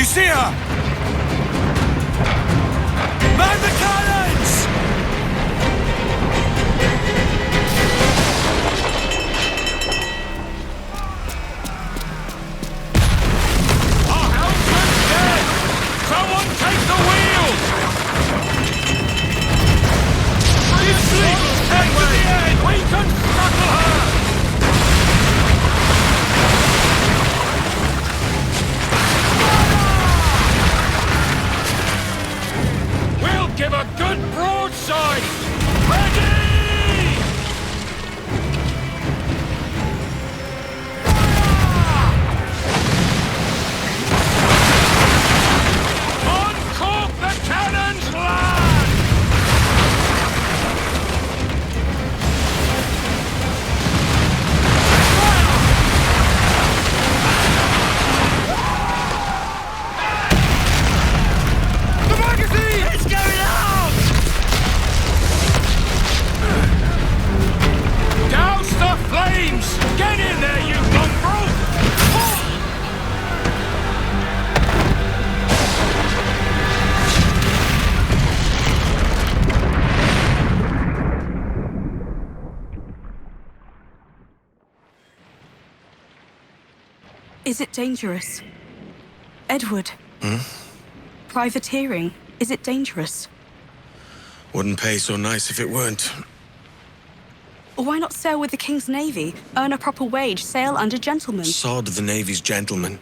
see her? Man the cannons! Our helmsman's dead! Someone take the wheel! This fleet will take to the end! We can scuttle her! We'll give a good broadside! Ready! Uncork the cannons, lad! The magazine! It's going out! Douse the flames! Get in there, you mongrel! Is it dangerous? Edward? Privateering, is it dangerous? Wouldn't pay so nice if it weren't. Why not sail with the King's Navy? Earn a proper wage, sail under gentlemen. Sod the Navy's gentlemen.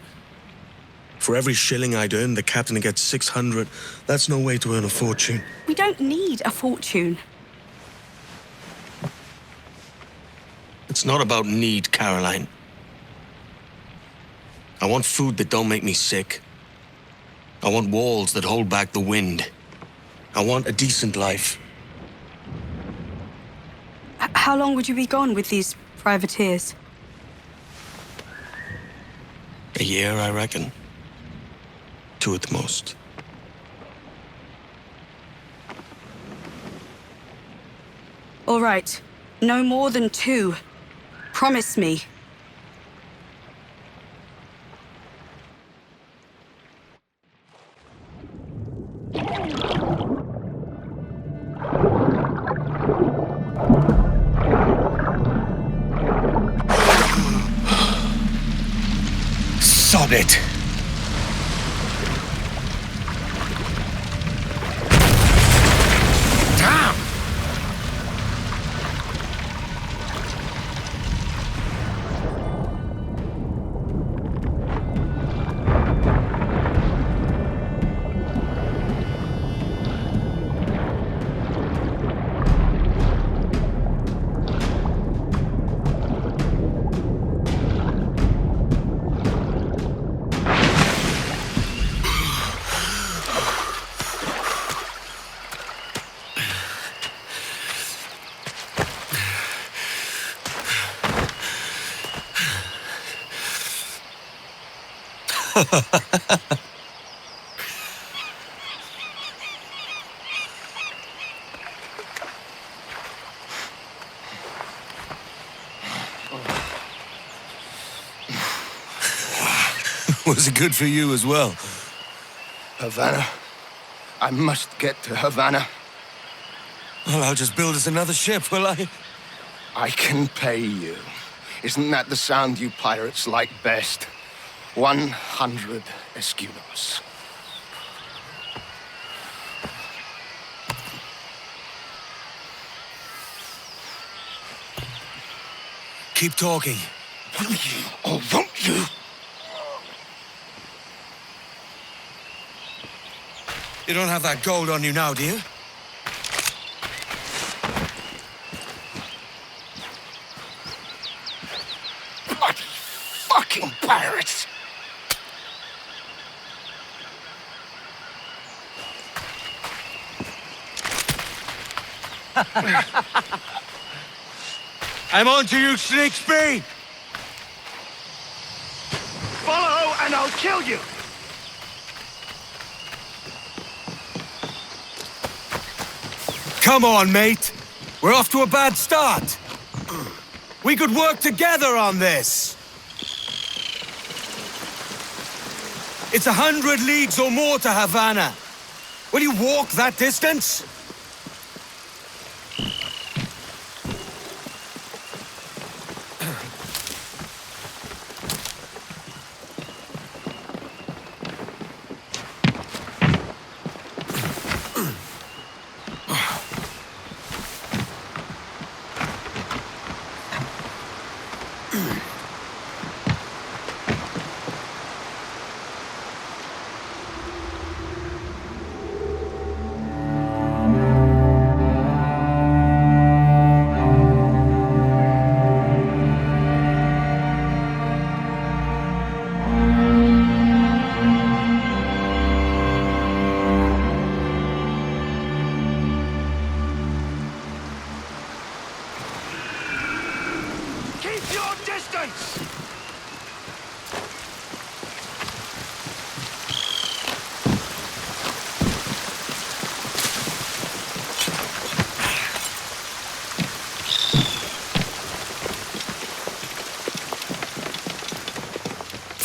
For every shilling I'd earn, the captain gets 600. That's no way to earn a fortune. We don't need a fortune. It's not about need, Caroline. I want food that don't make me sick. I want walls that hold back the wind. I want a decent life. How long would you be gone with these privateers? A year, I reckon. 2 at the most. All right. No more than 2. Promise me. Sod it! Damn! Was it good for you as well? Havana. I must get to Havana. Well, I'll just build us another ship, will I? I can pay you. Isn't that the sound you pirates like best? 100 escudos. Keep talking. Will you or won't you? You don't have that gold on you now, do you? Bloody fucking pirates! I'm on to you, Snakesby! Follow and I'll kill you! Come on, mate. We're off to a bad start. We could work together on this. It's 100 leagues or more to Havana. Will you walk that distance? Keep your distance!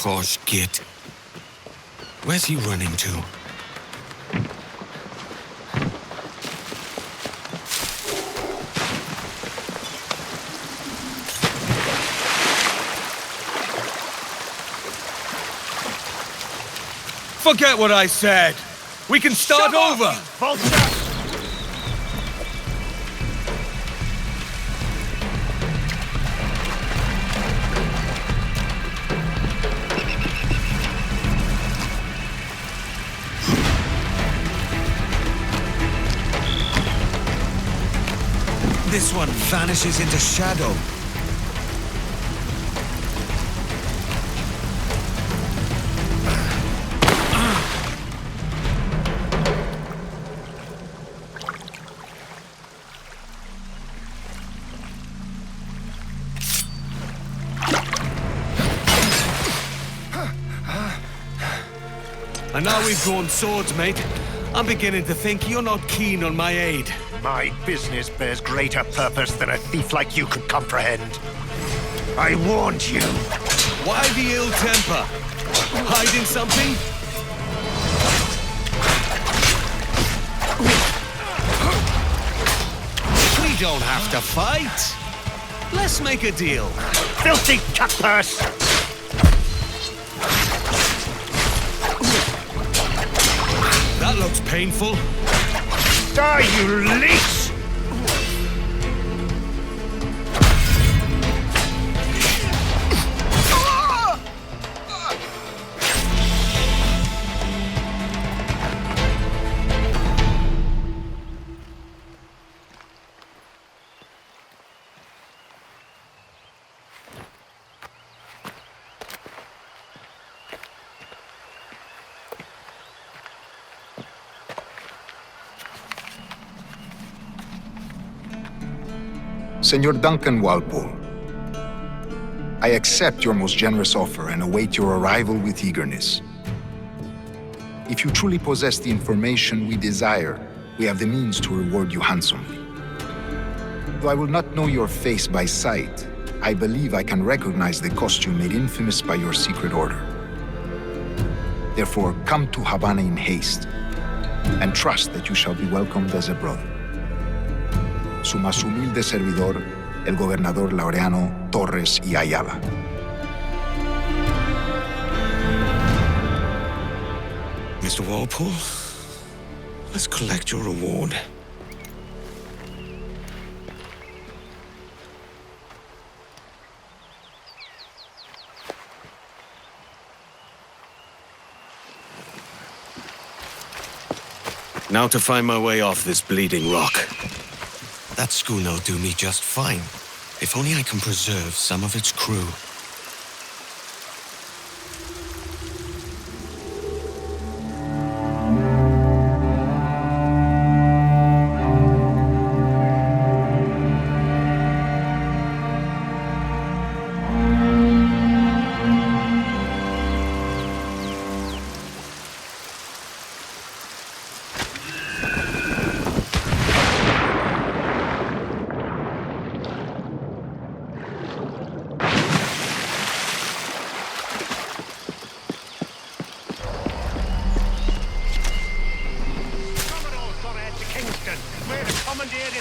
Gosh, git. Where's he running to? Forget what I said. We can start over. Vulture! This one vanishes into shadow. And now we've drawn swords, mate. I'm beginning to think you're not keen on my aid. My business bears greater purpose than a thief like you could comprehend. I warned you. Why the ill temper? Hiding something? We don't have to fight. Let's make a deal. Filthy cutpurse! That looks painful. Die, you leech! Senor Duncan Walpole, I accept your most generous offer and await your arrival with eagerness. If you truly possess the information we desire, we have the means to reward you handsomely. Though I will not know your face by sight, I believe I can recognize the costume made infamous by your secret order. Therefore, come to Havana in haste, and trust that you shall be welcomed as a brother. Su más humilde servidor, el gobernador Laureano Torres y Ayala. Mr. Walpole, let's collect your reward. Now to find my way off this bleeding rock. That schooner'll do me just fine, if only I can preserve some of its crew.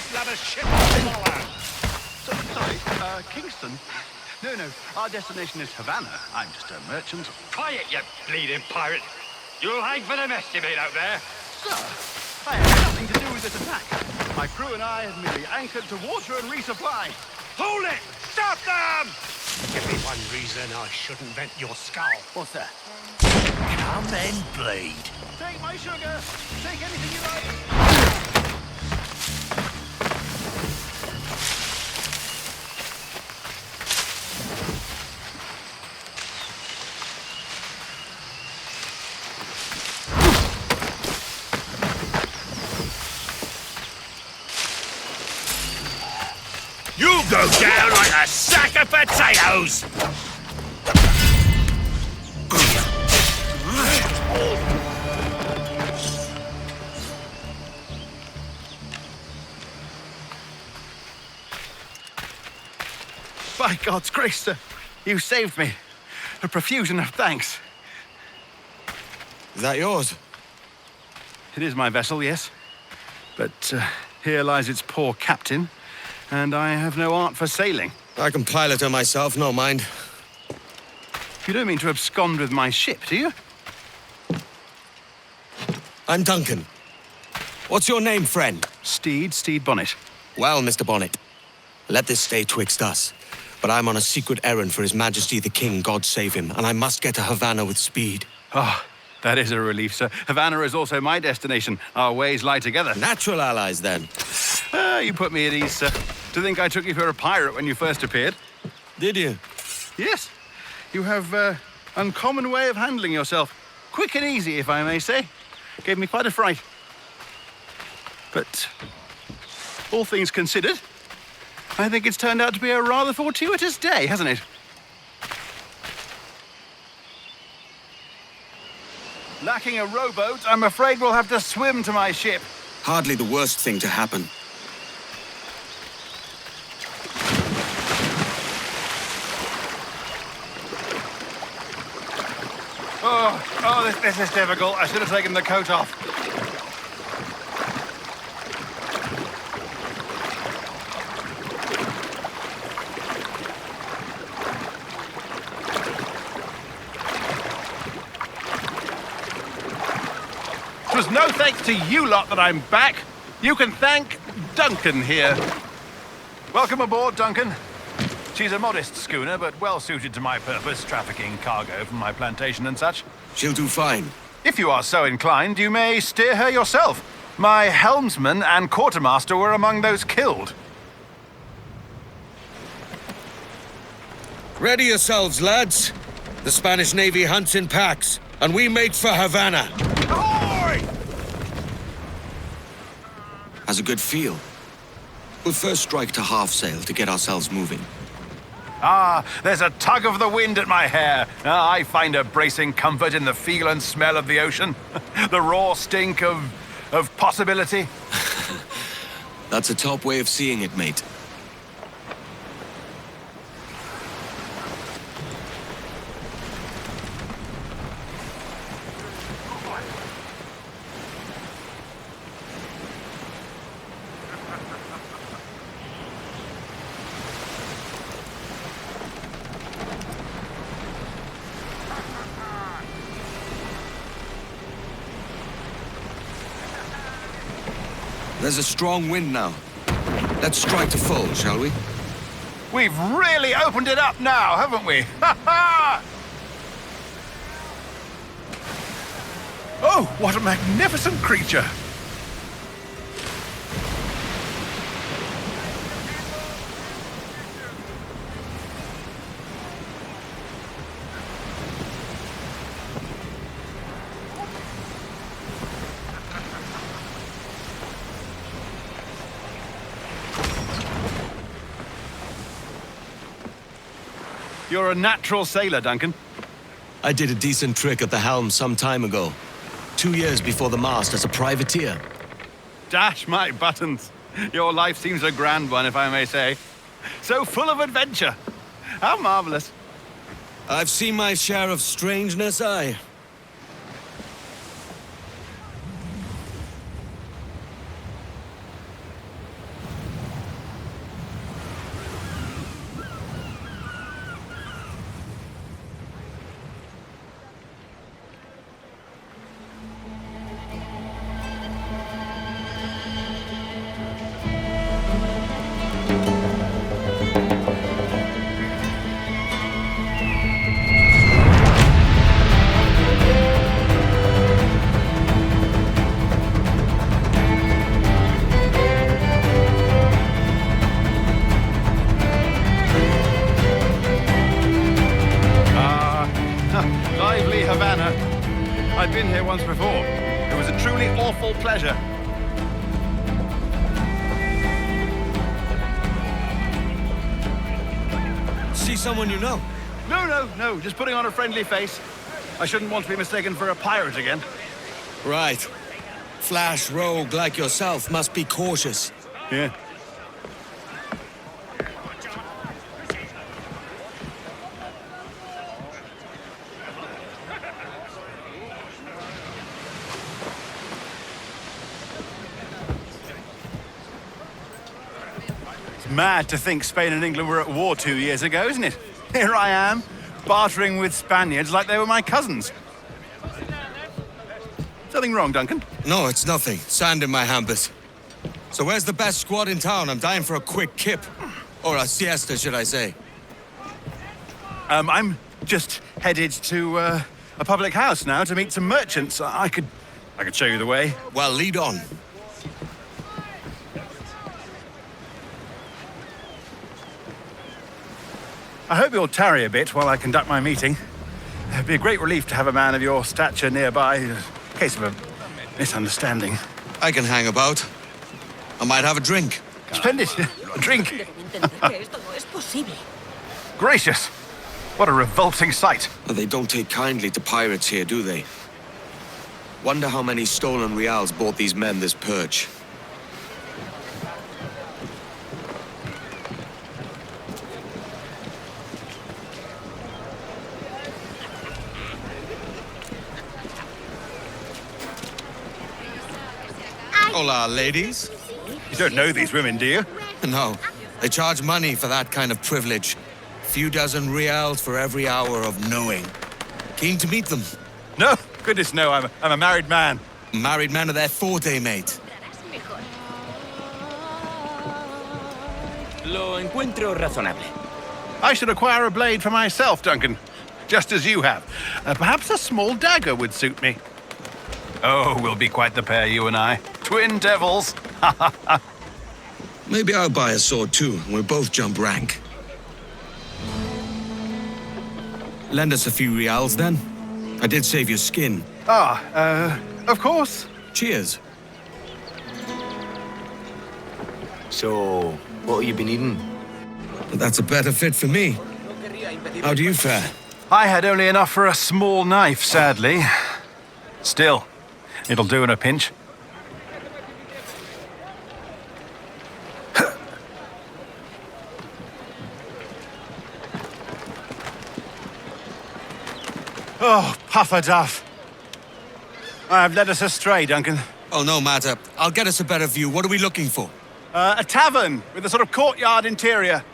biggest ladder ship in the world. Sorry, Kingston? No, our destination is Havana. I'm just a merchant. Quiet, you bleeding pirate! You'll hang for the mess you made out there! Sir, I had nothing to do with this attack. My crew and I had merely anchored to water and resupply. Hold it! Stop them! Give me one reason I shouldn't vent your skull. What's that? Come and bleed. Take my sugar. Take anything you like. You go down like a sack of potatoes! By God's grace, sir, you saved me. A profusion of thanks. Is that yours? It is my vessel, yes. But here lies its poor captain, and I have no art for sailing. I can pilot her myself, no mind. You don't mean to abscond with my ship, do you? I'm Duncan. What's your name, friend? Steed Bonnet. Well, Mr. Bonnet, let this stay twixt us. But I'm on a secret errand for His Majesty the King, God save him, and I must get to Havana with speed. Oh, that is a relief, sir. Havana is also my destination. Our ways lie together. Natural allies, then. You put me at ease, sir. To think I took you for a pirate when you first appeared. Did you? Yes. You have uncommon way of handling yourself. Quick and easy, if I may say. Gave me quite a fright. But all things considered, I think it's turned out to be a rather fortuitous day, hasn't it? Lacking a rowboat, I'm afraid we'll have to swim to my ship. Hardly the worst thing to happen. This is difficult. I should have taken the coat off. It was no thanks to you lot that I'm back. You can thank Duncan here. Welcome aboard, Duncan. She's a modest schooner, but well suited to my purpose, trafficking cargo from my plantation and such. She'll do fine. If you are so inclined, you may steer her yourself. My helmsman and quartermaster were among those killed. Ready yourselves, lads. The Spanish Navy hunts in packs, and we make for Havana. Ahoy! Has a good feel. We'll first strike to half sail to get ourselves moving. Ah, there's a tug of the wind at my hair. I find a bracing comfort in the feel and smell of the ocean. The raw stink of possibility. That's a top way of seeing it, mate. There's a strong wind now. Let's strike to full, shall we? We've really opened it up now, haven't we? Ha ha! Oh, what a magnificent creature! You're a natural sailor, Duncan. I did a decent trick at the helm some time ago. 2 years before the mast as a privateer. Dash my buttons. Your life seems a grand one, if I may say. So full of adventure. How marvelous. I've seen my share of strangeness, aye. I've been here once before. It was a truly awful pleasure. See someone you know? No. Just putting on a friendly face. I shouldn't want to be mistaken for a pirate again. Right. Flash rogue like yourself must be cautious. Yeah. Mad to think Spain and England were at war 2 years ago, isn't it? Here I am, bartering with Spaniards like they were my cousins. Something wrong, Duncan? No, it's nothing. Sand in my hampers. So where's the best squad in town? I'm dying for a quick kip. Or a siesta, should I say. I'm just headed to a public house now to meet some merchants. I could show you the way. Well, lead on. I hope you'll tarry a bit while I conduct my meeting. It'd be a great relief to have a man of your stature nearby in case of a misunderstanding. I can hang about. I might have a drink. Splendid. A drink. Gracious. What a revolting sight. They don't take kindly to pirates here, do they? Wonder how many stolen reals bought these men this perch. Hola, ladies. You don't know these women, do you? No, they charge money for that kind of privilege. Few dozen reals for every hour of knowing. Keen to meet them. No, goodness no, I'm a married man. Married men are their forte, mate. Lo encuentro razonable. I should acquire a blade for myself, Duncan. Just as you have. Perhaps a small dagger would suit me. Oh, we'll be quite the pair, you and I. Twin devils. Maybe I'll buy a sword too, and we'll both jump rank. Lend us a few reals, then. I did save your skin. Of course. Cheers. So, what have you been eating? That's a better fit for me. How do you fare? I had only enough for a small knife, sadly. Still, it'll do in a pinch. Oh, puffer duff. I've led us astray, Duncan. Oh, no matter. I'll get us a better view. What are we looking for? A tavern with a sort of courtyard interior.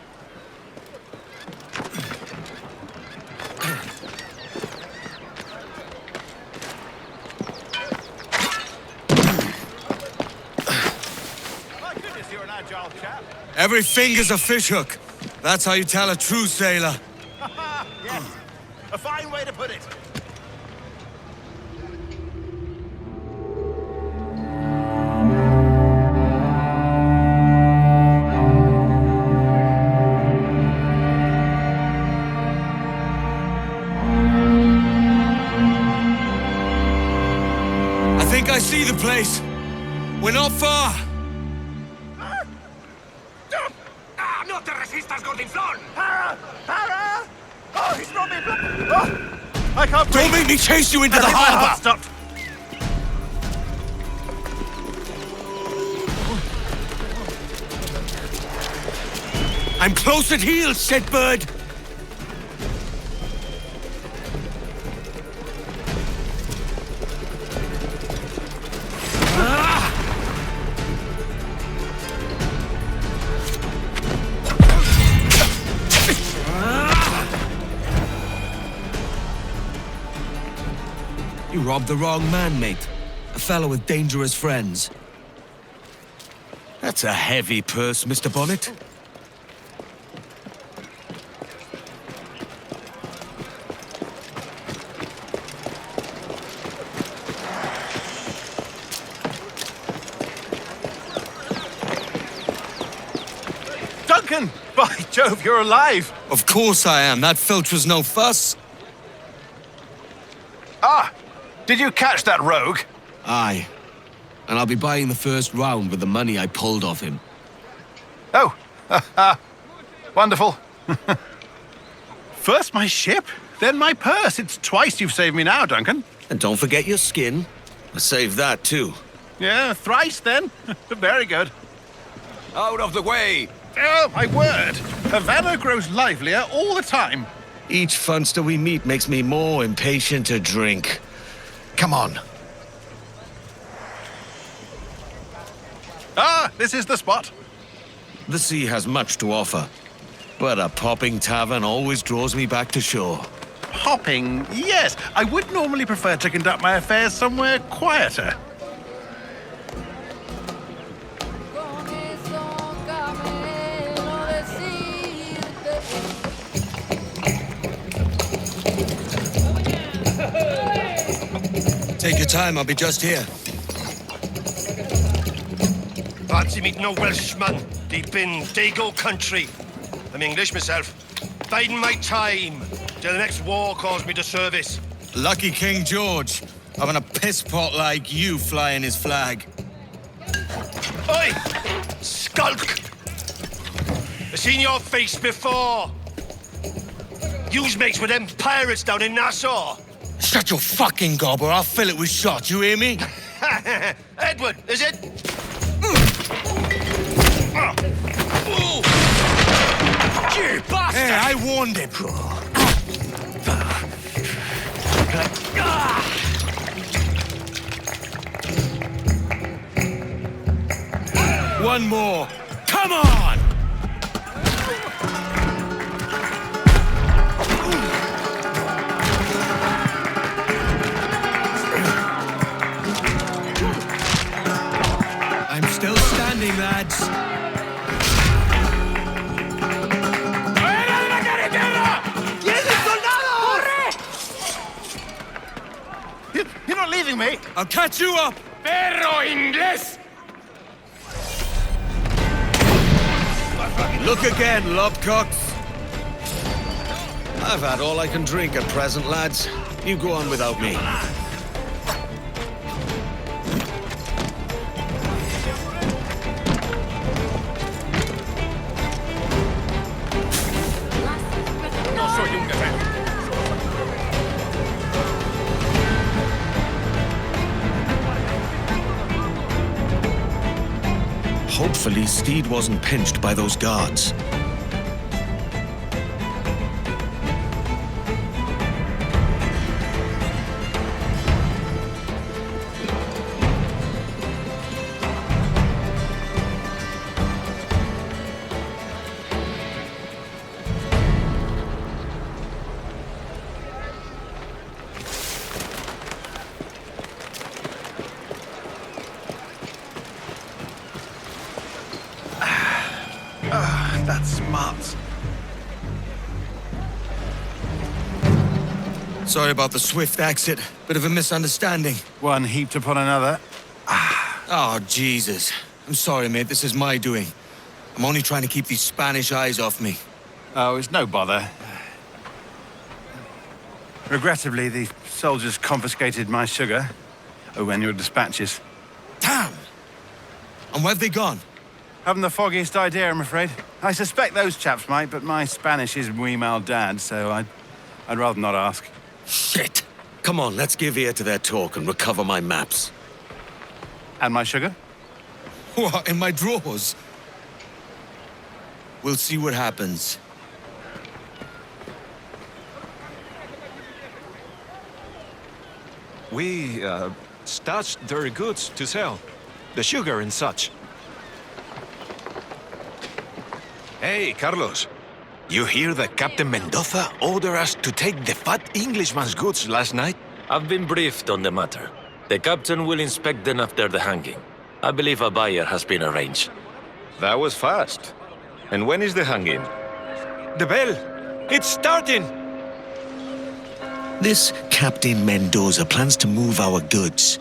My goodness, you're an agile chap. Every finger's a fishhook. That's how you tell a true sailor. Yes, a fine way to put it. I see the place. We're not far. ¡No te resistas, Gordinflón! Para! Para! Oh, he's not me. Oh, I can't breathe. Don't make me chase you into the My heart harbor. stopped. I'm close at heel, shitbird. You robbed the wrong man, mate. A fellow with dangerous friends. That's a heavy purse, Mr. Bonnet. Duncan! By Jove, you're alive! Of course I am. That filch was no fuss. Ah! Did you catch that rogue? Aye. And I'll be buying the first round with the money I pulled off him. Oh, wonderful. First my ship, then my purse. It's twice you've saved me now, Duncan. And don't forget your skin. I saved that too. Yeah, thrice then. Very good. Out of the way! Oh, my word. Havana grows livelier all the time. Each funster we meet makes me more impatient to drink. Come on. Ah, this is the spot. The sea has much to offer, but a popping tavern always draws me back to shore. Hopping, yes. I would normally prefer to conduct my affairs somewhere quieter. Take your time, I'll be just here. Fancy meeting no Welshman deep in Dago country. I'm English myself. Biding my time till the next war calls me to service. Lucky King George, having a piss pot like you flying his flag. Oi! Skulk! I've seen your face before. Yous mates with them pirates down in Nassau. Shut your fucking gob or I'll fill it with shot, you hear me? Edward, is it? You bastard! Hey, I warned him. One more. Come on! I'm still standing, lads. You're not leaving me. I'll catch you up! Perro inglés! Look again, lobcocks. I've had all I can drink at present, lads. You go on without me. No soy un guerrero. Hopefully, Steed wasn't pinched by those guards. That's smart. Sorry about the swift exit. Bit of a misunderstanding. One heaped upon another. Oh, Jesus. I'm sorry, mate. This is my doing. I'm only trying to keep these Spanish eyes off me. Oh, it's no bother. Regrettably, the soldiers confiscated my sugar. Oh, and your dispatches. Damn! And where've they gone? Haven't the foggiest idea, I'm afraid. I suspect those chaps might, but my Spanish is muy mal dad, so I'd rather not ask. Shit! Come on, let's give ear to their talk and recover my maps. And my sugar? What, in my drawers? We'll see what happens. We, stashed their goods to sell. The sugar and such. Hey, Carlos. You hear that Captain Mendoza ordered us to take the fat Englishman's goods last night? I've been briefed on the matter. The captain will inspect them after the hanging. I believe a buyer has been arranged. That was fast. And when is the hanging? The bell! It's starting! This Captain Mendoza plans to move our goods.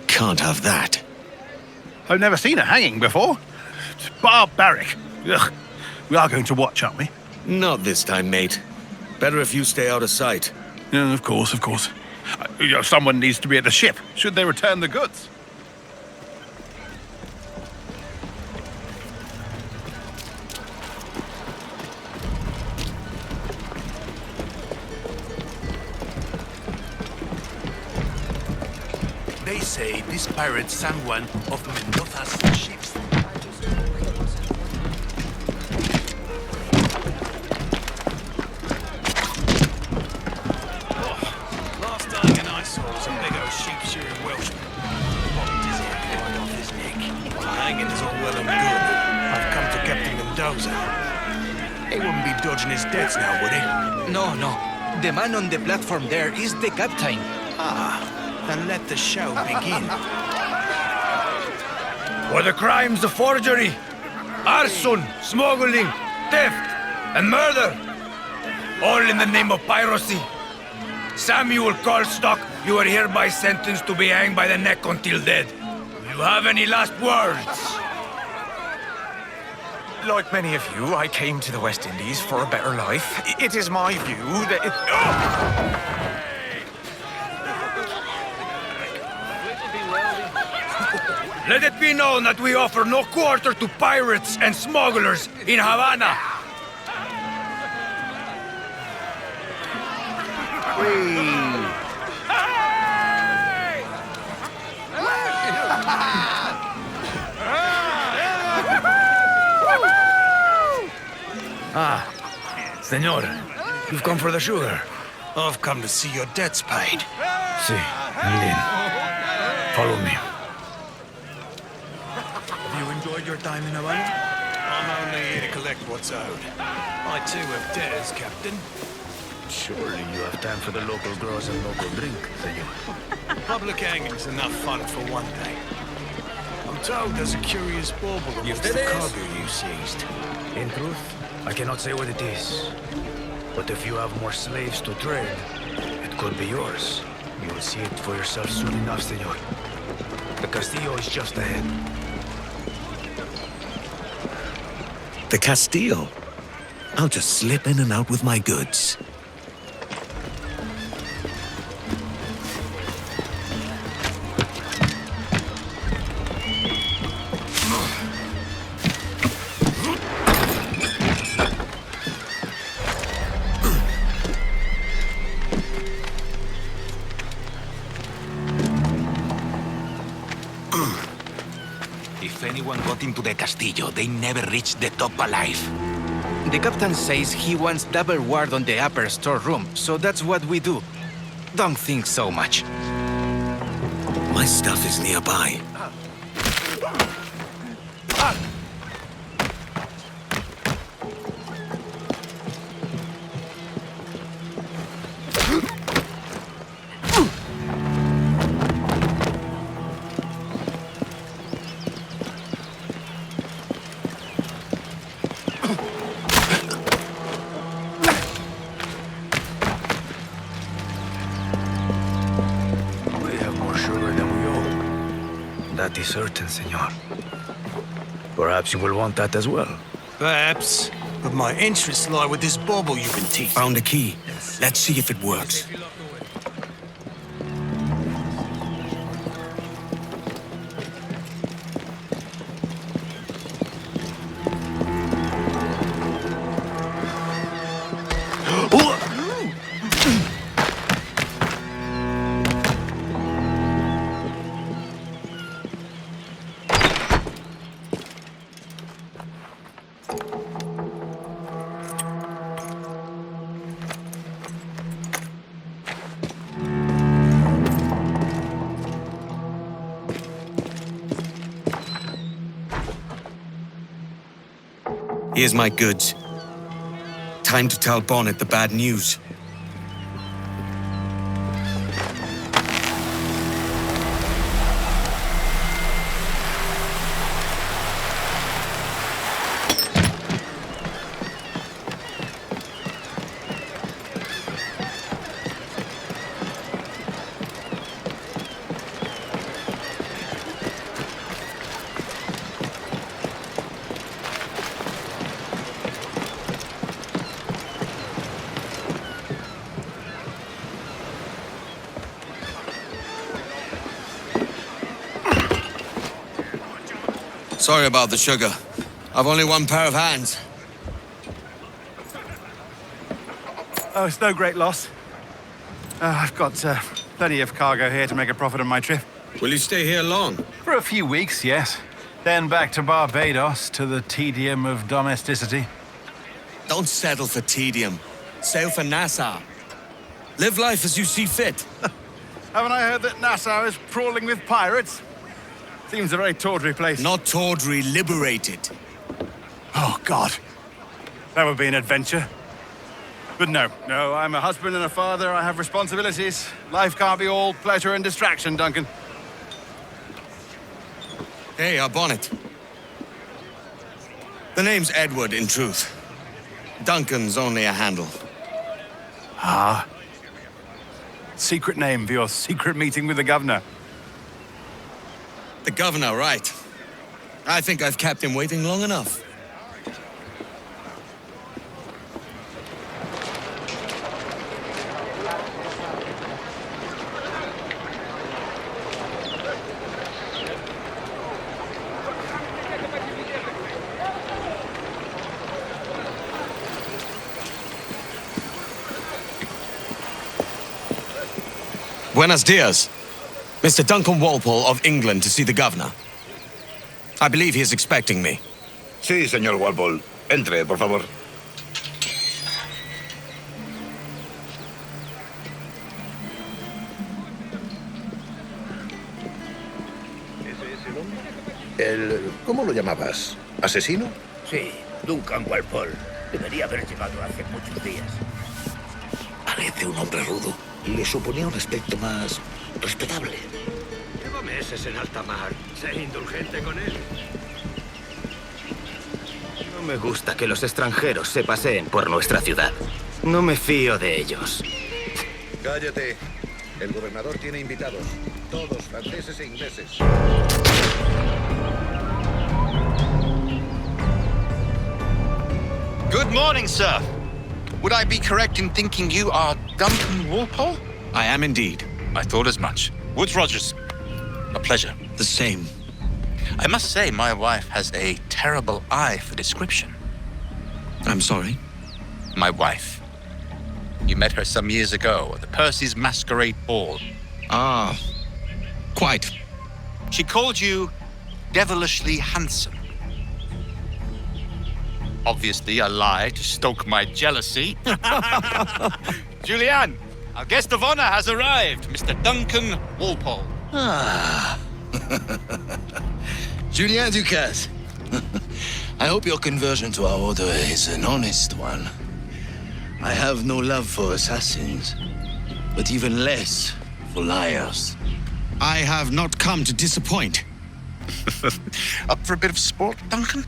Can't have that. I've never seen a hanging before. It's barbaric. Ugh. We are going to watch, aren't we? Not this time, mate. Better if you stay out of sight. Yeah, of course, of course. Someone needs to be at the ship, should they return the goods. They say this pirate sank one of Mendoza's ships. Last thing I saw was a big old sheep-shearing Welshman. What does he have off his neck? Hanging is all well and good. I've come to Captain Mendoza. He wouldn't be dodging his debts now, would he? No, no. The man on the platform there is the captain. Then let the show begin. Were the crimes of forgery, arson, smuggling, theft, and murder? All in the name of piracy. Samuel Colstock, you are hereby sentenced to be hanged by the neck until dead. Do you have any last words? Like many of you, I came to the West Indies for a better life. It is my view that... Let it be known that we offer no quarter to pirates and smugglers in Havana. Senor, you've come for the sugar. I've come to see your debts paid. Si, and then, follow me. Have you enjoyed your time in Havana? I'm only here to collect what's owed. I too have debtors, Captain. Surely you have time for the local girls and local drink, senor. Public hanging's enough fun for one day. I'm told there's a curious bauble amongst the cargo you seized. In truth, I cannot say what it is. But if you have more slaves to trade, it could be yours. You will see it for yourself soon enough, senor. The Castillo is just ahead. The Castillo? I'll just slip in and out with my goods. If anyone got into the Castillo, they never reached the top alive. The captain says he wants double ward on the upper storeroom, so that's what we do. Don't think so much. My stuff is nearby. That is certain, senor. Perhaps you will want that as well. Perhaps, but my interests lie with this bauble you've been teasing. Found a key. Let's see if it works. Here's my goods. Time to tell Bonnet the bad news. Sorry about the sugar. I've only one pair of hands. Oh, it's no great loss. I've got plenty of cargo here to make a profit on my trip. Will you stay here long? For a few weeks, yes. Then back to Barbados, to the tedium of domesticity. Don't settle for tedium. Sail for Nassau. Live life as you see fit. Haven't I heard that Nassau is crawling with pirates? Seems a very tawdry place. Not tawdry, liberated. Oh, God. That would be an adventure. But no, I'm a husband and a father. I have responsibilities. Life can't be all pleasure and distraction, Duncan. Hey, our bonnet. The name's Edward, in truth. Duncan's only a handle. Ah. Secret name for your secret meeting with the governor. The governor, right. I think I've kept him waiting long enough. Buenos dias. Mr. Duncan Walpole of England to see the governor. I believe he is expecting me. Sí, señor Walpole. Entre, por favor. ¿Cómo lo llamabas? ¿Asesino? Sí, Duncan Walpole. Debería haber llegado hace muchos días. Parece un hombre rudo. Le suponía un aspecto más respetable. Llevo meses en alta mar. Sé indulgente con él. No me gusta que los extranjeros se paseen por nuestra ciudad. No me fío de ellos. Cállate. El gobernador tiene invitados. Todos franceses e ingleses. Good morning, sir. Would I be correct in thinking you are Duncan Walpole? I am indeed. I thought as much. Woods Rogers. A pleasure. The same. I must say, my wife has a terrible eye for description. I'm sorry? My wife. You met her some years ago at the Percy's Masquerade Ball. Ah, quite. She called you devilishly handsome. Obviously a lie to stoke my jealousy. Julianne, our guest of honor has arrived, Mr. Duncan Walpole. Ah. Julien Ducasse. I hope your conversion to our order is an honest one. I have no love for assassins, but even less for liars. I have not come to disappoint. Up for a bit of sport, Duncan?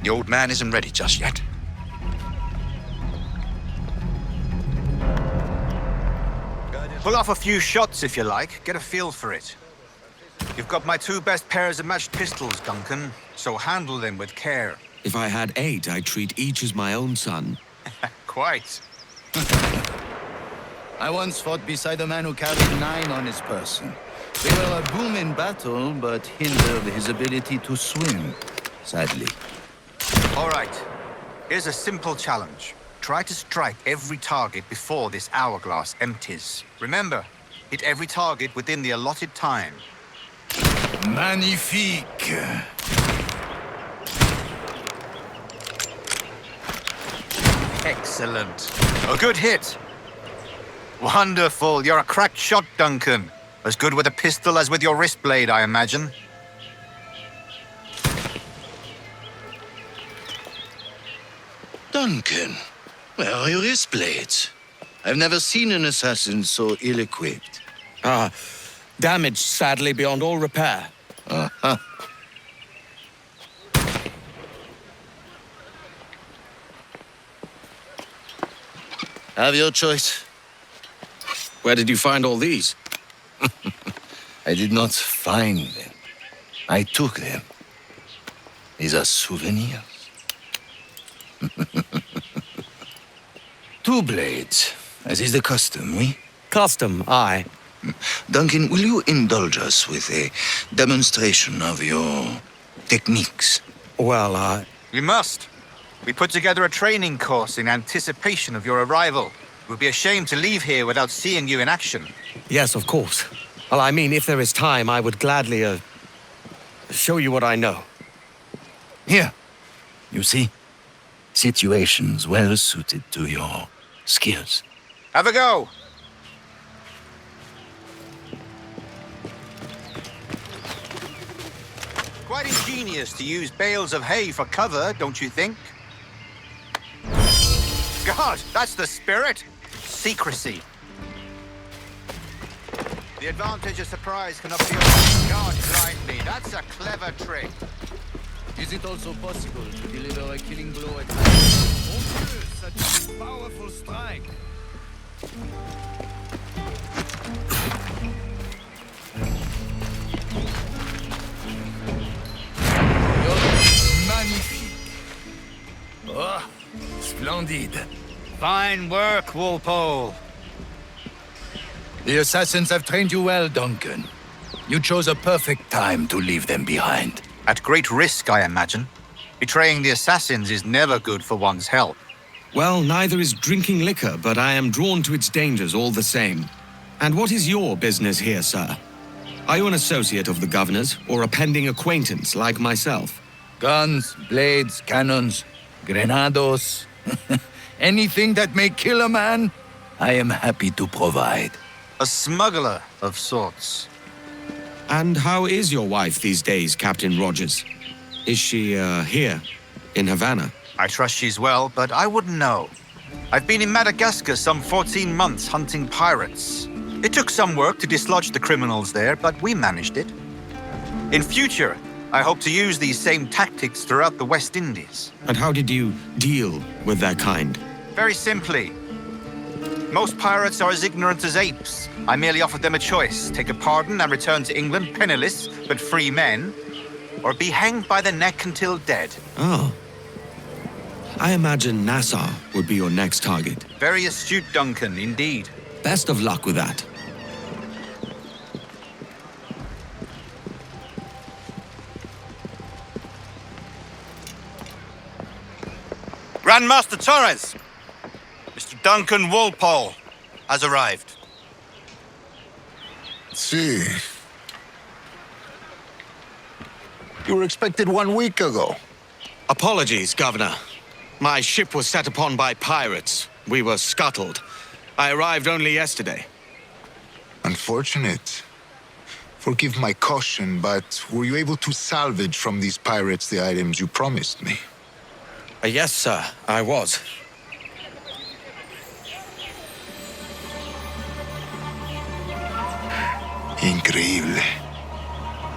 The old man isn't ready just yet. Pull off a few shots if you like. Get a feel for it. You've got my two best pairs of matched pistols, Duncan, so handle them with care. If I had 8, I'd treat each as my own son. Quite. I once fought beside a man who carried 9 on his person. They were a boom in battle, but hindered his ability to swim, sadly. All right. Here's a simple challenge. Try to strike every target before this hourglass empties. Remember, hit every target within the allotted time. Magnifique! Excellent. A good hit. Wonderful. You're a cracked shot, Duncan. As good with a pistol as with your wrist blade, I imagine. Duncan, where are your wrist blades? I've never seen an assassin so ill-equipped. Ah, damaged sadly beyond all repair. Uh-huh. Have your choice. Where did you find all these? I did not find them. I took them. These are souvenirs. 2 blades, as is the custom, oui? Custom, aye. Duncan, will you indulge us with a demonstration of your techniques. Well, You must. We put together a training course in anticipation of your arrival. It would be a shame to leave here without seeing you in action. yes, of course. Well, I mean, if there is time, I would gladly, show you what I know. Here, you see? Situations well suited to your skills. Have a go! Quite ingenious to use bales of hay for cover, don't you think? God, that's the spirit! Secrecy. The advantage of surprise cannot be... God, blind me, that's a clever trick. Is it also possible to deliver a killing blow at Such a powerful strike. magnifique? Oh, splendid. Fine work, Walpole. The assassins have trained you well, Duncan. You chose a perfect time to leave them behind. At great risk, I imagine. Betraying the assassins is never good for one's health. Well, neither is drinking liquor, but I am drawn to its dangers all the same. And what is your business here, sir? Are you an associate of the governor's, or a pending acquaintance like myself? Guns, blades, cannons, grenados. Anything that may kill a man, I am happy to provide. A smuggler of sorts. And how is your wife these days, Captain Rogers? Is she, here, in Havana? I trust she's well, but I wouldn't know. I've been in Madagascar some 14 months hunting pirates. It took some work to dislodge the criminals there, but we managed it. In future, I hope to use these same tactics throughout the West Indies. And how did you deal with their kind? Very simply. Most pirates are as ignorant as apes. I merely offered them a choice: take a pardon and return to England penniless, but free men, or be hanged by the neck until dead. Oh. I imagine Nassau would be your next target. Very astute, Duncan, indeed. Best of luck with that. Grandmaster Torres! Mr. Duncan Walpole has arrived. See. You were expected 1 week ago. Apologies, Governor. My ship was set upon by pirates. We were scuttled. I arrived only yesterday. Unfortunate. Forgive my caution, but were you able to salvage from these pirates the items you promised me? Yes, sir, I was. Increíble.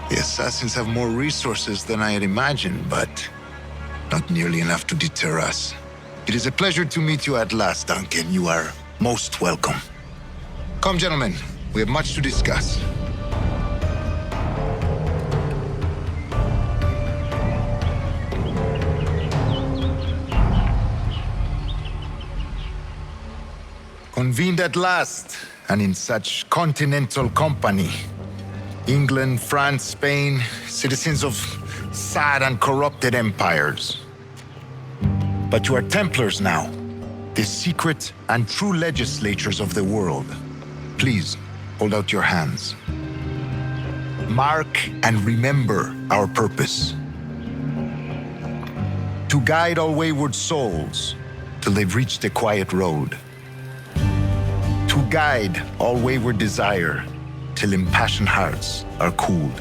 The assassins have more resources than I had imagined, but not nearly enough to deter us. It is a pleasure to meet you at last, Duncan. You are most welcome. Come, gentlemen. We have much to discuss. Convened at last, and in such continental company. England, France, Spain, citizens of sad and corrupted empires. But you are Templars now, the secret and true legislatures of the world. Please, hold out your hands. Mark and remember our purpose. To guide all wayward souls till they've reached the quiet road. To guide all wayward desire till impassioned hearts are cooled.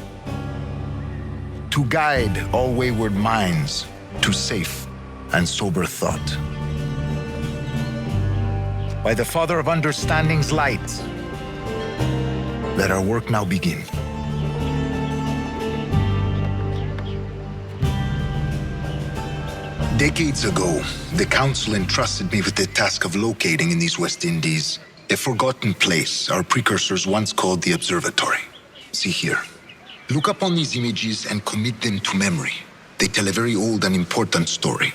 To guide all wayward minds to safe and sober thought. By the Father of Understanding's light, let our work now begin. Decades ago, the Council entrusted me with the task of locating in these West Indies a forgotten place our precursors once called the Observatory. See here. Look upon these images and commit them to memory. They tell a very old and important story.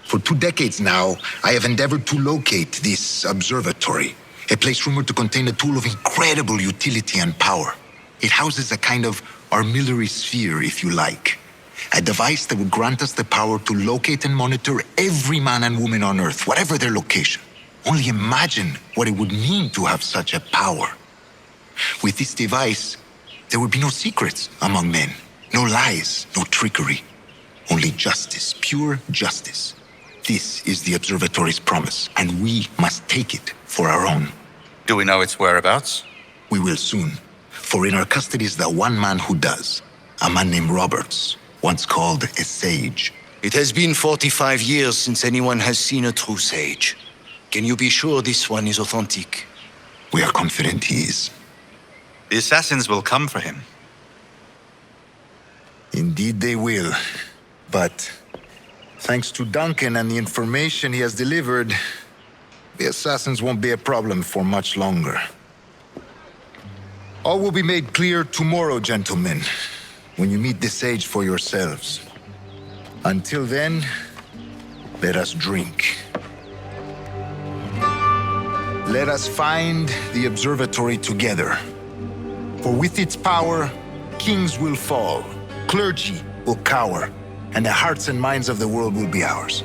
For 2 decades now, I have endeavored to locate this observatory, a place rumored to contain a tool of incredible utility and power. It houses a kind of armillary sphere, if you like, A device that would grant us the power to locate and monitor every man and woman on Earth, whatever their location. Only imagine what it would mean to have such a power. With this device, there would be no secrets among men, no lies, no trickery. Only justice, pure justice. This is the Observatory's promise, and we must take it for our own. Do we know its whereabouts? We will soon, for in our custody is the one man who does. A man named Roberts, once called a sage. It has been 45 years since anyone has seen a true sage. Can you be sure this one is authentic? We are confident he is. The assassins will come for him. Indeed they will. But thanks to Duncan and the information he has delivered, the assassins won't be a problem for much longer. All will be made clear tomorrow, gentlemen, when you meet the sage for yourselves. Until then, let us drink. Let us find the observatory together. For with its power, kings will fall, clergy will cower, and the hearts and minds of the world will be ours.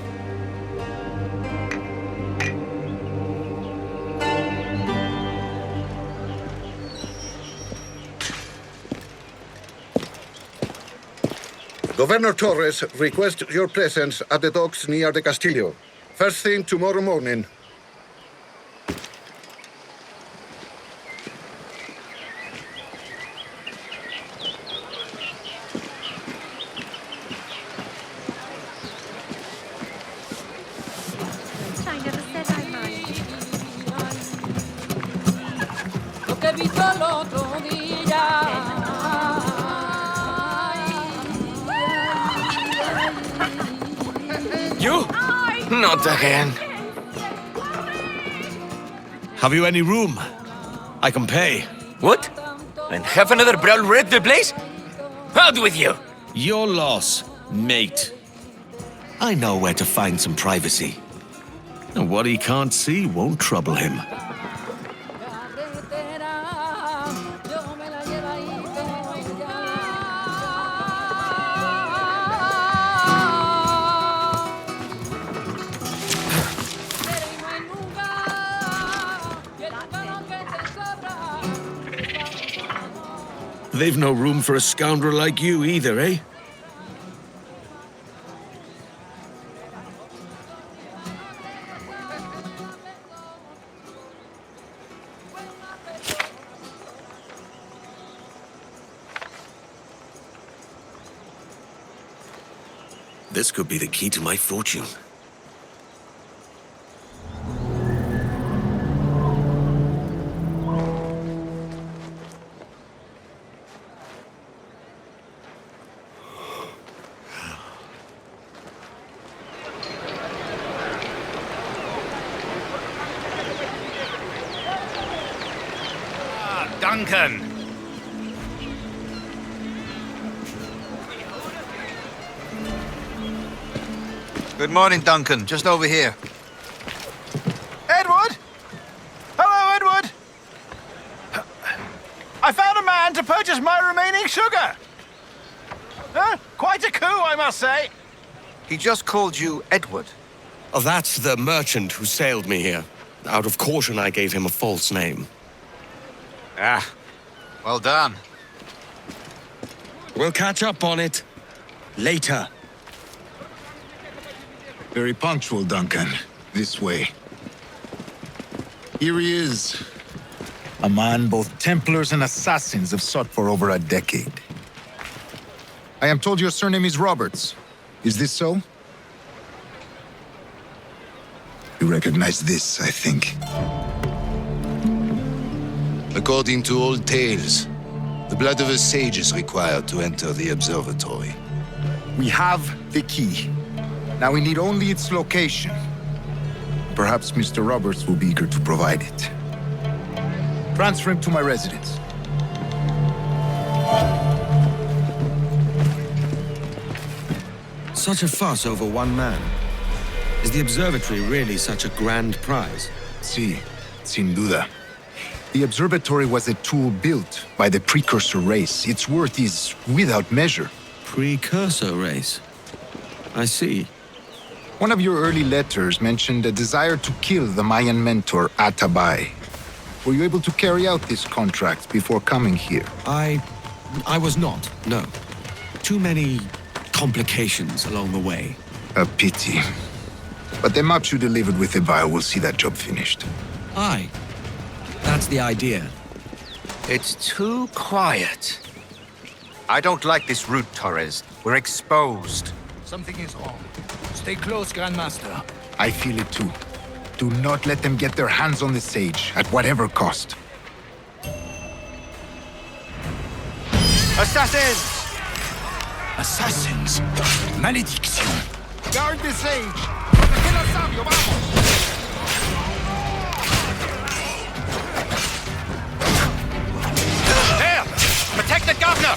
Governor Torres requests your presence at the docks near the Castillo. First thing tomorrow morning. You? Not again. Have you any room? I can pay. What? And have another brawl wreck the place? Out with you! Your loss, mate. I know where to find some privacy. And what he can't see won't trouble him. They've no room for a scoundrel like you either, eh? This could be the key to my fortune. Duncan! Good morning, Duncan. Just over here. Edward? Hello, Edward! I found a man to purchase my remaining sugar. Quite a coup, I must say. He just called you Edward. Oh, that's the merchant who sailed me here. Out of caution, I gave him a false name. Ah, well done. We'll catch up on it later. Very punctual, Duncan. This way. Here he is. A man both Templars and Assassins have sought for over a decade. I am told your surname is Roberts. Is this so? You recognize this, I think. According to old tales, the blood of a sage is required to enter the observatory. We have the key. Now we need only its location. Perhaps Mr. Roberts will be eager to provide it. Transfer him to my residence. Such a fuss over one man. Is the observatory really such a grand prize? Sí, sin duda. The observatory was a tool built by the precursor race. Its worth is without measure. Precursor race. I see. One of your early letters mentioned a desire to kill the Mayan mentor, Atabay. Were you able to carry out this contract before coming here? I was not, no. Too many complications along the way. A pity. But the maps you delivered with Ebile will see that job finished. Aye. That's the idea. It's too quiet. I don't like this route, Torres. We're exposed. Something is wrong. Stay close, Grandmaster. I feel it too. Do not let them get their hands on the sage, at whatever cost. Assassins! Assassins? Malediction! Guard the sage! Protege al sabio, vamos! There! Protect the governor!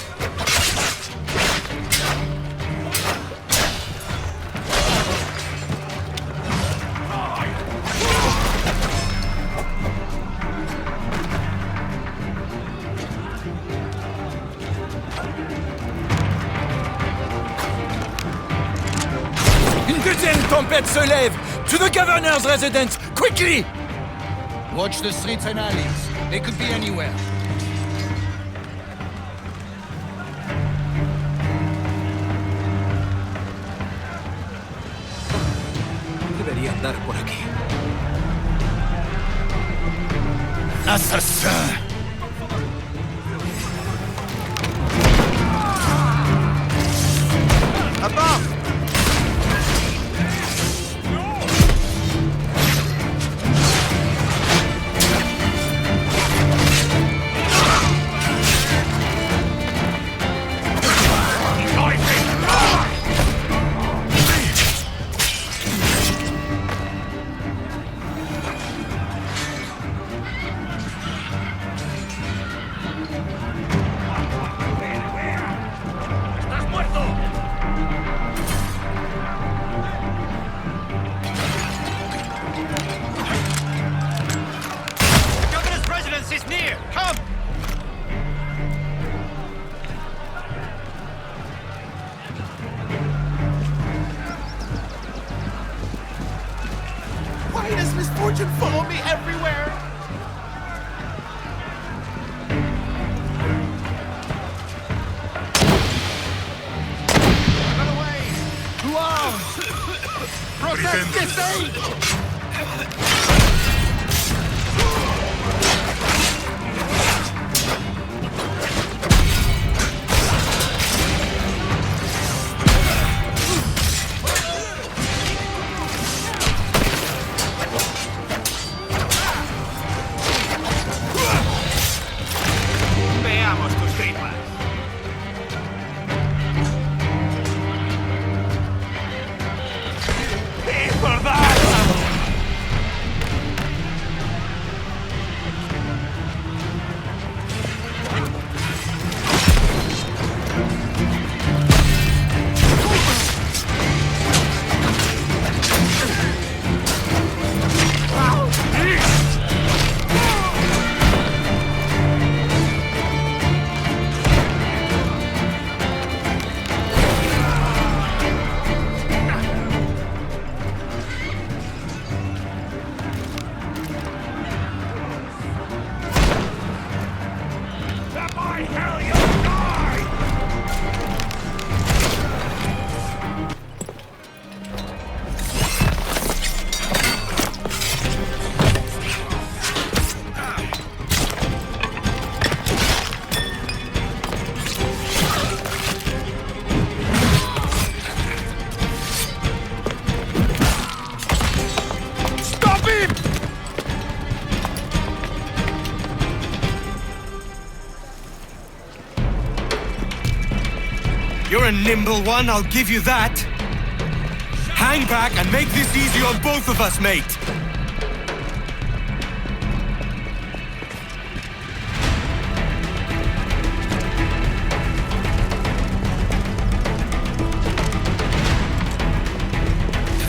Une deuxième tempête se lève! To the governor's residence! Quickly! Watch the streets and alleys. They could be anywhere. Debería andar por aquí. Assassin! Above! Follow me everywhere! Run away! To arms! Protect the sage! You're a nimble one, I'll give you that. Hang back and make this easy on both of us, mate.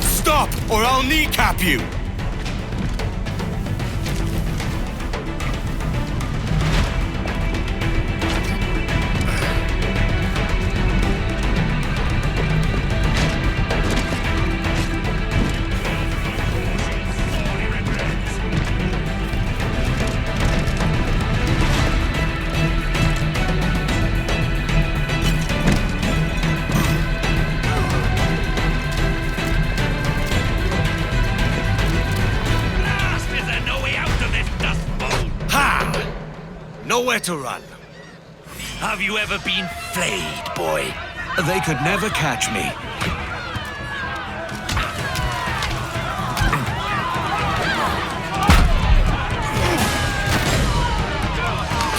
Stop, or I'll kneecap you. nowhere to run. Have you ever been flayed, boy? They could never catch me.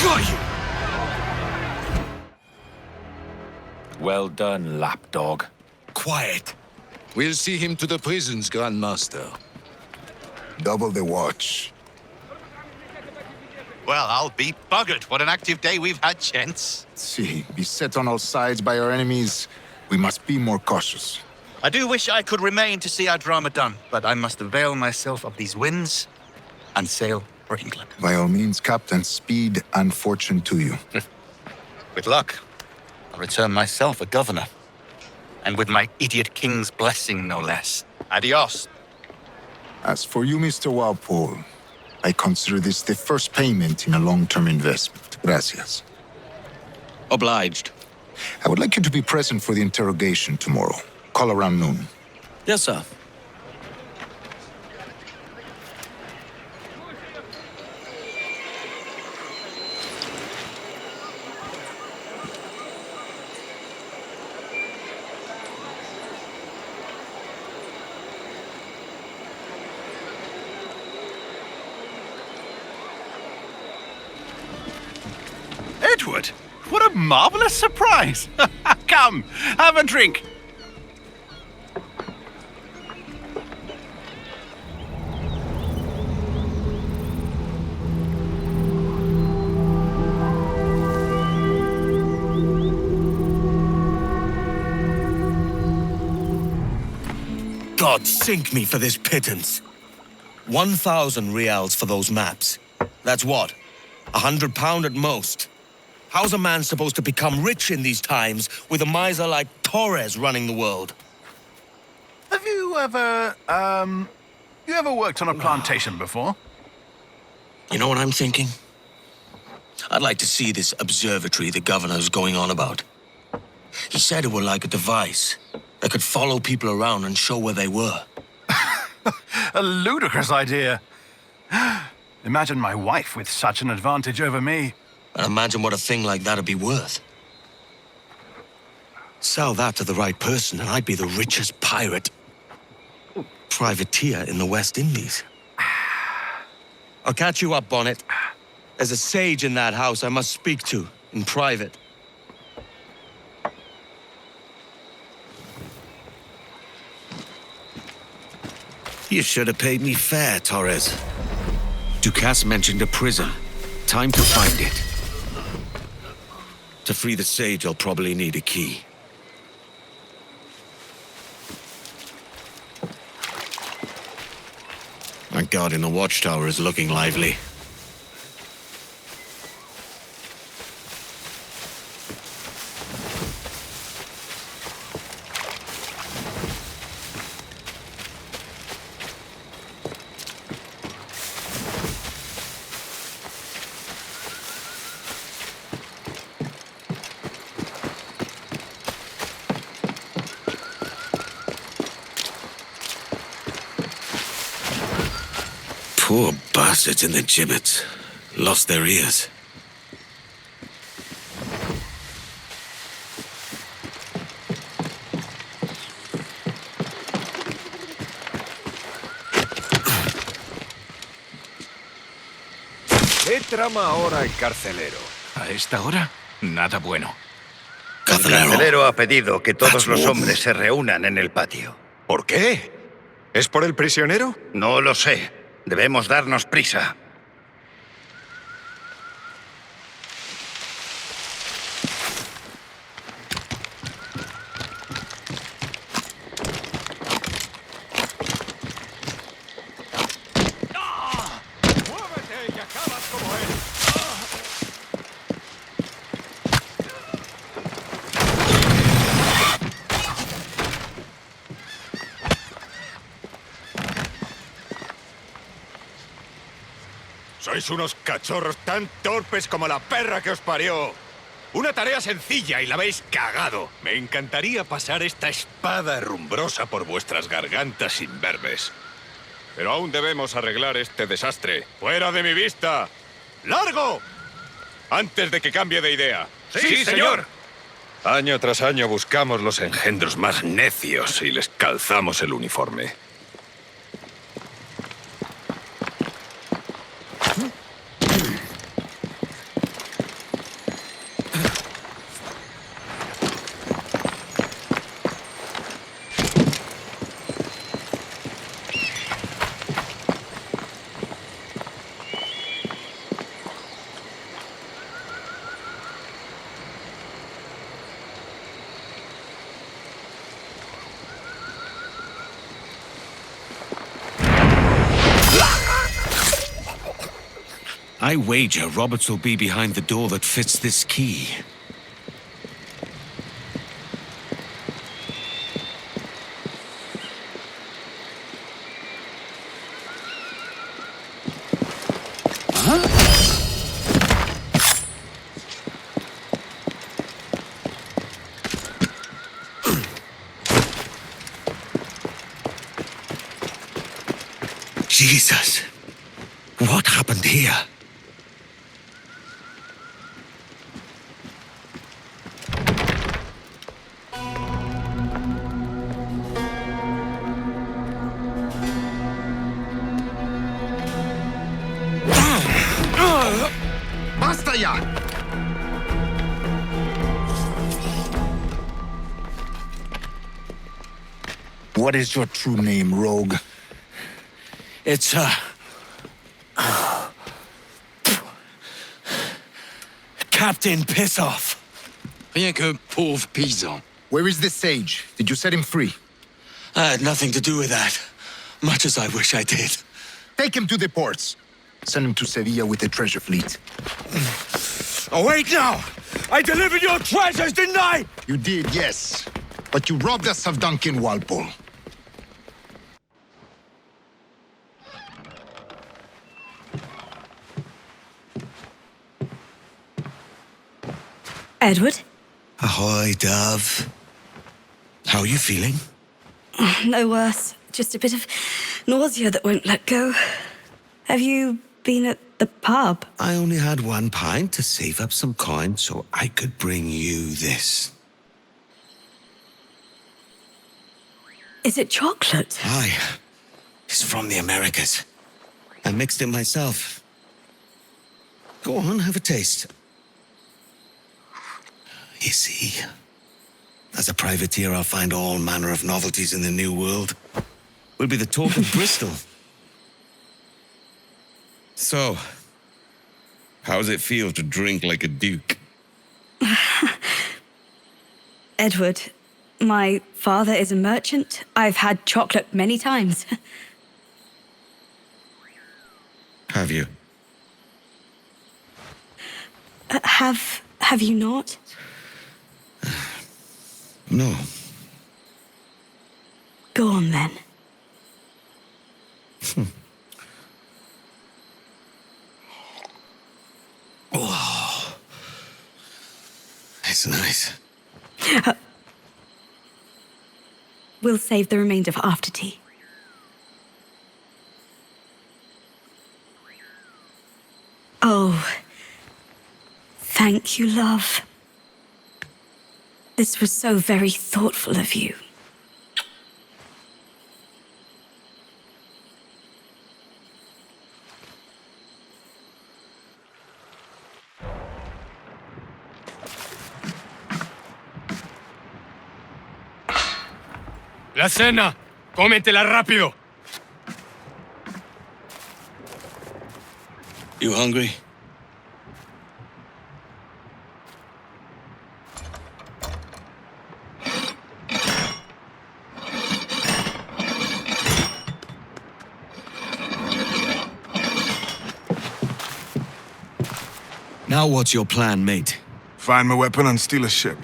Got you! Well done, lapdog. Quiet. We'll see him to the prisons, Grandmaster. Double the watch. Well, I'll be buggered. What an active day we've had, gents. See, beset on all sides by our enemies, we must be more cautious. I do wish I could remain to see our drama done, but I must avail myself of these winds and sail for England. By all means, Captain, speed and fortune to you. With luck, I'll return myself a governor. And with my idiot king's blessing, no less. Adios. As for you, Mr. Walpole, I consider this the first payment in a long-term investment. Gracias. Obliged. I would like you to be present for the interrogation tomorrow. Call around noon. Yes, sir. Edward, what a marvelous surprise! Come, have a drink. God sink me for this pittance. 1,000 reals for those maps. That's what? £100 at most. How's a man supposed to become rich in these times with a miser like Torres running the world? Have you ever, worked on a plantation before? You know what I'm thinking? I'd like to see this observatory the governor's going on about. He said it were like a device that could follow people around and show where they were. A ludicrous idea. Imagine my wife with such an advantage over me. And imagine what a thing like that'd be worth. Sell that to the right person and I'd be the richest pirate privateer in the West Indies. I'll catch you up, Bonnet. There's a sage in that house I must speak to in private. You should have paid me fair, Torres. Ducasse mentioned a prison. Time to find it. To free the sage, I'll probably need a key. My guard in the watchtower is looking lively. Poor bastards in the gibbets. Lost their ears. ¿Qué trama ahora el carcelero? A esta hora, nada bueno. El carcelero ha pedido que todos los hombres se reúnan en el patio. ¿Por qué? ¿Es por el prisionero? No lo sé. Debemos darnos prisa. Sois unos cachorros tan torpes como la perra que os parió. Una tarea sencilla y la habéis cagado. Me encantaría pasar esta espada herrumbrosa por vuestras gargantas imberbes. Pero aún debemos arreglar este desastre. ¡Fuera de mi vista! ¡Largo! antes de que cambie de idea. Sí, señor. Año tras año buscamos los engendros más necios y les calzamos el uniforme. I wager Roberts will be behind the door that fits this key. Jesus! What happened here? Basta ya! What is your true name, rogue? It's, Captain Pissoff. Rien qu'un pauvre paysan. Where is the sage? Did you set him free? I had nothing to do with that, much as I wish I did. Take him to the ports. Send him to Sevilla with the treasure fleet. Oh, wait now! I delivered your treasures, didn't I? You did, yes. But you robbed us of Duncan Walpole. Edward? Ahoy, Dove. How are you feeling? No worse. Just a bit of nausea that won't let go. Have you been at the pub? I only had one pint to save up some coin so I could bring you this. Is it chocolate? Aye. It's from the Americas. I mixed it myself. Go on, have a taste. You see, as a privateer, I'll find all manner of novelties in the New World. We'll be the talk of Bristol. So, how does it feel to drink like a duke? Edward, my father is a merchant. I've had chocolate many times. Have you? Have you not? No. Go on, then. Oh. It's nice. We'll save the remainder for after tea. Oh, thank you, love. This was so very thoughtful of you. La cena. Cómetela rápido. You hungry? Now what's your plan, mate? Find my weapon and steal a ship.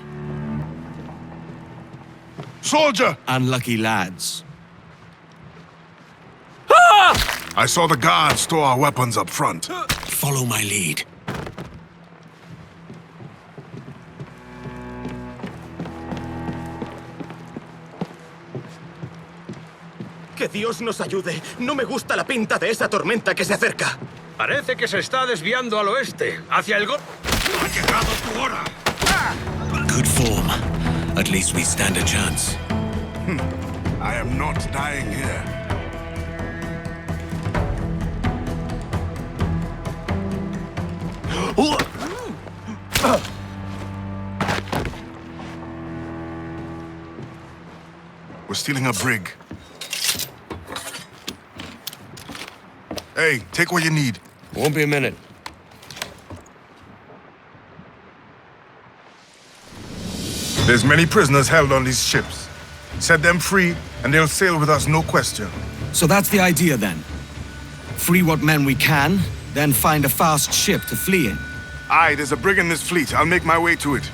Soldier! Unlucky lads. I saw the guards store our weapons up front. Follow my lead. Que Dios nos ayude. No me gusta la pinta de esa tormenta que se acerca. Parece que se está desviando al oeste, hacia el Good form. At least we stand a chance. I am not dying here. We're stealing a brig. Hey, take what you need. Won't be a minute. There's many prisoners held on these ships. Set them free, and they'll sail with us, no question. So that's the idea, then. Free what men we can, then find a fast ship to flee in. Aye, there's a brig in this fleet. I'll make my way to it.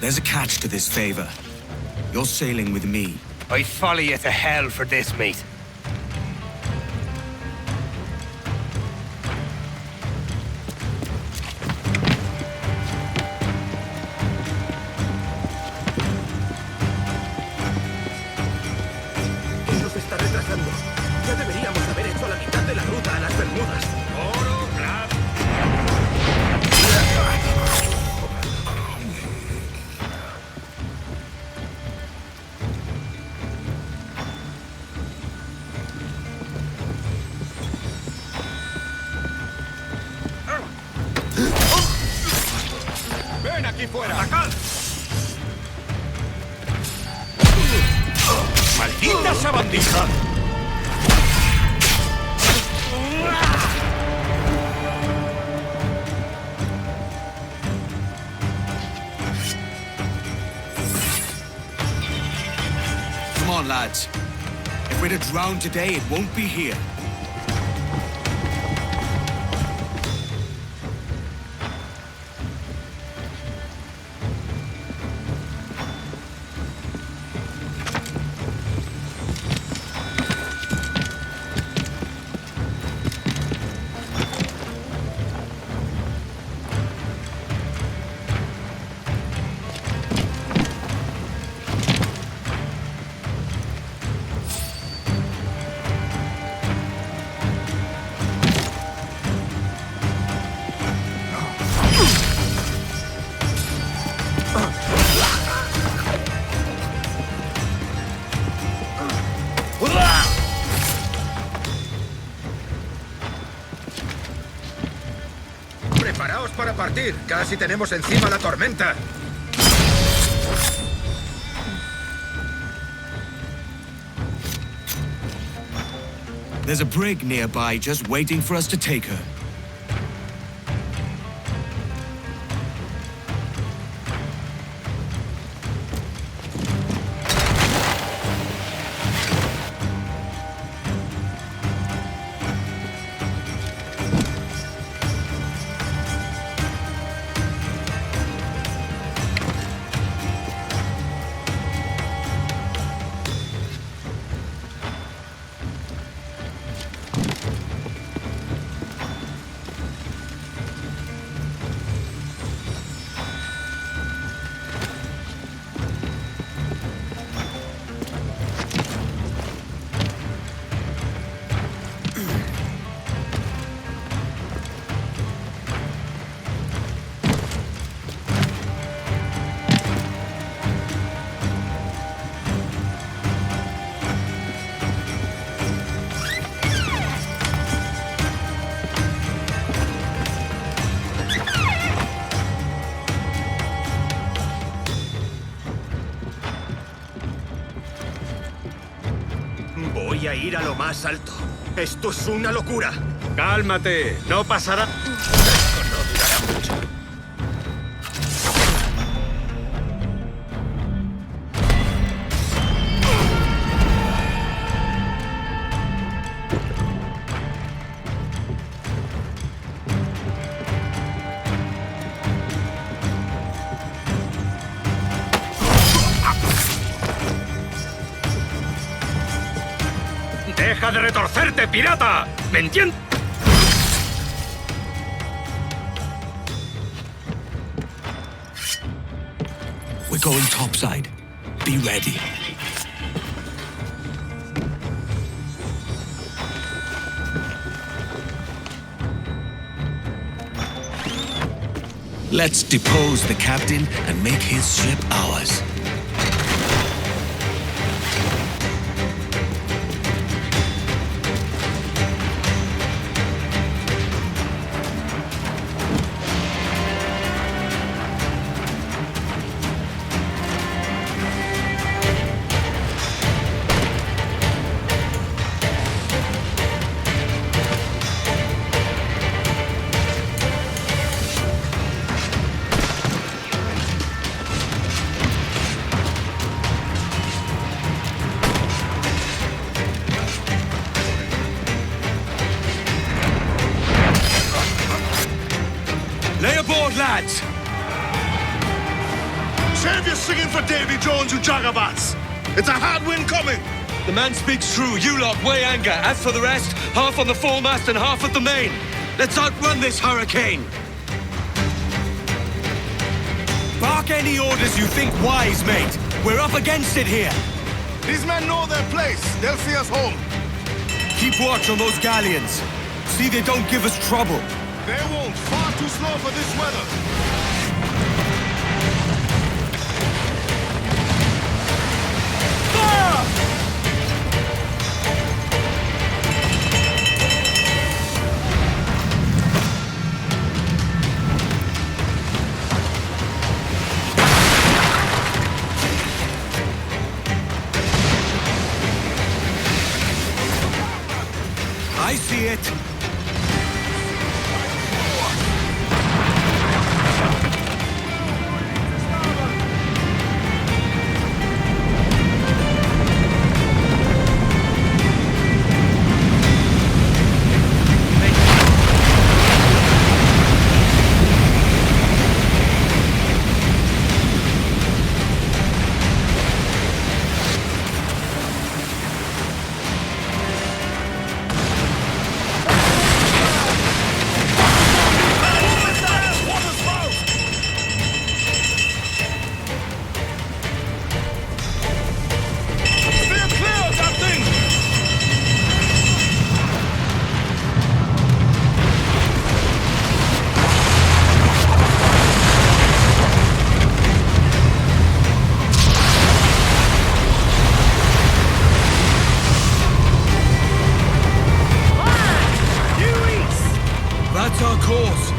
There's a catch to this favor. You're sailing with me. I follow you to hell for this, mate. Nos está retrasando. Ya deberíamos haber hecho la mitad de la ruta a las Bermudas. Oro, plata. ¡Ven aquí fuera! ¡Atacad! ¡Maldita sabandija! Come on, lads. If we're to drown today, it won't be here. Preparaos para partir. Casi tenemos encima la tormenta. There's a brig nearby just waiting for us to take her. subir a lo más alto. Esto es una locura. Cálmate, no pasará. Esto no durará mucho. ¡Deja de retorcerte, pirata! ¿Me entiendes? We're going topside. Be ready. Let's depose the captain and make his ship ours. Lay aboard, lads! Save your singing for Davy Jones, you jagabats! It's a hard wind coming! The man speaks true. You lot weigh anchor. As for the rest, half on the foremast and half at the main. Let's outrun this hurricane! Bark any orders you think wise, mate. We're up against it here. These men know their place. They'll see us home. Keep watch on those galleons. See they don't give us trouble. They won't. Far too slow for this weather. Fire! I see it. That's our course.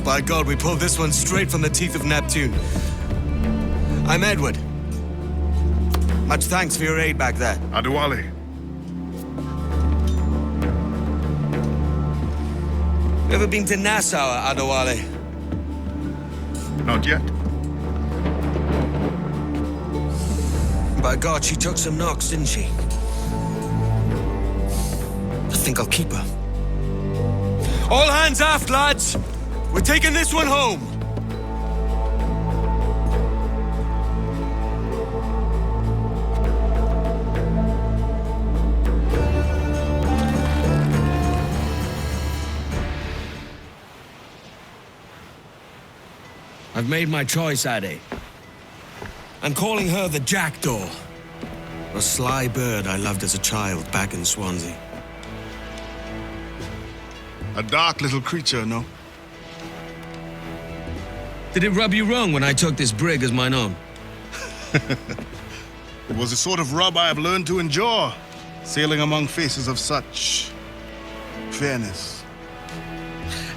By God, we pulled this one straight from the teeth of Neptune. I'm Edward. Much thanks for your aid back there. Adewale. You ever been to Nassau, Adewale? Not yet. By God, she took some knocks, didn't she? I think I'll keep her. All hands aft, lads! We're taking this one home! I've made my choice, Ade. I'm calling her the Jackdaw. A sly bird I loved as a child back in Swansea. A dark little creature, no? Did it rub you wrong when I took this brig as mine own? It was the sort of rub I have learned to endure, sailing among faces of such fairness.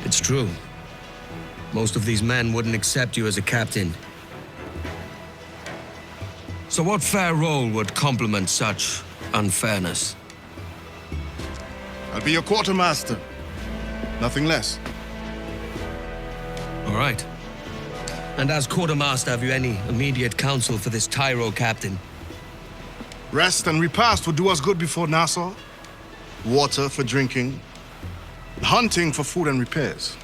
It's true. Most of these men wouldn't accept you as a captain. So what fair role would complement such unfairness? I'll be your quartermaster. Nothing less. All right. And as quartermaster, have you any immediate counsel for this Tyro captain? Rest and repast would do us good before Nassau. Water for drinking. Hunting for food and repairs.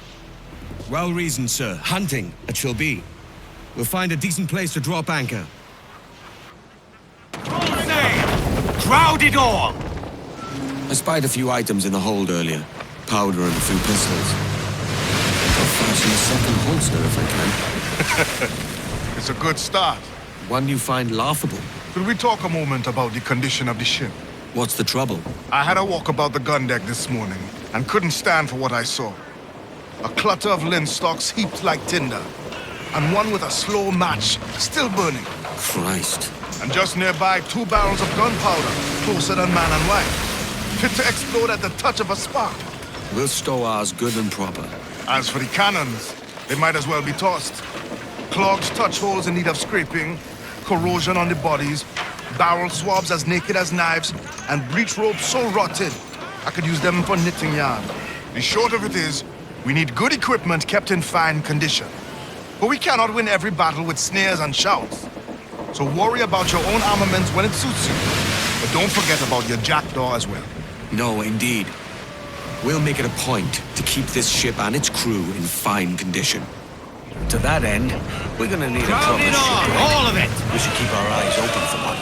Well reasoned, sir. Hunting, it shall be. We'll find a decent place to drop anchor. Crowd it all! I spied a few items in the hold earlier. Powder and a few pistols. I'll fashion a second holster if I can. It's a good start. One you find laughable. Could we talk a moment about the condition of the ship? What's the trouble? I had a walk about the gun deck this morning and couldn't stand for what I saw. A clutter of linstocks heaped like tinder, and one with a slow match still burning. Christ. And just nearby, 2 barrels of gunpowder, closer than man and wife, fit to explode at the touch of a spark. We'll stow ours good and proper. As for the cannons, they might as well be tossed. Clogged touch holes in need of scraping, corrosion on the bodies, barrel swabs as naked as knives, and breech ropes so rotted, I could use them for knitting yarn. The short of it is, we need good equipment kept in fine condition. But we cannot win every battle with snares and shouts. So worry about your own armaments when it suits you. But don't forget about your Jackdaw as well. No, indeed. We'll make it a point to keep this ship and its crew in fine condition. To that end, we're gonna need a proper ship. All of it! We should keep our eyes open for one.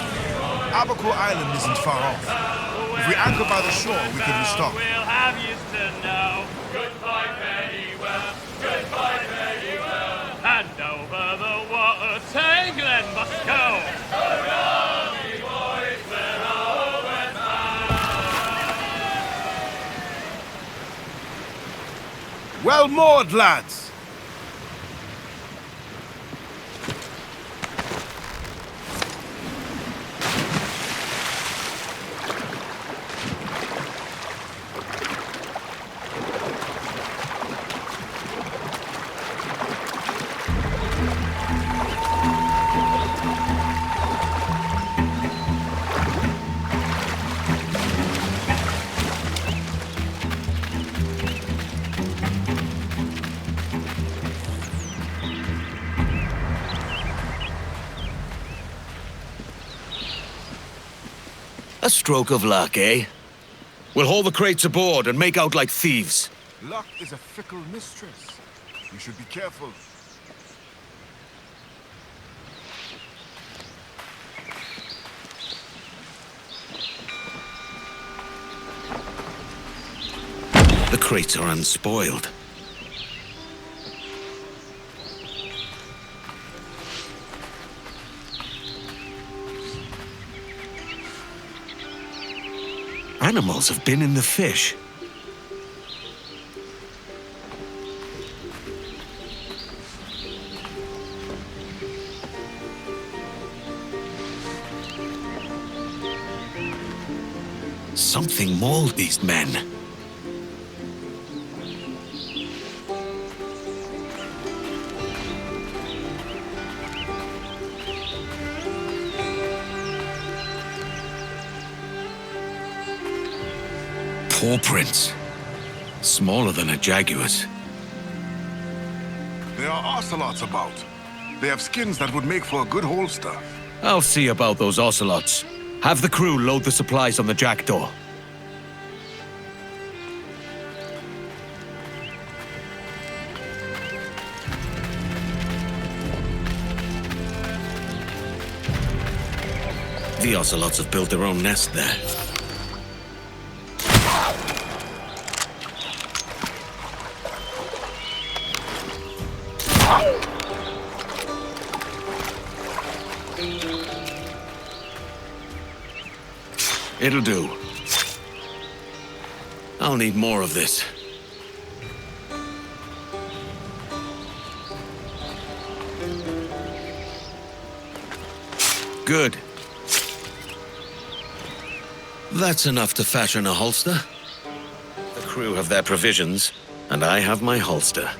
Abaco Island isn't far off. If we anchor by the shore, we can restock. We'll have you to know. Goodbye, very well. Goodbye, very well. And over the water to England must go. Well moored, lads! A stroke of luck, eh? We'll haul the crates aboard and make out like thieves. Luck is a fickle mistress. You should be careful. The crates are unspoiled. Animals have been in the fish. Something mauled these men. Paw prints. Smaller than a jaguar's. There are ocelots about. They have skins that would make for a good holster. I'll see about those ocelots. Have the crew load the supplies on the Jackdaw. The ocelots have built their own nest there. It'll do. I'll need more of this. Good. That's enough to fashion a holster. The crew have their provisions, and I have my holster.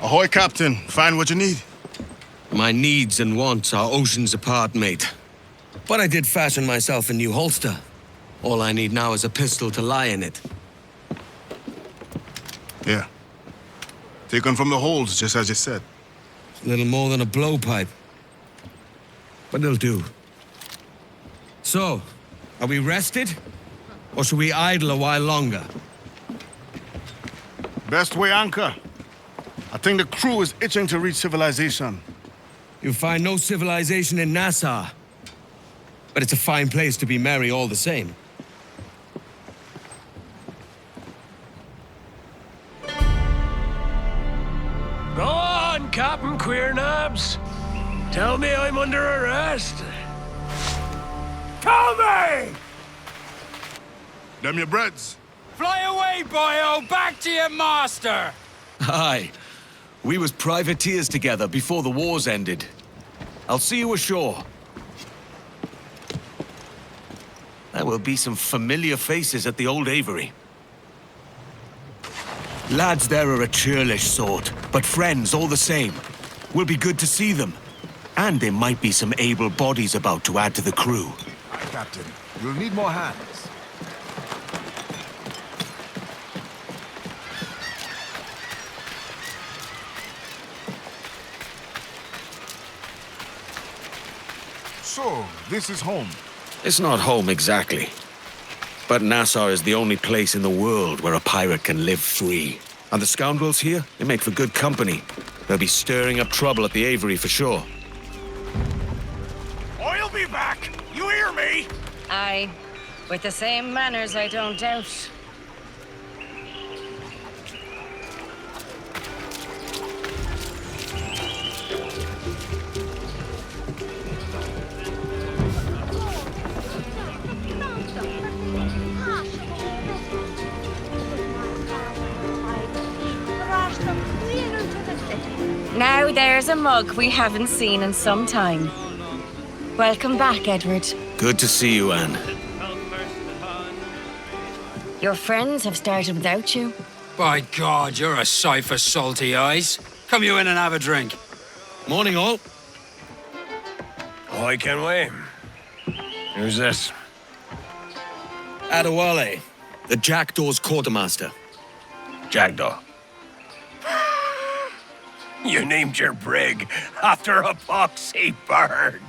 Ahoy, Captain. Find what you need? My needs and wants are oceans apart, mate. But I did fashion myself a new holster. All I need now is a pistol to lie in it. Yeah. Taken from the holds, just as you said. Little more than a blowpipe. But it'll do. So, are we rested? Or should we idle a while longer? Best way anchor. I think the crew is itching to reach civilization. You'll find no civilization in Nassau. But it's a fine place to be merry all the same. Go on, Captain Queernabs. Tell me I'm under arrest. Tell me! Them your breads. Fly away, boyo! Back to your master! Aye. We was privateers together before the wars ended. I'll see you ashore. There will be some familiar faces at the old Avery. Lads there are a churlish sort, but friends all the same. Will be good to see them. And there might be some able bodies about to add to the crew. Aye, Captain. You'll need more hands. So, this is home. It's not home exactly. But Nassau is the only place in the world where a pirate can live free. And the scoundrels here, they make for good company. They'll be stirring up trouble at the Avery for sure. I'll be back! You hear me? Aye. With the same manners, I don't doubt. Now there's a mug we haven't seen in some time. Welcome back, Edward. Good to see you, Anne. Your friends have started without you. By God, you're a sight for salty eyes. Come you in and have a drink. Morning, all. Ahoy, Kenway. Who's this? Adewale, the Jackdaw's quartermaster. Jackdaw. You named your brig after a poxy bird.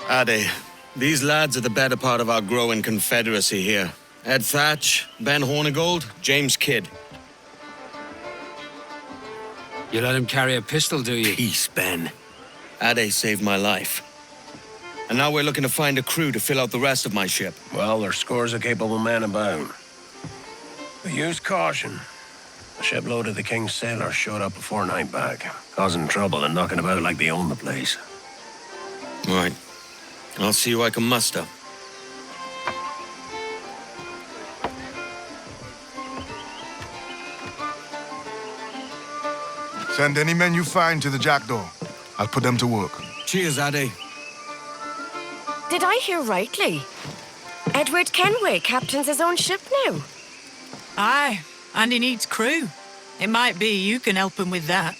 Ade, these lads are the better part of our growing confederacy here. Ed Thatch, Ben Hornigold, James Kidd. You let him carry a pistol, do you? Peace, Ben. Ade saved my life. And now we're looking to find a crew to fill out the rest of my ship. Well, there's scores of capable men about. But use caution. A shipload of the King's sailors showed up a fortnight back, causing trouble and knocking about like they own the place. Right. I'll see who I can muster. Send any men you find to the Jackdaw. I'll put them to work. Cheers, Ade. Did I hear rightly? Edward Kenway captains his own ship now. Aye, and he needs crew. It might be you can help him with that.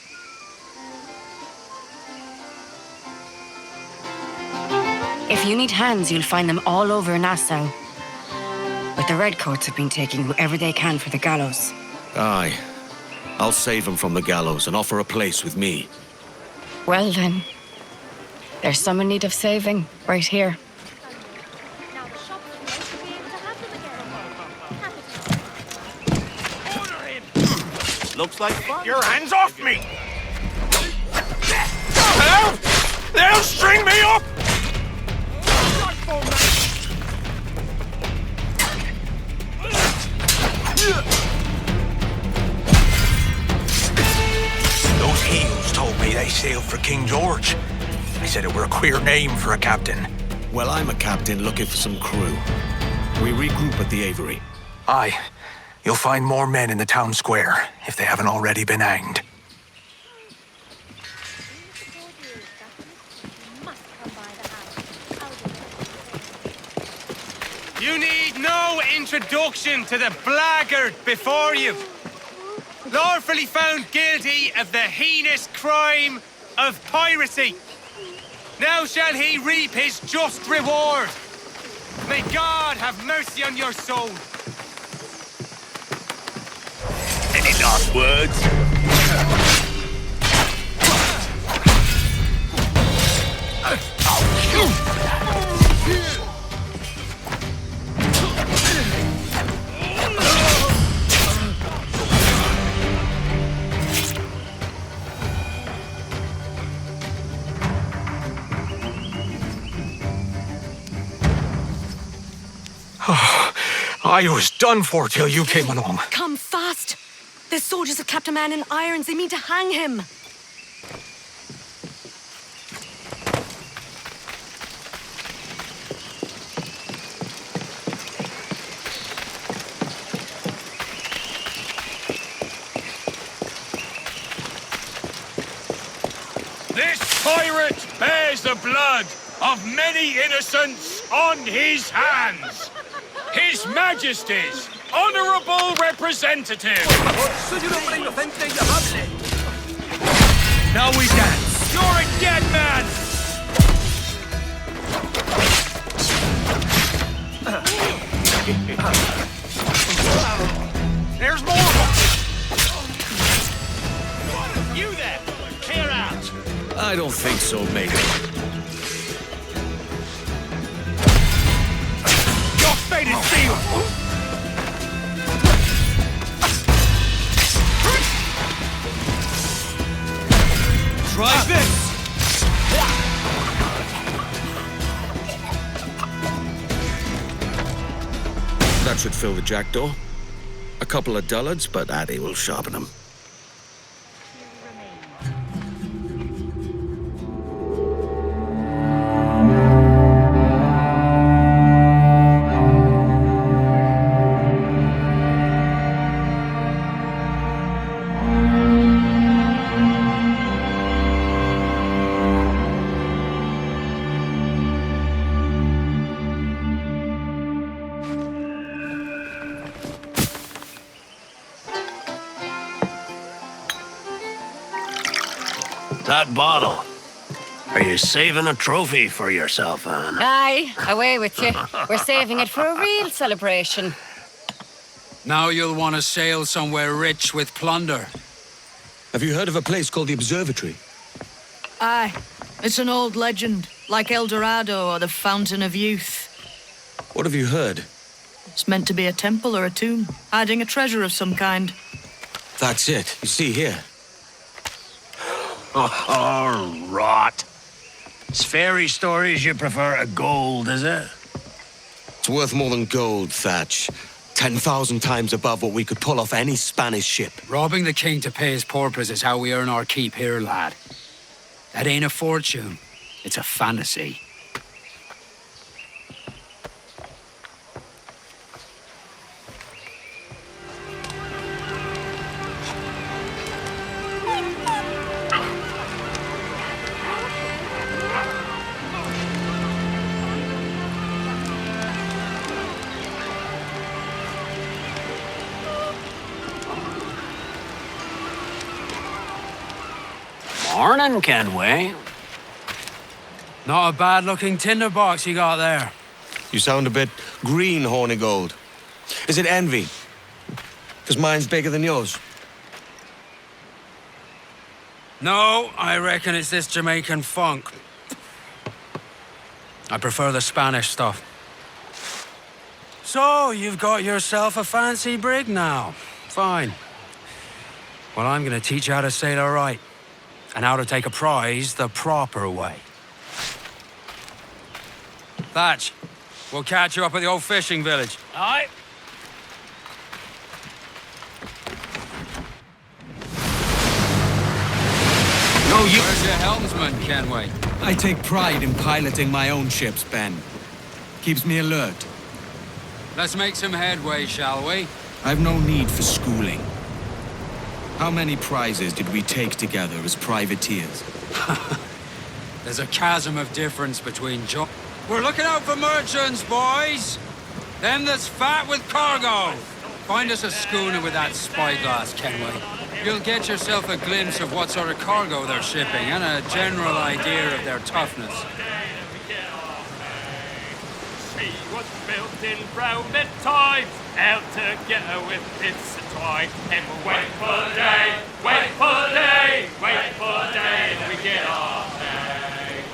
If you need hands, you'll find them all over Nassau. But the Redcoats have been taking whoever they can for the gallows. Aye. I'll save them from the gallows and offer a place with me. Well then, there's some in need of saving, right here. Looks like fun. Your hands off me! Help! They'll string me up! Those heels told me they sailed for King George. They said it were a queer name for a captain. Well, I'm a captain looking for some crew. We regroup at the Aviary. Aye. You'll find more men in the town square, if they haven't already been hanged. You need no introduction to the blackguard before you. Lawfully found guilty of the heinous crime of piracy. Now shall he reap his just reward. May God have mercy on your soul. Any last words? I was done for till you came along. Come fast! There's soldiers of Captain Man in irons. They mean to hang him. This pirate bears the blood of many innocents on his hands. His Majesty's honorable representative. Now we dance. You're a dead man! There's more of them! You there! Clear out! I don't think so, mate. Your fate is sealed! Try this! That should fill the Jackdaw. A couple of dullards, but Addy will sharpen them. That bottle. Are you saving a trophy for yourself, Anne? Aye, away with you. We're saving it for a real celebration. Now you'll want to sail somewhere rich with plunder. Have you heard of a place called the Observatory? Aye, it's an old legend, like El Dorado or the Fountain of Youth. What have you heard? It's meant to be a temple or a tomb, hiding a treasure of some kind. That's it. You see here. Oh, rot. It's fairy stories you prefer to gold, is it? It's worth more than gold, Thatch. 10,000 times above what we could pull off any Spanish ship. Robbing the king to pay his porpoise is how we earn our keep here, lad. That ain't a fortune. It's a fantasy. Morning, Kenway. Not a bad-looking tinderbox you got there. You sound a bit green, Horny Gold. Is it envy? Because mine's bigger than yours. No, I reckon it's this Jamaican funk. I prefer the Spanish stuff. So, you've got yourself a fancy brig now. Fine. Well, I'm gonna teach you how to sail all right. And how to take a prize the proper way. Thatch, we'll catch you up at the old fishing village. Aye. No, you... Where's your helmsman, Kenway? I take pride in piloting my own ships, Ben. Keeps me alert. Let's make some headway, shall we? I've no need for schooling. How many prizes did we take together as privateers? There's a chasm of difference between We're looking out for merchants, boys! Them that's fat with cargo! Find us a schooner with that spyglass, Kenway. You'll get yourself a glimpse of what sort of cargo they're shipping and a general idea of their toughness. She was built in rounded times, out together with bits of twine. And we'll wait for the day, wait for the day, wait for the day that we get our pay.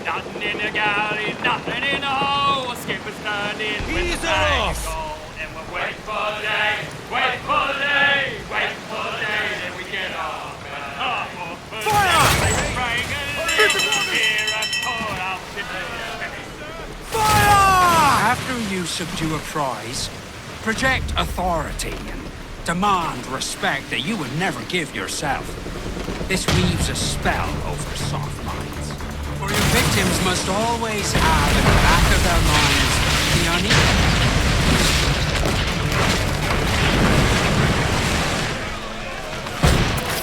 Nothing in the galley, nothing in the hole. Skipper's standing with the bag of gold. And we'll wait for the day, wait for the day, wait for the day that we get our pay. Fire! After you subdue a prize, project authority and demand respect that you would never give yourself. This weaves a spell over soft minds. For your victims must always have in the back of their minds the uneven.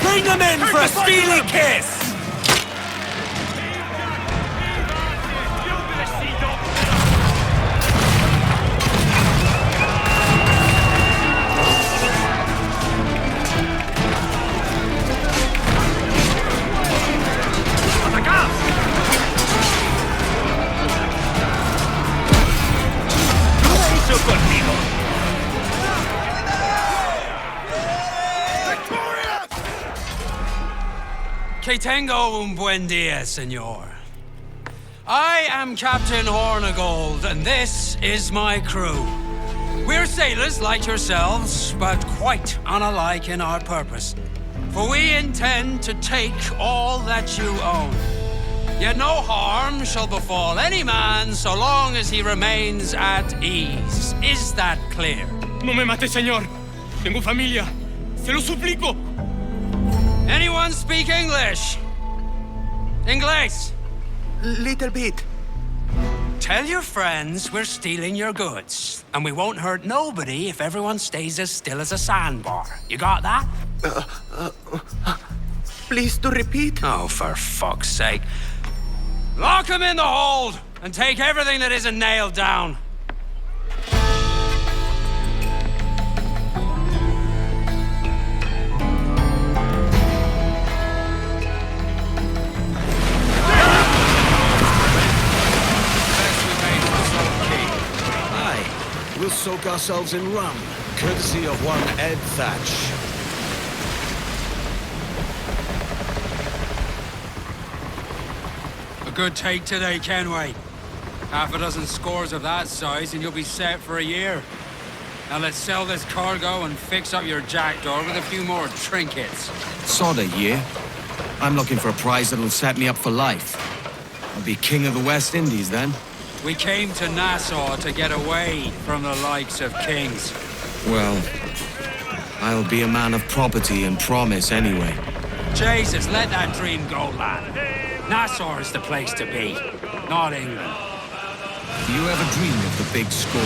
Bring them in for a steely kiss! Que tengo un buen dia, senor. I am Captain Hornigold, and this is my crew. We're sailors like yourselves, but quite unalike in our purpose. For we intend to take all that you own. Yet no harm shall befall any man so long as he remains at ease. Is that clear? No me mate, señor. Tengo familia. Se lo suplico. Anyone speak English? English? Little bit. Tell your friends we're stealing your goods, and we won't hurt nobody if everyone stays as still as a sandbar. You got that? Please to repeat. Oh, for fuck's sake. Lock him in the hold, and take everything that isn't nailed down. We'll soak ourselves in rum, courtesy of one Ed Thatch. A good take today, Kenway. Half a dozen scores of that size and you'll be set for a year. Now let's sell this cargo and fix up your Jackdaw with a few more trinkets. Sod a year. I'm looking for a prize that'll set me up for life. I'll be king of the West Indies then. We came to Nassau to get away from the likes of kings. Well, I'll be a man of property and promise anyway. Jesus, let that dream go, lad. Nassau is the place to be, not England. Do you ever dream of the big score?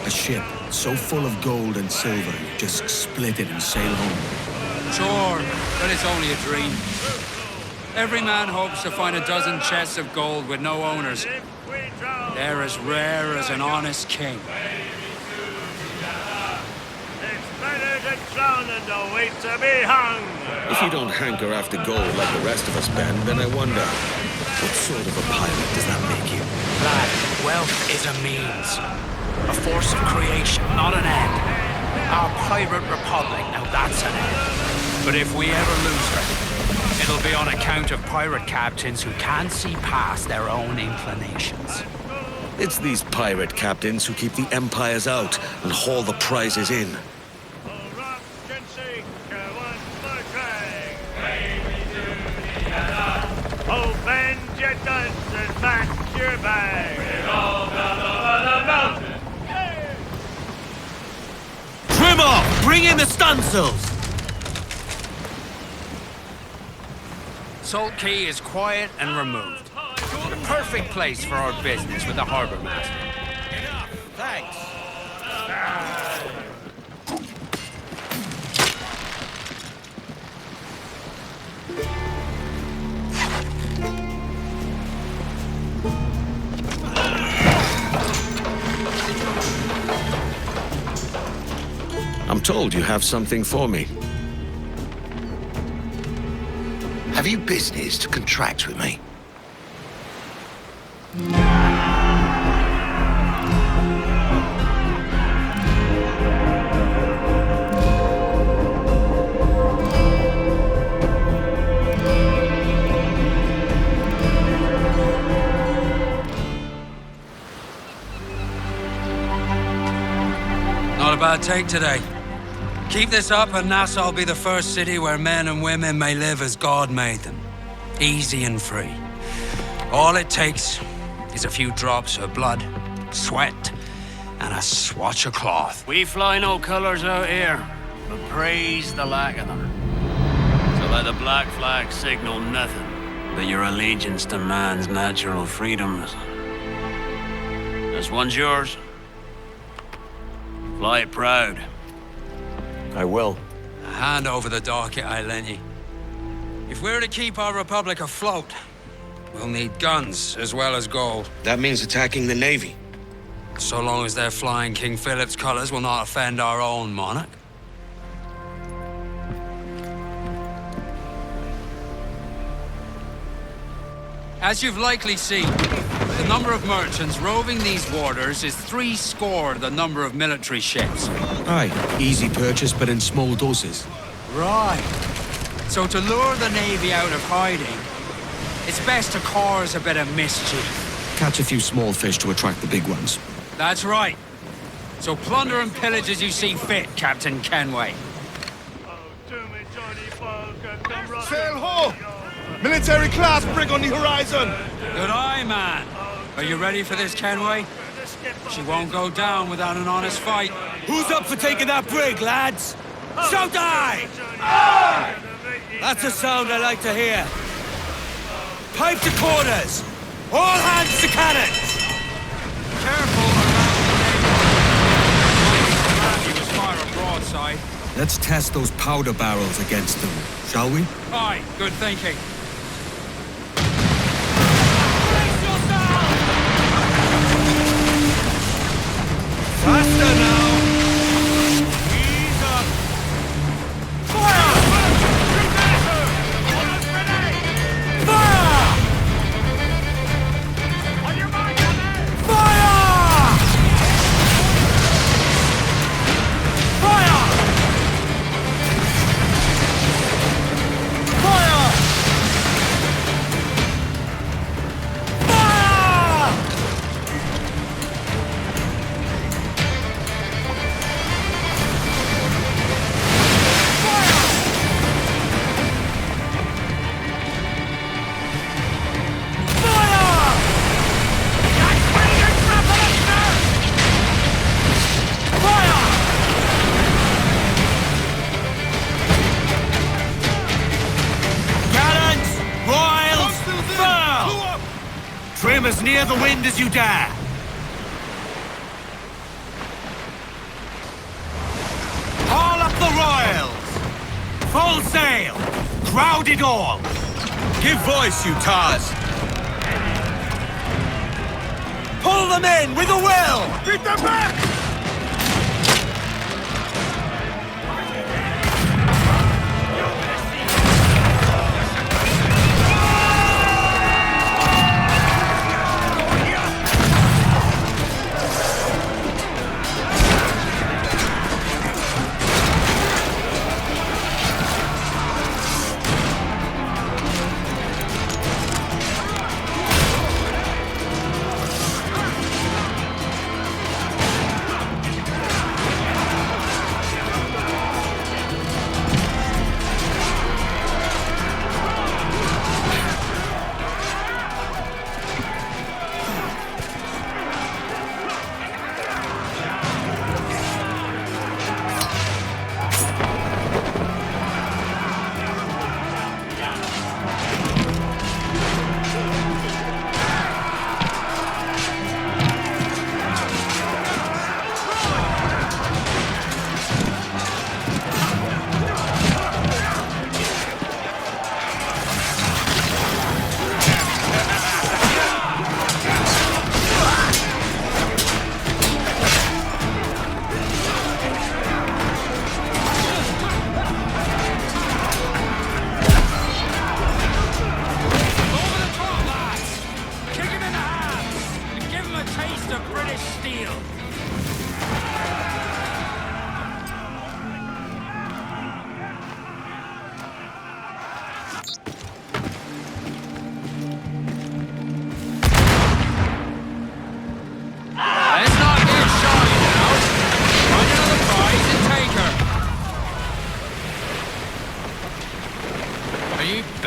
A ship so full of gold and silver, you just split it and sail home. Sure, but it's only a dream. Every man hopes to find a dozen chests of gold with no owners. They're as rare as an honest king. It's better to drown than to wait to be hung. If you don't hanker after gold like the rest of us, Ben, then I wonder, what sort of a pirate does that make you? Lad, wealth is a means. A force of creation, not an end. Our pirate republic, now that's an end. But if we ever lose her, it'll be on account of pirate captains who can't see past their own inclinations. It's these pirate captains who keep the empires out and haul the prizes in. your guns and pack your bags. We're all down over the mountain. Trim off! Bring in the stunsails! Salt Key is quiet and removed. The perfect place for our business with the harbor master. Enough, thanks. I'm told you have something for me. Have you business to contract with me? Not a bad take today. Keep this up and Nassau will be the first city where men and women may live as God made them. Easy and free. All it takes is a few drops of blood, sweat, and a swatch of cloth. We fly no colours out here, but praise the lack of them. So let the black flag signal nothing but your allegiance to man's natural freedoms. This one's yours. Fly it proud. I will. Hand over the docket I lent you. If we're to keep our republic afloat, we'll need guns as well as gold. That means attacking the Navy. So long as they're flying King Philip's colors will not offend our own monarch. As you've likely seen, the number of merchants roving these waters is 70 the number of military ships. Aye, easy purchase, but in small doses. Right. So to lure the Navy out of hiding, it's best to cause a bit of mischief. Catch a few small fish to attract the big ones. That's right. So plunder and pillage as you see fit, Captain Kenway. Sail ho! Military class brig on the horizon! Good eye, man. Are you ready for this, Kenway? She won't go down without an honest fight. Who's up for taking that brig, lads? Shout aye! That's a sound I like to hear. Pipe to quarters! All hands to cannons! Careful around the navy. You must fire a broadside. Let's test those powder barrels against them, shall we? Aye, good thinking. Faster now! Ease up! Fire! Fire! On your mark, fire! Fire! Fire! Trim as near the wind as you dare! Haul up the royals! Full sail! Crowd it all! Give voice, you tars! Pull them in with a will! Beat them back!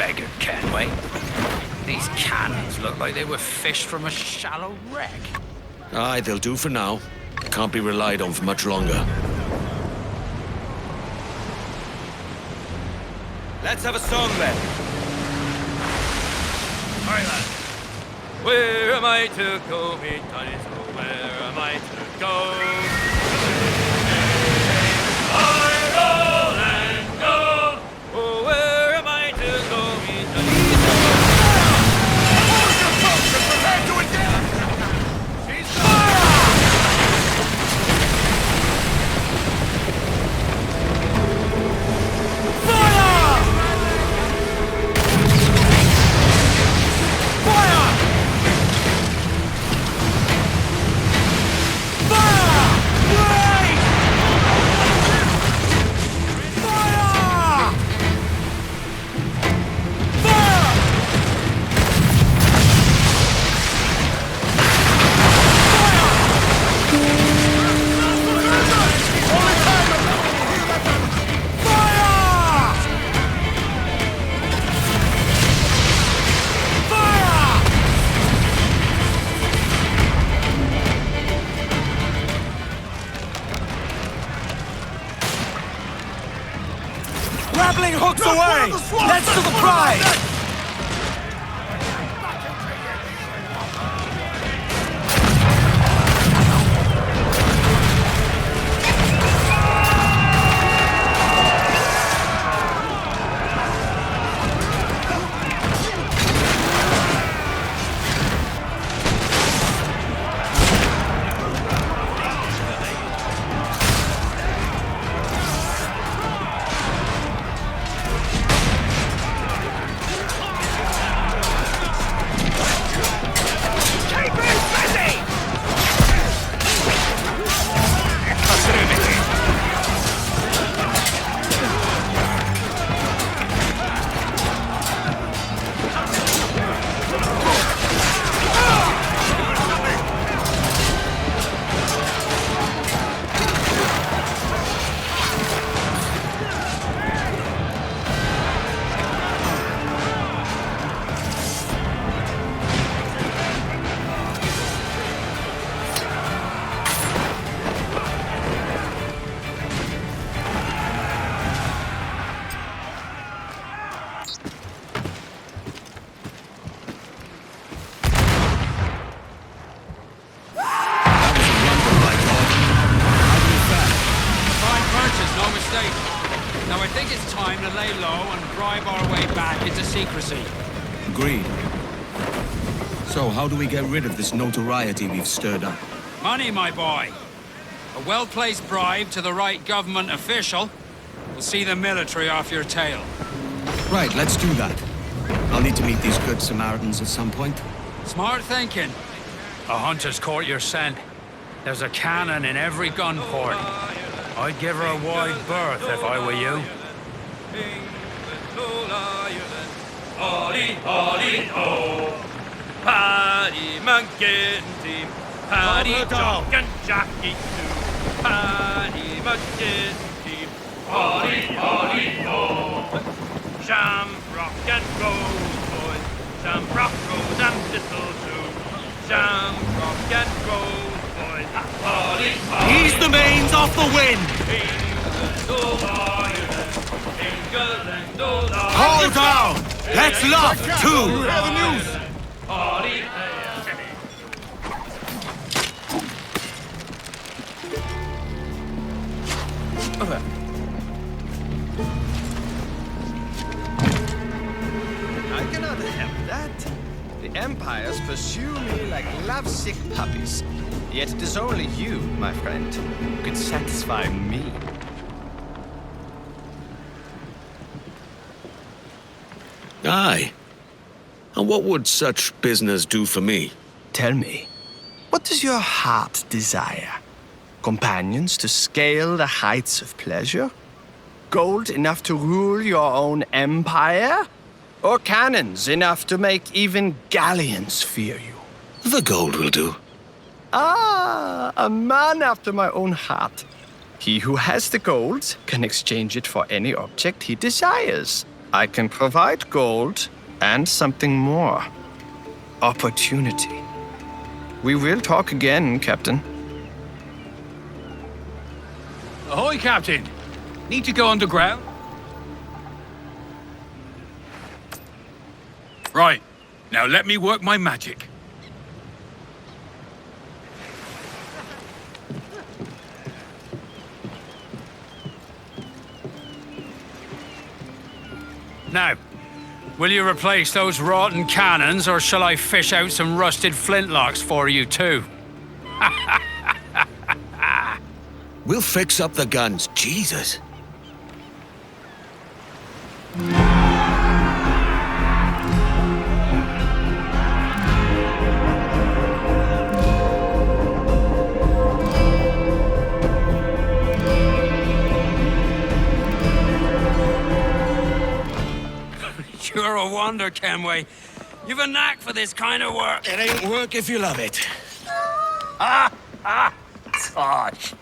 beggared Kenway. These cannons look like they were fished from a shallow wreck. Aye, they'll do for now. Can't be relied on for much longer. Let's have a song then. All right, lads. Where am I to go, me tinies? Oh, where am I to go? I roll and go. Oh, where am I to go, me tinies? Hold your post and prepare to engage. She's fire! Grappling hooks away! Let's to the prize! Now I think it's time to lay low and bribe our way back into secrecy. Agreed. So, how do we get rid of this notoriety we've stirred up? Money, my boy. A well-placed bribe to the right government official will see the military off your tail. Right, let's do that. I'll need to meet these good Samaritans at some point. Smart thinking. A hunter's caught your scent. There's a cannon in every gun port. I'd give her a wide berth if I were you. Ollie, Ollie, oh. Paddy McGinty, Paddy Jock and Jackie too. Paddy McGinty, Ollie, Ollie, oh. Shamrock and Rose, boys. Shamrock, Rose and Thistle too. Shamrock and Rose, boys. Ollie, Ollie, Ease the mains off the wind! Hold down! Let's luff, too! You hear the news? Ollie, I cannot help that. The empires pursue me like lovesick puppies. Yet it is only you, my friend, who can satisfy me. Aye. And what would such business do for me? Tell me, what does your heart desire? Companions to scale the heights of pleasure? Gold enough to rule your own empire? Or cannons enough to make even galleons fear you? The gold will do. Ah, a man after my own heart. He who has the gold can exchange it for any object he desires. I can provide gold and something more. Opportunity. We will talk again, Captain. Ahoy, Captain. Need to go underground? Right. Now let me work my magic. Now, will you replace those rotten cannons, or shall I fish out some rusted flintlocks for you too? We'll fix up the guns, Jesus. You're a wonder, Kenway. You've a knack for this kind of work. It ain't work if you love it. Tosh.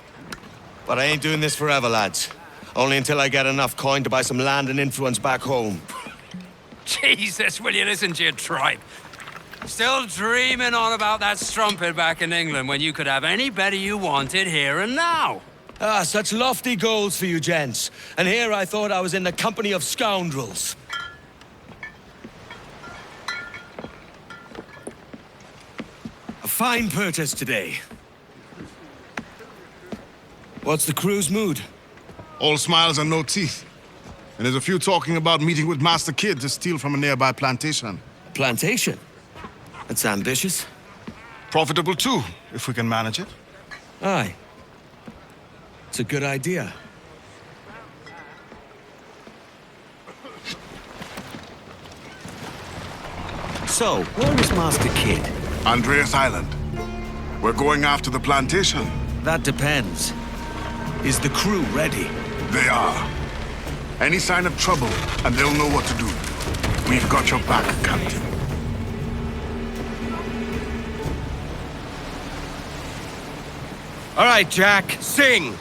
But I ain't doing this forever, lads. Only until I get enough coin to buy some land and influence back home. Jesus, will you listen to your tripe? Still dreaming on about that strumpet back in England when you could have any better you wanted here and now. Ah, such lofty goals for you gents. And here I thought I was in the company of scoundrels. A fine purchase today. What's the crew's mood? All smiles and no teeth. And there's a few talking about meeting with Master Kid to steal from a nearby plantation. Plantation? That's ambitious. Profitable too, if we can manage it. Aye. It's a good idea. So, where is Master Kid? Andreas Island. We're going after the plantation. That depends. Is the crew ready? They are. Any sign of trouble, and they'll know what to do. We've got your back, Captain. All right, Jack, sing!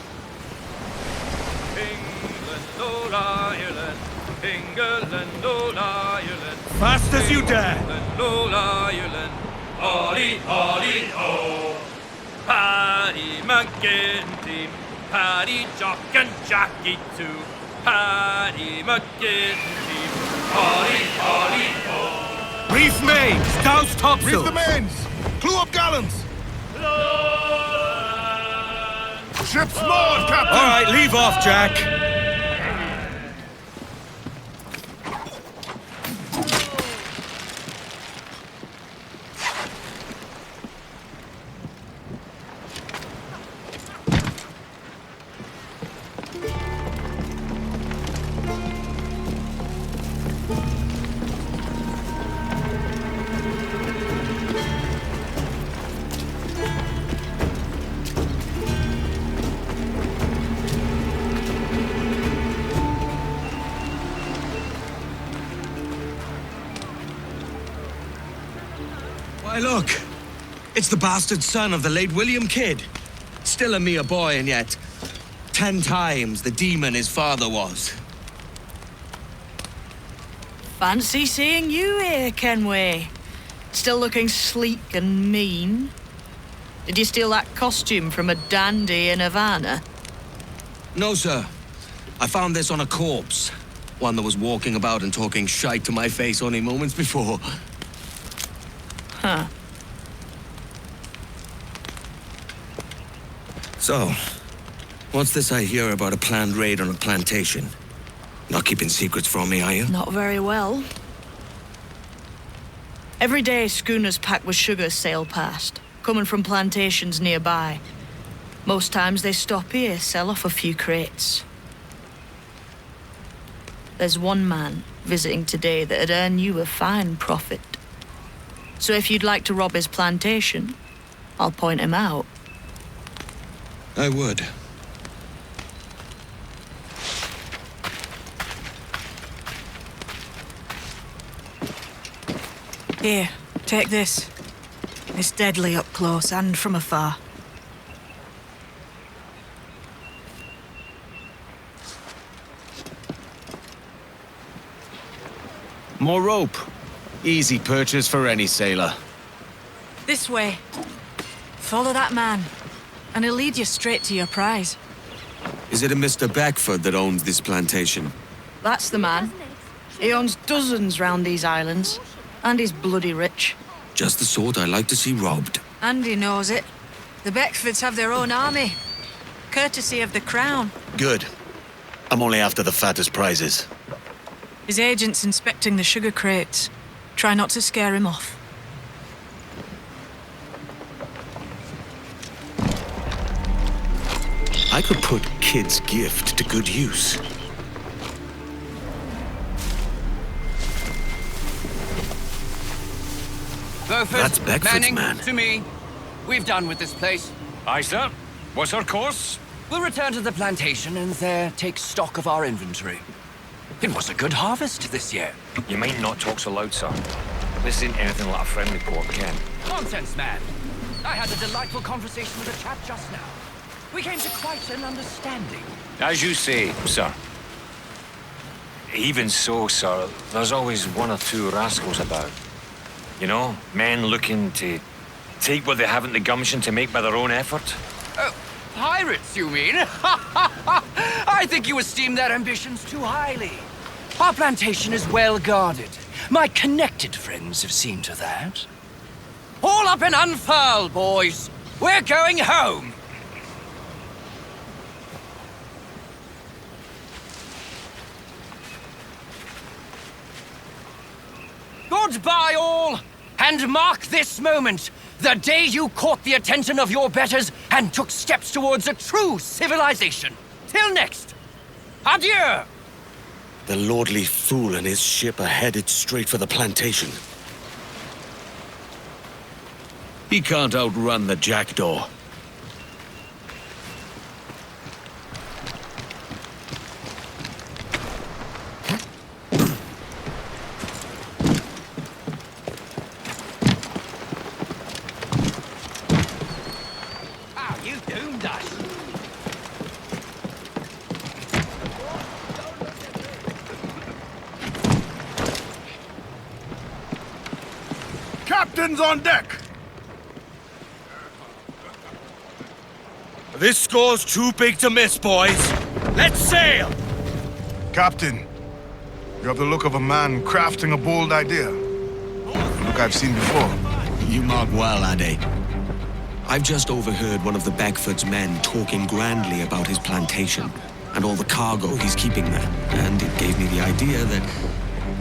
England, old Ireland. England, old Ireland. Fast as you dare! England, old Ireland. Ollie, ollie, oh. Paddy McGinty. Paddy Jock and Jackie too. Paddy McGinty. Ollie, ollie, oh. Reef mains, douse topsail! Reef the mains! Clew up gallants! Ship's moored, Captain! All right, leave off, Jack. Why, look. It's the bastard son of the late William Kidd. Still a mere boy, and yet 10 times the demon his father was. Fancy seeing you here, Kenway. Still looking sleek and mean. Did you steal that costume from a dandy in Havana? No, sir. I found this on a corpse. One that was walking about and talking shite to my face only moments before. Huh. So, what's this I hear about a planned raid on a plantation? Not keeping secrets from me, are you? Not very well. Every day, schooners packed with sugar sail past, coming from plantations nearby. Most times they stop here, sell off a few crates. There's one man visiting today that'd earn you a fine profit. So if you'd like to rob his plantation, I'll point him out. I would. Here, take this. It's deadly up close and from afar. More rope. Easy purchase for any sailor. This way. Follow that man, and he'll lead you straight to your prize. Is it a Mr. Beckford that owns this plantation? That's the man. He owns dozens round these islands, and he's bloody rich. Just the sort I like to see robbed. And he knows it. The Beckfords have their own army, courtesy of the Crown. Good. I'm only after the fattest prizes. His agent's inspecting the sugar crates. Try not to scare him off. I could put Kid's gift to good use. Beaufort, That's Beckford's Manning, man. to me. We've done with this place. Aye, sir. What's our course? We'll return to the plantation and there take stock of our inventory. It was a good harvest this year. You might not talk so loud, sir. This isn't anything like a friendly port, Ken. Nonsense, man. I had a delightful conversation with a chap just now. We came to quite an understanding. As you say, sir. Even so, sir, there's always one or two rascals about. You know, men looking to take what they haven't the gumption to make by their own effort. Pirates, you mean? I think you esteem their ambitions too highly. Our plantation is well guarded. My connected friends have seen to that. All up and unfurl, boys. We're going home. Goodbye, all, and mark this moment, the day you caught the attention of your betters and took steps towards a true civilization. Till next, adieu! The lordly fool and his ship are headed straight for the plantation. He can't outrun the Jackdaw. Captain's on deck! This score's too big to miss, boys. Let's sail! Captain, you have the look of a man crafting a bold idea. A look I've seen before. You mark well, Ade. I've just overheard one of the Beckford's men talking grandly about his plantation and all the cargo he's keeping there. And it gave me the idea that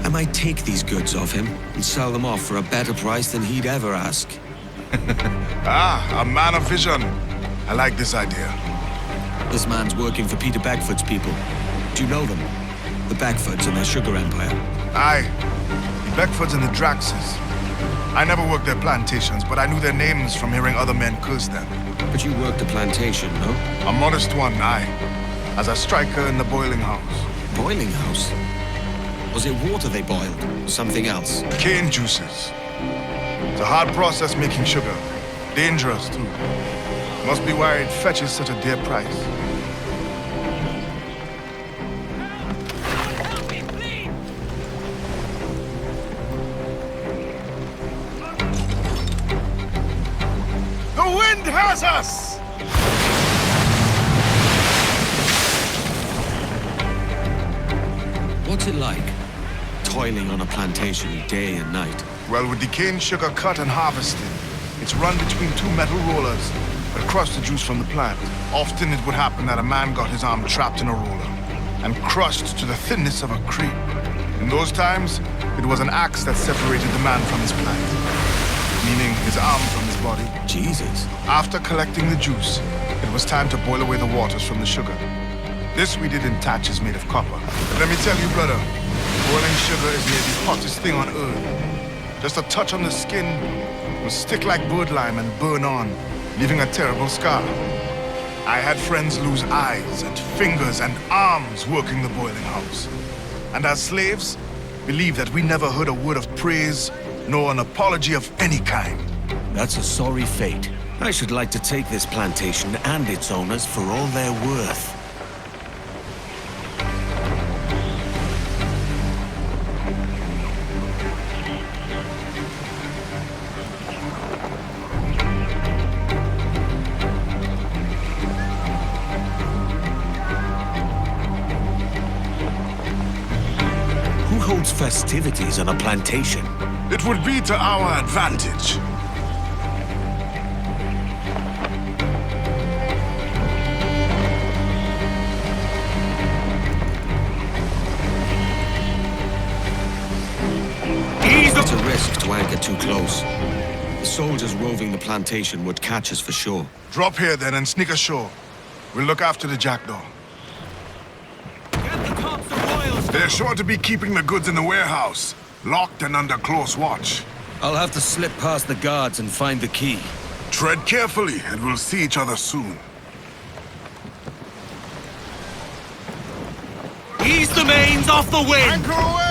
I might take these goods off him and sell them off for a better price than he'd ever ask. A man of vision. I like this idea. This man's working for Peter Beckford's people. Do you know them? The Beckfords and their sugar empire. Aye. The Beckfords and the Draxes. I never worked their plantations, but I knew their names from hearing other men curse them. But you worked a plantation, no? A modest one, aye. As a striker in the boiling house. Boiling house? Was it water they boiled, or something else? Cane juices. It's a hard process making sugar. Dangerous, too. Must be why it fetches such a dear price. The wind has us! What's it like, toiling on a plantation day and night? Well, with the cane sugar cut and harvested, it's run between two metal rollers that crush the juice from the plant. Often it would happen that a man got his arm trapped in a roller and crushed to the thinness of a creep. In those times, it was an axe that separated the man from his plant, meaning his arm from his body. Jesus. After collecting the juice, it was time to boil away the waters from the sugar. This we did in thatches made of copper. But let me tell you, brother, boiling sugar is near the hottest thing on earth. Just a touch on the skin will stick like bird lime and burn on, leaving a terrible scar. I had friends lose eyes and fingers and arms working the boiling house. And as slaves, believe that we never heard a word of praise nor an apology of any kind. That's a sorry fate. I should like to take this plantation and its owners for all they're worth. holds festivities on a plantation? It would be to our advantage. It's a risk to anchor too close. The soldiers roving the plantation would catch us for sure. Drop here then and sneak ashore. We'll look after the Jackdaw. They're sure to be keeping the goods in the warehouse, locked and under close watch. I'll have to slip past the guards and find the key. Tread carefully, and we'll see each other soon. Ease the mains off the wind! Anchor away!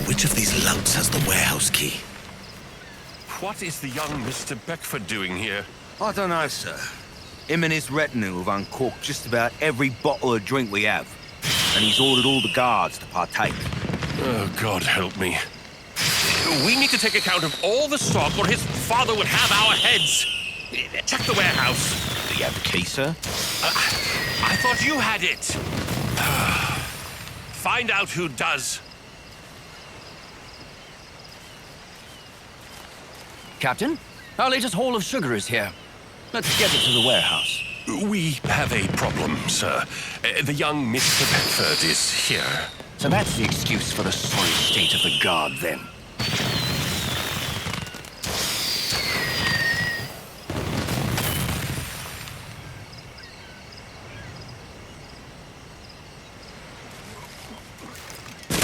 Which of these louts has the warehouse key? What is the young Mr. Beckford doing here? I don't know, sir. Him and his retinue have uncorked just about every bottle of drink we have. And he's ordered all the guards to partake. Oh, God help me. We need to take account of all the stock or his father would have our heads. Check the warehouse. Do you have the key, sir? I thought you had it. Find out who does. Captain, our latest haul of sugar is here. Let's get it to the warehouse. We have a problem, sir. The young Mr. Beckford is here. So that's the excuse for the sorry state of the guard, then.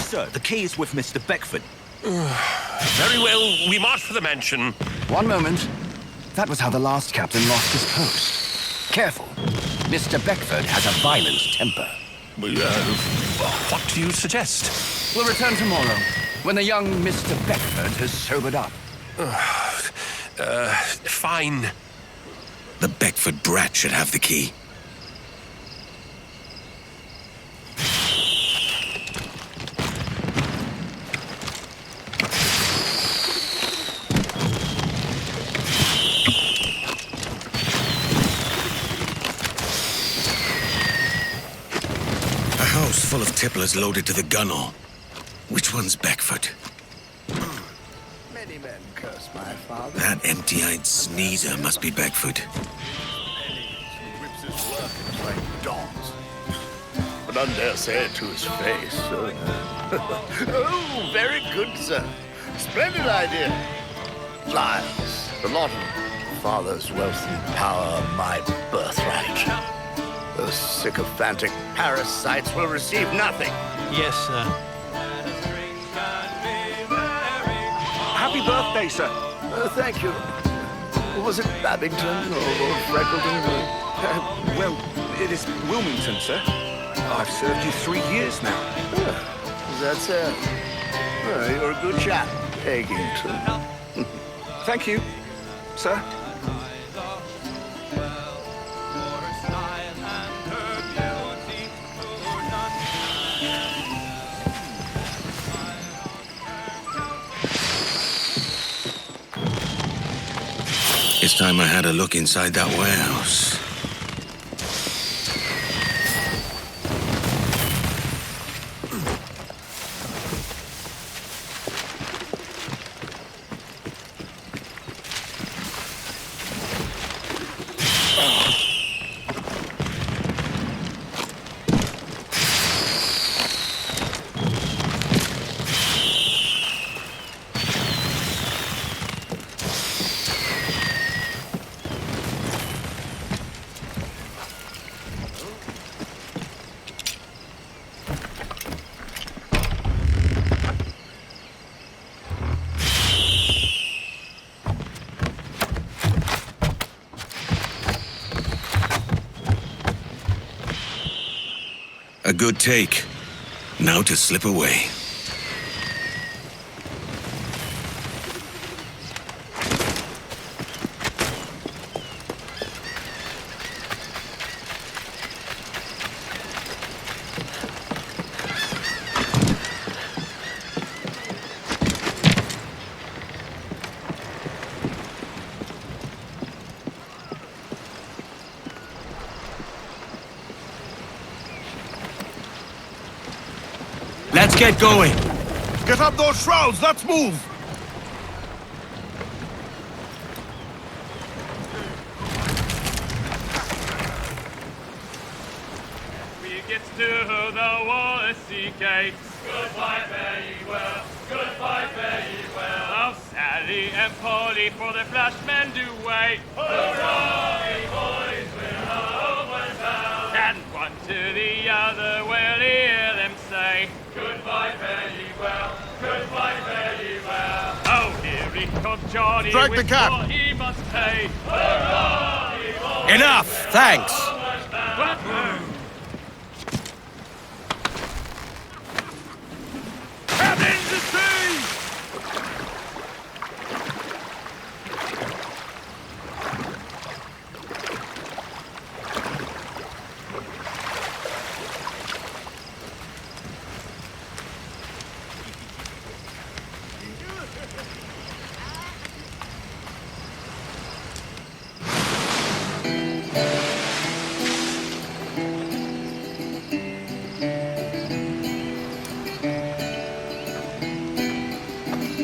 Sir, the key is with Mr. Beckford. Very well, we march for the mansion. One moment. That was how the last captain lost his post. Careful. Mr. Beckford has a violent temper. What do you suggest? We'll return tomorrow, when the young Mr. Beckford has sobered up. Fine. The Beckford brat should have the key. Full of tipplers loaded to the gunwale. Which one's Beckford? Many men curse my father. That empty-eyed sneezer must be Beckford. Whips his workers like dogs. But none dare say it to his face. Oh, very good, sir. Splendid idea. Lions, the lot of father's wealth and power, my birthright. Those sycophantic parasites will receive nothing. Yes, sir. Happy birthday, sir. Thank you. Was it Babington or Lord Freckleton? Well, it is Wilmington, sir. I've served you 3 years now. Is that so? Well, you're a good chap, Eggington. Thank you, sir. It's time I had a look inside that warehouse. A good take. Now to slip away. Let's get going. Get up those shrouds, let's move! We get to the Wallasey gates. Goodbye, fare ye well. Goodbye, fare ye well. Oh, Sally and Polly for the flashmen do wait. Hurrah, ye boys, we're homeward bound. And one to the other will hear them say, Goodbye, fare ye well. Goodbye, fare ye well. Oh, here he comes Johnny. Strike the with cap. what he must pay. Hurrah, ye boys. Enough, thanks. Captain's the sea!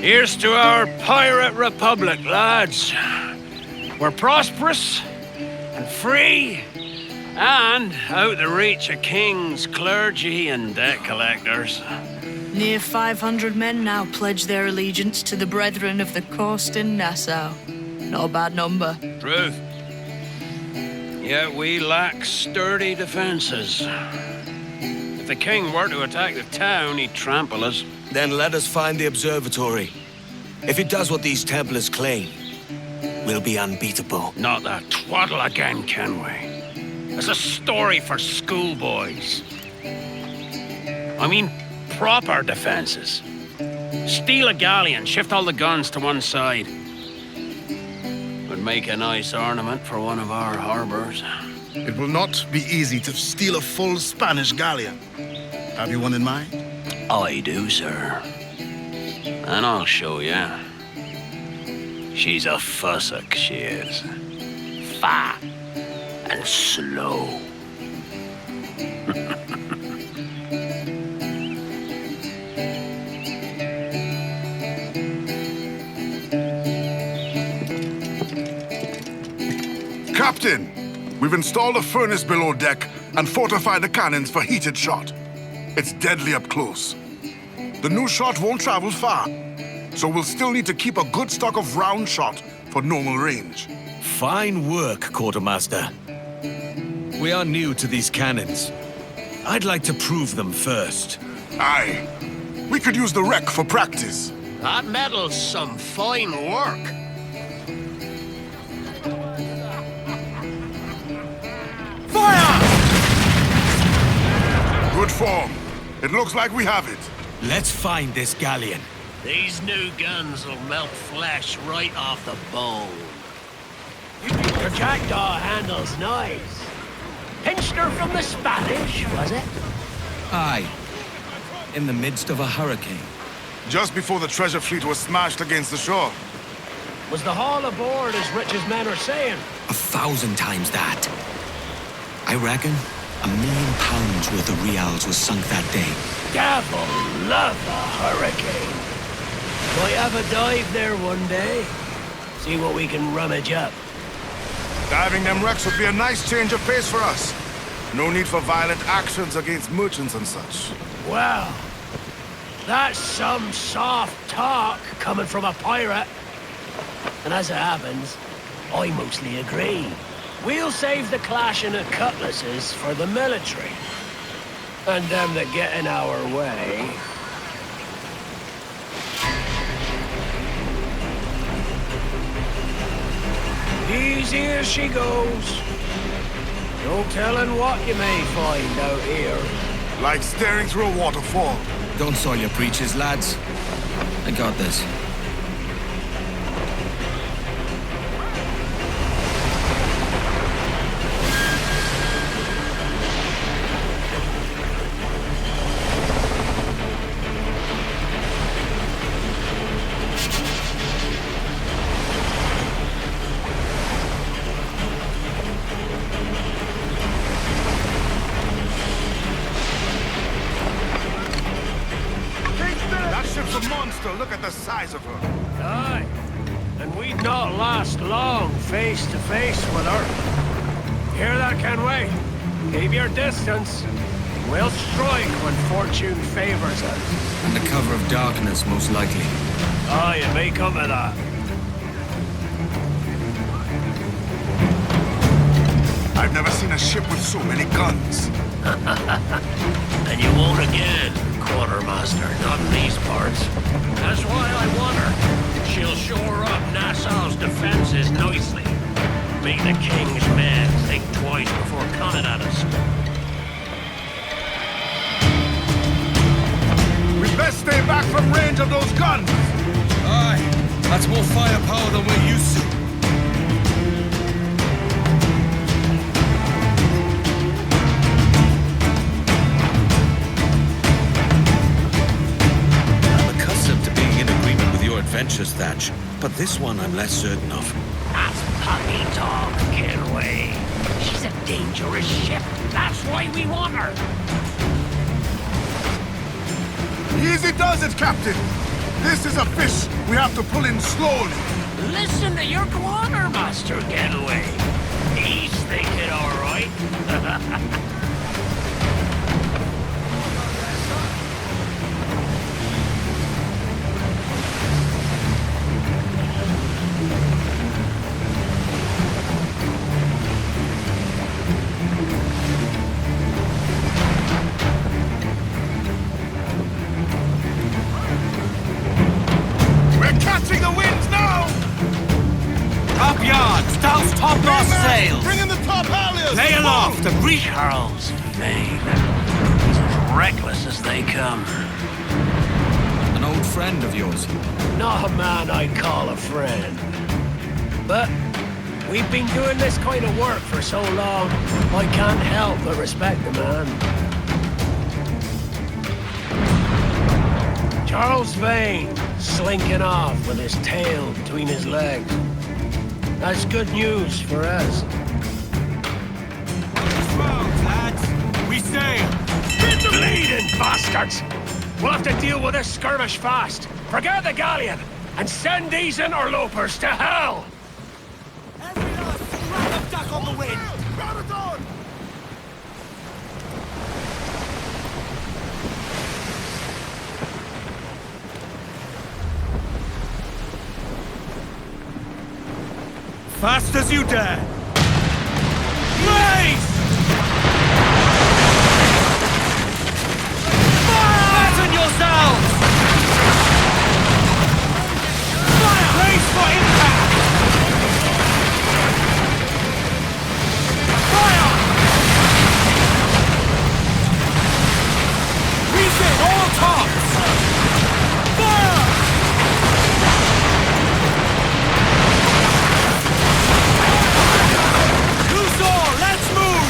Here's to our pirate republic, lads. We're prosperous and free and out the reach of kings, clergy, and debt collectors. Near 500 men now pledge their allegiance to the Brethren of the Coast in Nassau. Not a bad number. Truth. Yet we lack sturdy defenses. If the king were to attack the town, he'd trample us. Then let us find the observatory. If it does what these Templars claim, we'll be unbeatable. Not that twaddle again, Kenway. It's a story for schoolboys. I mean, proper defenses. Steal a galleon, shift all the guns to one side. Would make a nice ornament for one of our harbors. It will not be easy to steal a full Spanish galleon. Have you one in mind? I do, sir. And I'll show you. She's a fussock, she is. Fat and slow. Captain, we've installed a furnace below deck and fortified the cannons for heated shot. It's deadly up close. The new shot won't travel far, so we'll still need to keep a good stock of round shot for normal range. Fine work, Quartermaster. We are new to these cannons. I'd like to prove them first. Aye. We could use the wreck for practice. That metal's some fine work. Fire! Good form. It looks like we have it. Let's find this galleon. These new guns will melt flesh right off the bone. Your Jackdaw handles nice. Pinched her from the Spanish, was it? Aye. In the midst of a hurricane. Just before the treasure fleet was smashed against the shore. Was the haul aboard as rich as men are saying? 1,000 times that. I reckon £1 million worth of reals was sunk that day. Devil love a hurricane. Might have a dive there one day. See what we can rummage up. Diving them wrecks would be a nice change of pace for us. No need for violent actions against merchants and such. Well, that's some soft talk coming from a pirate. And as it happens, I mostly agree. We'll save the clashing of cutlasses for the military. And them that get in our way. Easy as she goes. No telling what you may find out here. Like staring through a waterfall. Don't soil your breeches, lads. I got this. ship's a monster. Look at the size of her. Aye. And we'd not last long face to face with her. Hear that, Kenway? Keep your distance. We'll strike when fortune favors us. Under cover of darkness, most likely. Aye, it may come to that. I've never seen a ship with so many guns. And you won't again, Quartermaster, not in these parts. That's why I want her. She'll shore up Nassau's defenses nicely. Make the King's men think twice before coming at us. We best stay back from range of those guns. Aye, that's more firepower than we're used to. Adventures, Thatch, but this one I'm less certain of. That's puppy talk, Kenway. She's a dangerous ship. That's why we want her. Easy does it, Captain. This is a fish we have to pull in slowly. Listen to your Quartermaster, Kenway. He's thinking all right. Lay aloft and reach Charles Vane. He's as reckless as they come. An old friend of yours? Not a man I'd call a friend. But we've been doing this kind of work for so long, I can't help but respect the man. Charles Vane, slinking off with his tail between his legs. That's good news for us. We sail! Bleeding bastards! We'll have to deal with this skirmish fast. Forget the galleon, and send these interlopers to hell! Every last scrap of duck on the wind! Grab it on! Fast as you dare! Race! Batten yourselves! Fire! Race for impact! Fire! Refit all tops! Fire! Let's move!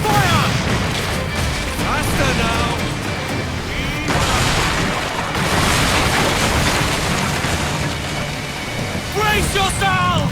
Fire! Faster now! Brace yourself!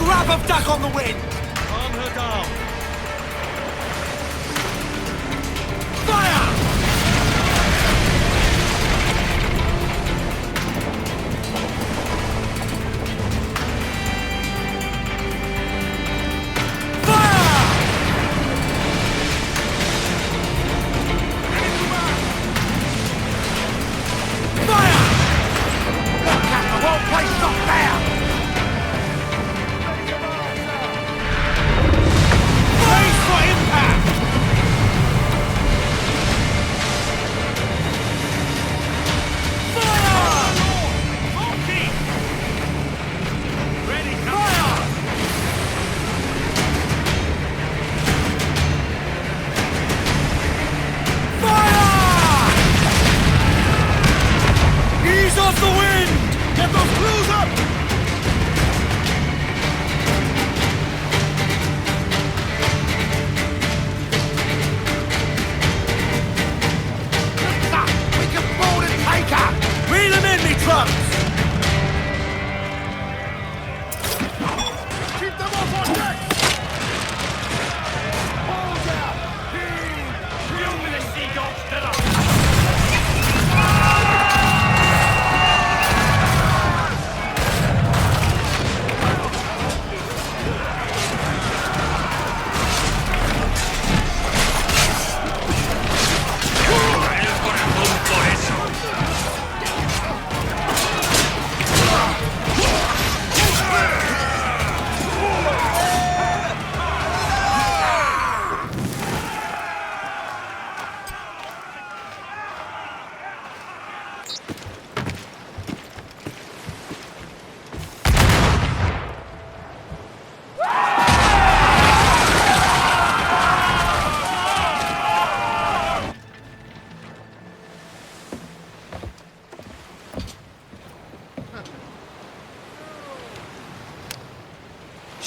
Scrap of duck on the wind! Calm her down. Fire! Fire! Fire! Captain, won't place stop there!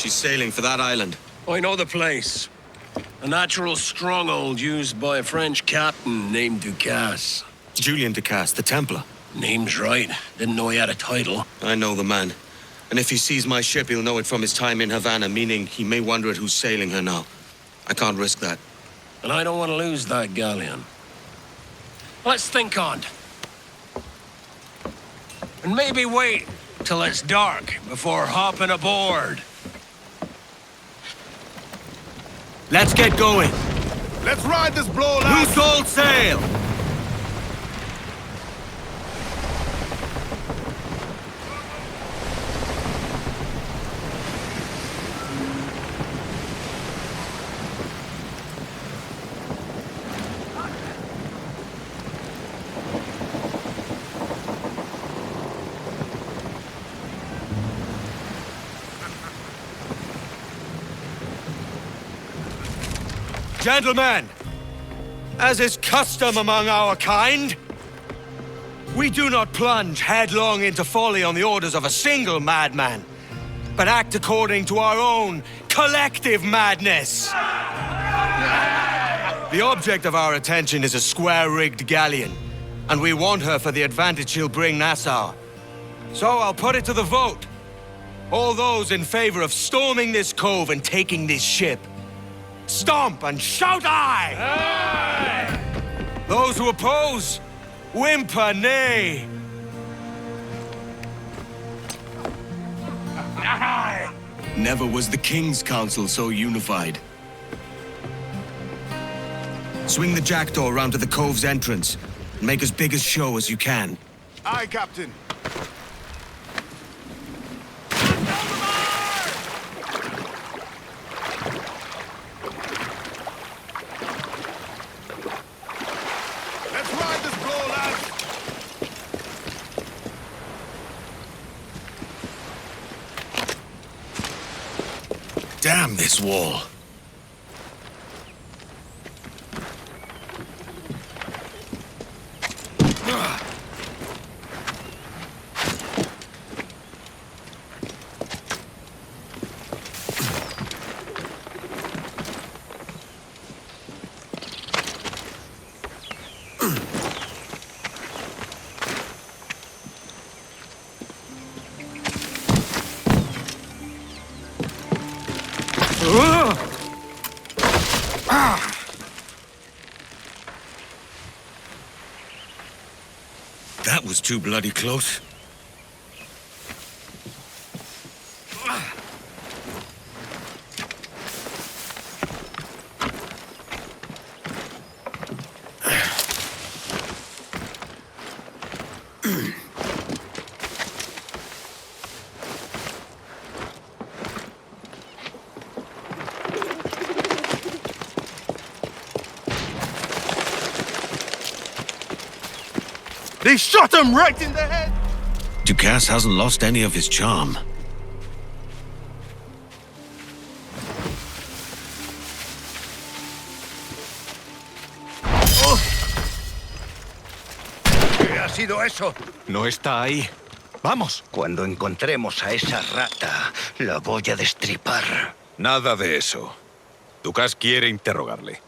She's sailing for that island. I know the place. A natural stronghold used by a French captain named Ducasse. Julian Ducasse, the Templar. Name's right. Didn't know he had a title. I know the man. And if he sees my ship, he'll know it from his time in Havana, meaning he may wonder at who's sailing her now. I can't risk that. And I don't want to lose that galleon. Let's think on it. And maybe wait till it's dark before hopping aboard. Let's get going. Let's ride this blow, lads. Loose all sail! Gentlemen, as is custom among our kind, we do not plunge headlong into folly on the orders of a single madman, but act according to our own collective madness. The object of our attention is a square-rigged galleon, and we want her for the advantage she'll bring Nassau. So I'll put it to the vote. All those in favor of storming this cove and taking this ship, stomp and shout aye! Aye! Those who oppose, whimper nay! Aye! Never was the King's Council so unified. Swing the Jackdaw round to the cove's entrance, and make as big a show as you can. Aye, Captain. Damn this wall. That was too bloody close. They shot him right in the head! Ducasse hasn't lost any of his charm. ¿Qué ha sido eso? No está ahí. Vamos. Cuando encontremos a esa rata, la voy a destripar. Nada de eso. Ducasse quiere interrogarle.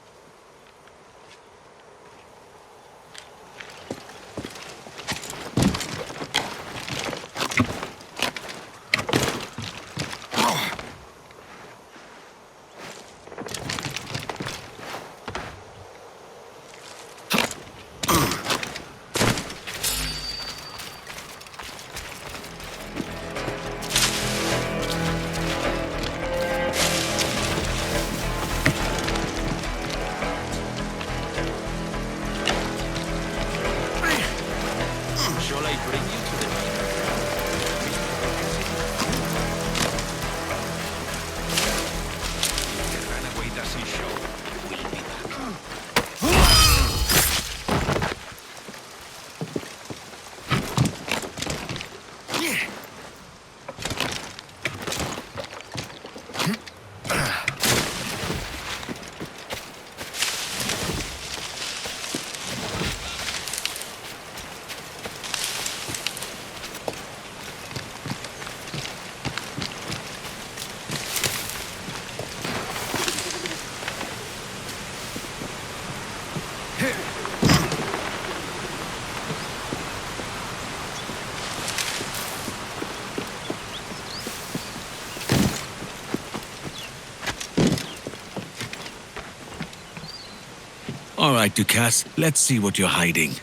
All right, Ducasse, let's see what you're hiding.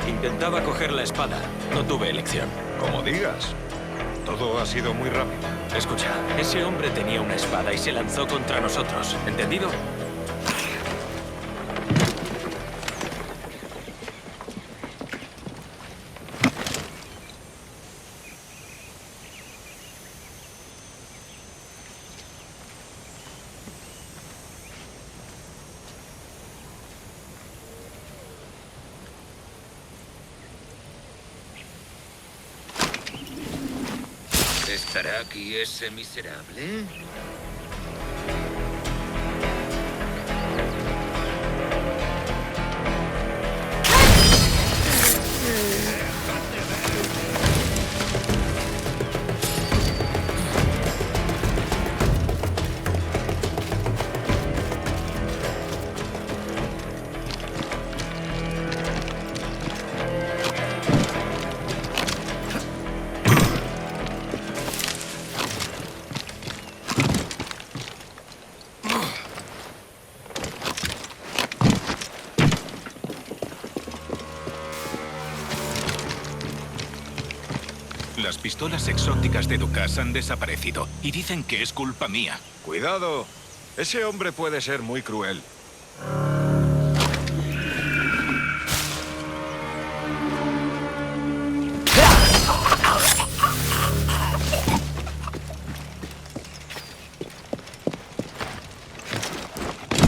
Intentaba coger la espada. No tuve elección. Como digas. Todo ha sido muy rápido. Escucha, ese hombre tenía una espada y se lanzó contra nosotros. ¿Entendido? ¿Estará aquí ese miserable? Las pistolas exóticas de Ducasse han desaparecido y dicen que es culpa mía. Cuidado. Ese hombre puede ser muy cruel.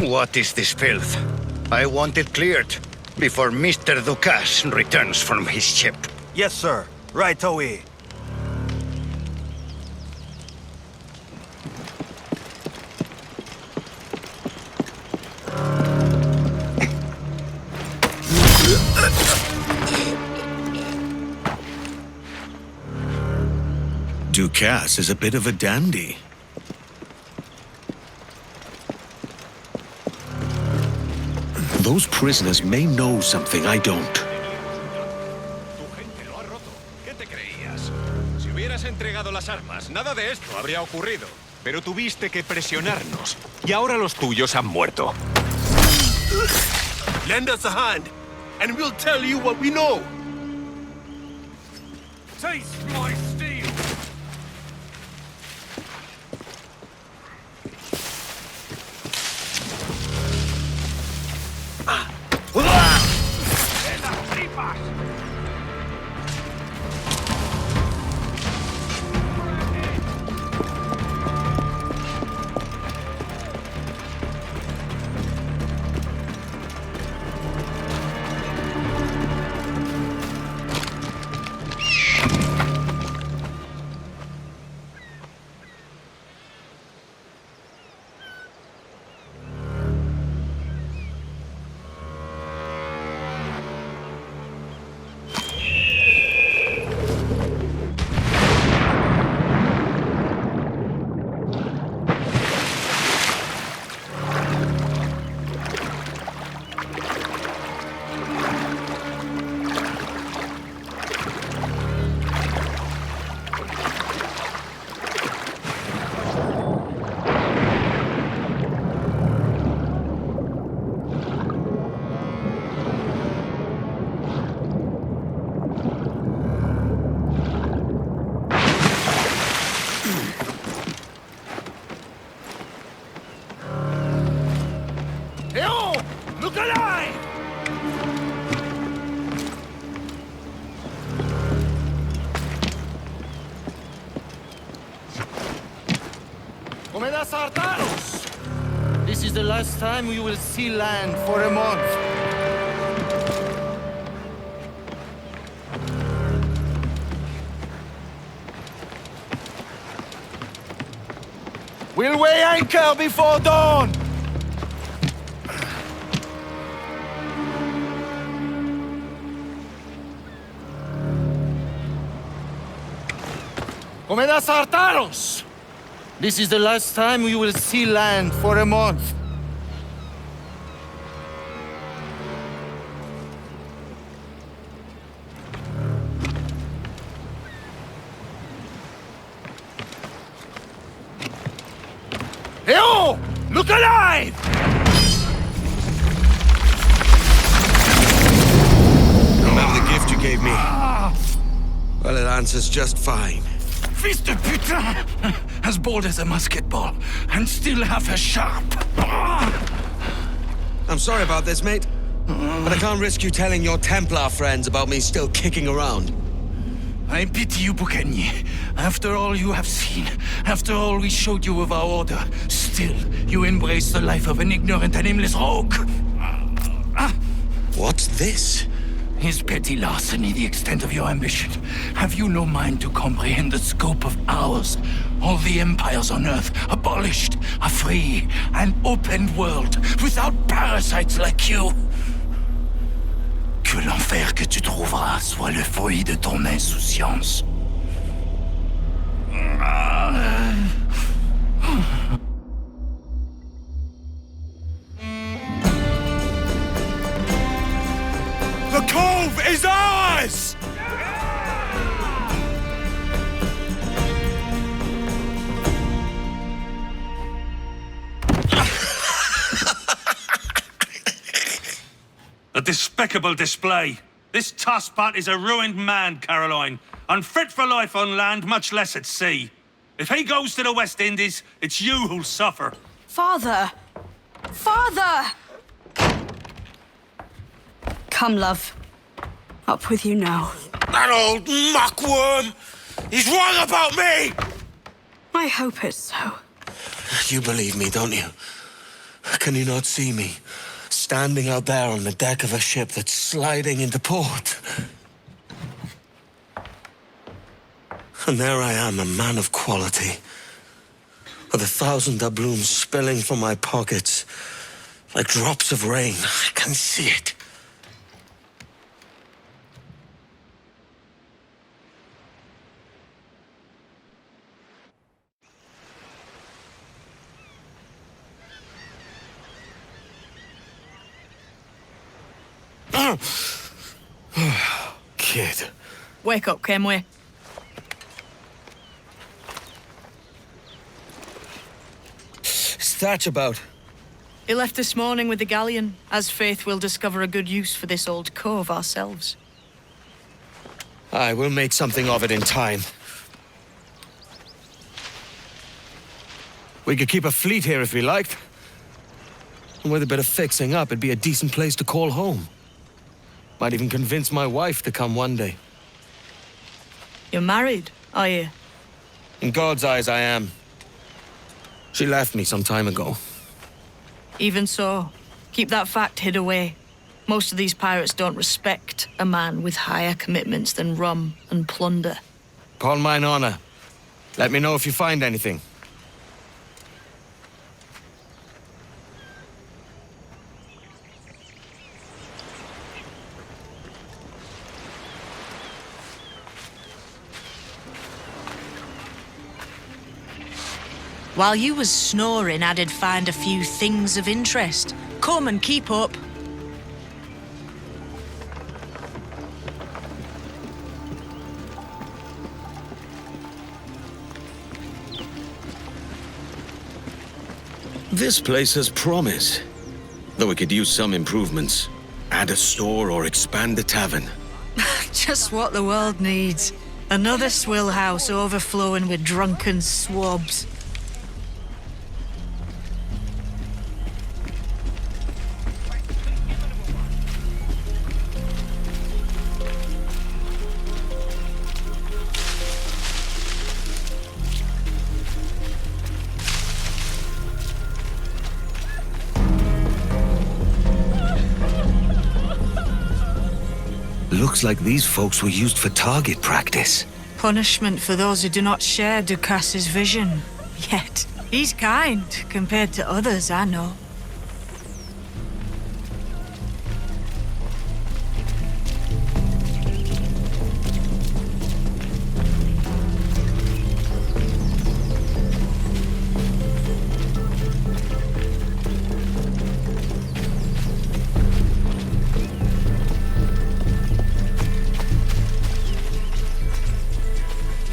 What is this filth? I want it cleared before Mr. Ducasse returns from his ship. Yes, sir. Right away. Ducasse is a bit of a dandy. Those prisoners may know something I don't. Tu gente lo ha roto. ¿Qué te creías? Si hubieras entregado las armas, nada de esto habría ocurrido. Pero tuviste que presionarnos. Y ahora los tuyos han muerto. Lend us a hand, and we'll tell you what we know. Taste my steel! Subtitles! This is the last time we will see land for a month. We'll weigh anchor before dawn! Subtitles! This is the last time we will see land for a month. Hey, oh! Look alive! Remember the gift you gave me? Well, it answers just fine. Fils de putain! As bold as a musket ball, and still half as sharp. I'm sorry about this, mate. But I can't risk you telling your Templar friends about me still kicking around. I pity you, Boucanier. After all you have seen, after all we showed you of our order, still you embrace the life of an ignorant and aimless rogue. What's this? Is petty larceny the extent of your ambition? Have you no mind to comprehend the scope of ours? All the empires on Earth abolished, a free and open world without parasites like you. Que l'enfer que tu trouveras soit le fruit de ton insouciance. The cove is ours! A despicable display. This tosspot is a ruined man, Caroline. Unfit for life on land, much less at sea. If he goes to the West Indies, it's you who'll suffer. Father! Father! Come, love. Up with you now. That old muckworm! He's wrong about me! I hope it's so. You believe me, don't you? Can you not see me? Standing out there on the deck of a ship that's sliding into port. And there I am, a man of quality, with 1,000 doubloons spilling from my pockets like drops of rain. I can see it. Kid. Wake up, Kenway. What's Thatch about? He left this morning with the galleon, as faith we'll discover a good use for this old cove ourselves. Aye, we'll make something of it in time. We could keep a fleet here if we liked. And with a bit of fixing up, it'd be a decent place to call home. Might even convince my wife to come one day. You're married, are you? In God's eyes, I am. She left me some time ago. Even so, keep that fact hid away. Most of these pirates don't respect a man with higher commitments than rum and plunder. Upon mine honor. Let me know if you find anything. While you was snoring, I did find a few things of interest. Come and keep up. This place has promise. Though we could use some improvements. Add a store or expand the tavern. Just what the world needs. Another swill house overflowing with drunken swabs. Looks like these folks were used for target practice. Punishment for those who do not share Ducas's vision. Yet, he's kind compared to others I know.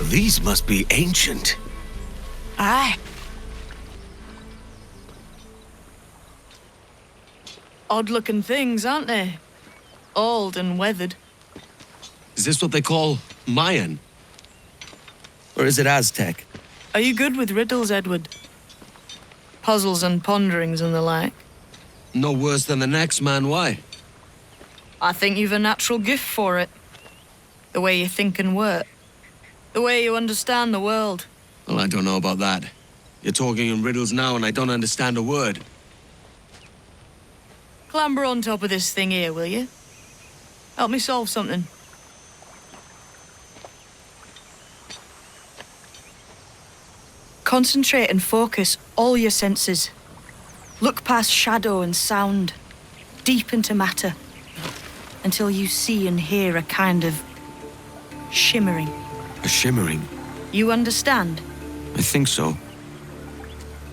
These must be ancient. Aye. Odd-looking things, aren't they? Old and weathered. Is this what they call Mayan? Or is it Aztec? Are you good with riddles, Edward? Puzzles and ponderings and the like? No worse than the next man, why? I think you've a natural gift for it. The way you think and work. The way you understand the world. Well, I don't know about that. You're talking in riddles now and I don't understand a word. Clamber on top of this thing here, will you? Help me solve something. Concentrate and focus all your senses. Look past shadow and sound, deep into matter, until you see and hear a kind of shimmering. A shimmering? You understand? I think so.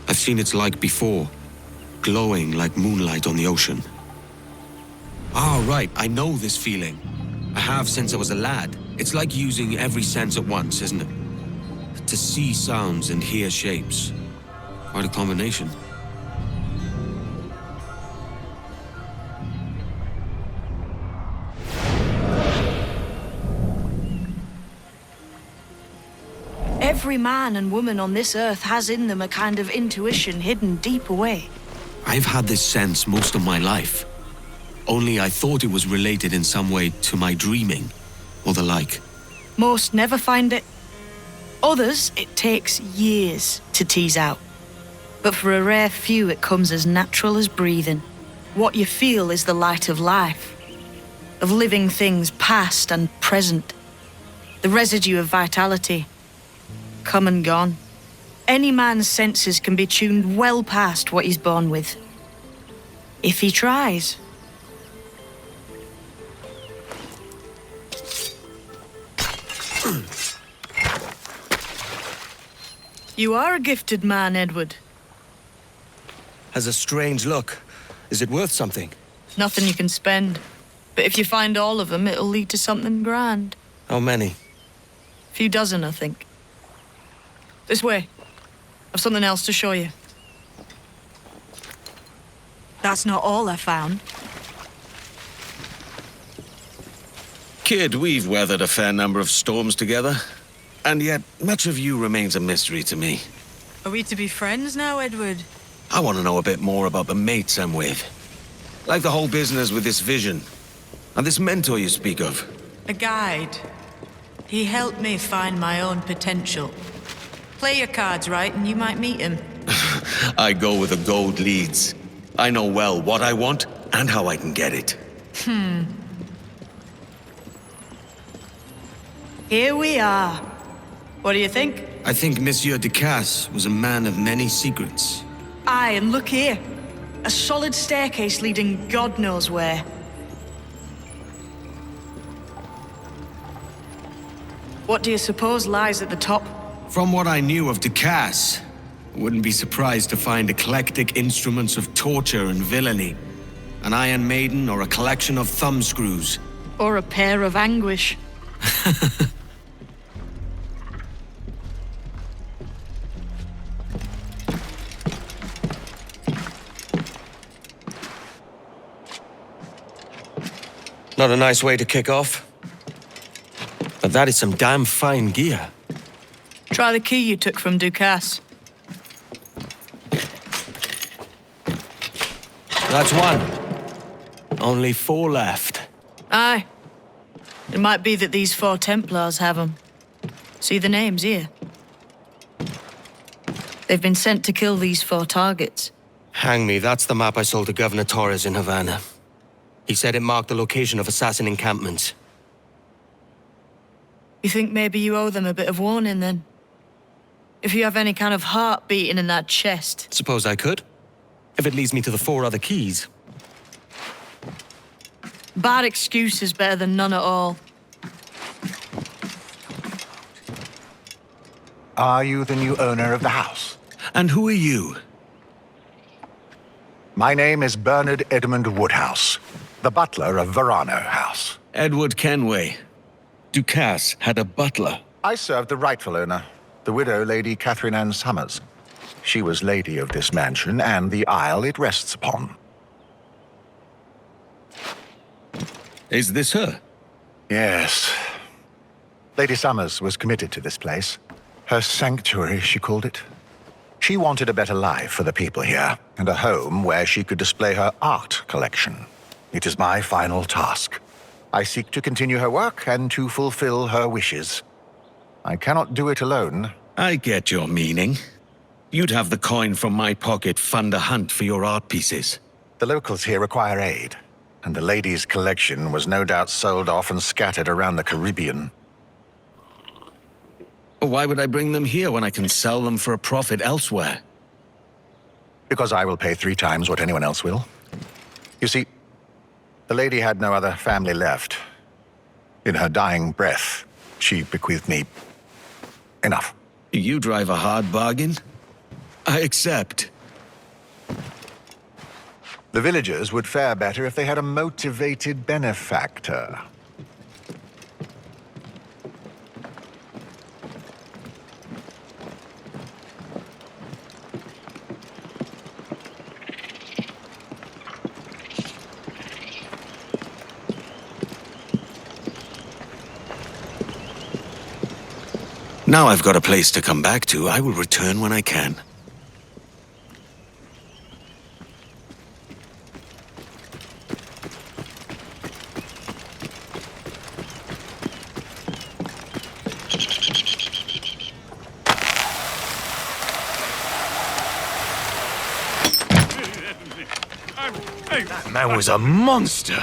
I've seen its like before, glowing like moonlight on the ocean. Ah, right, I know this feeling. I have since I was a lad. It's like using every sense at once, isn't it? To see sounds and hear shapes. Quite a combination. Every man and woman on this earth has in them a kind of intuition hidden deep away. I've had this sense most of my life. Only I thought it was related in some way to my dreaming, or the like. Most never find it. Others, it takes years to tease out. But for a rare few, it comes as natural as breathing. What you feel is the light of life, of living things past and present. The residue of vitality, come and gone. Any man's senses can be tuned well past what he's born with. If he tries. You are a gifted man, Edward. Has a strange look. Is it worth something? Nothing you can spend. But if you find all of them, it'll lead to something grand. How many? A few dozen, I think. This way. I've something else to show you. That's not all I found. Kid, we've weathered a fair number of storms together. And yet, much of you remains a mystery to me. Are we to be friends now, Edward? I want to know a bit more about the mates I'm with. Like the whole business with this vision. And this mentor you speak of. A guide. He helped me find my own potential. Play your cards right and you might meet him. I go where the gold leads. I know well what I want and how I can get it. Here we are. What do you think? I think Monsieur Ducasse was a man of many secrets. Aye, and look here. A solid staircase leading God knows where. What do you suppose lies at the top? From what I knew of Ducasse, I wouldn't be surprised to find eclectic instruments of torture and villainy. An Iron Maiden or a collection of thumbscrews. Or a pair of anguish. Not a nice way to kick off. But that is some damn fine gear. Try the key you took from Ducasse. That's one. Only 4 left. Aye. It might be that these 4 Templars have them. See the names here? They've been sent to kill these 4 targets. Hang me, that's the map I sold to Governor Torres in Havana. He said it marked the location of assassin encampments. You think maybe you owe them a bit of warning, then? If you have any kind of heart beating in that chest. Suppose I could? If it leads me to the 4 other keys. Bad excuse is better than none at all. Are you the new owner of the house? And who are you? My name is Bernard Edmund Woodhouse, the butler of Verano House. Edward Kenway. Ducasse had a butler. I served the rightful owner, the widow Lady Catherine Ann Summers. She was lady of this mansion and the isle it rests upon. Is this her? Yes. Lady Summers was committed to this place. Her sanctuary, she called it. She wanted a better life for the people here, and a home where she could display her art collection. It is my final task. I seek to continue her work and to fulfill her wishes. I cannot do it alone. I get your meaning. You'd have the coin from my pocket fund a hunt for your art pieces. The locals here require aid, and the lady's collection was no doubt sold off and scattered around the Caribbean. Why would I bring them here when I can sell them for a profit elsewhere? Because I will pay 3 times what anyone else will. You see, the lady had no other family left. In her dying breath, she bequeathed me enough. You drive a hard bargain? I accept. The villagers would fare better if they had a motivated benefactor. Now I've got a place to come back to, I will return when I can. That man was a monster.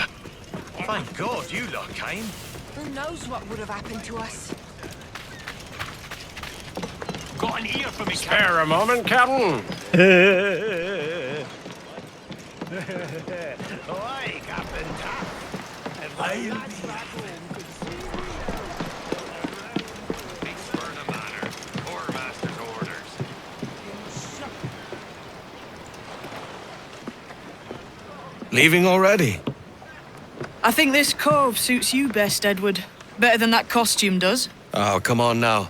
Thank God you lot came. Who knows what would have happened to us? Got an ear for me, Spare a moment, Captain. Oi, Captain. Leaving already? I think this cove suits you best, Edward. Better than that costume does. Oh, come on now.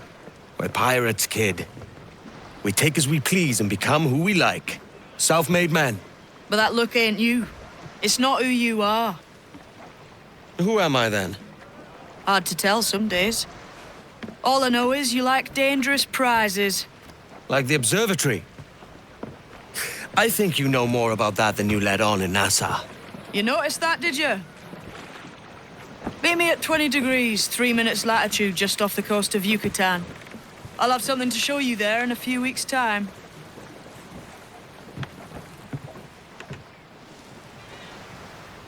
We're pirates, kid. We take as we please and become who we like. Self-made men. But that look ain't you. It's not who you are. Who am I then? Hard to tell some days. All I know is you like dangerous prizes. Like the observatory. I think you know more about that than you let on in Nassau. You noticed that, did you? Meet me at 20 degrees, 3 minutes latitude just off the coast of Yucatan. I'll have something to show you there in a few weeks' time.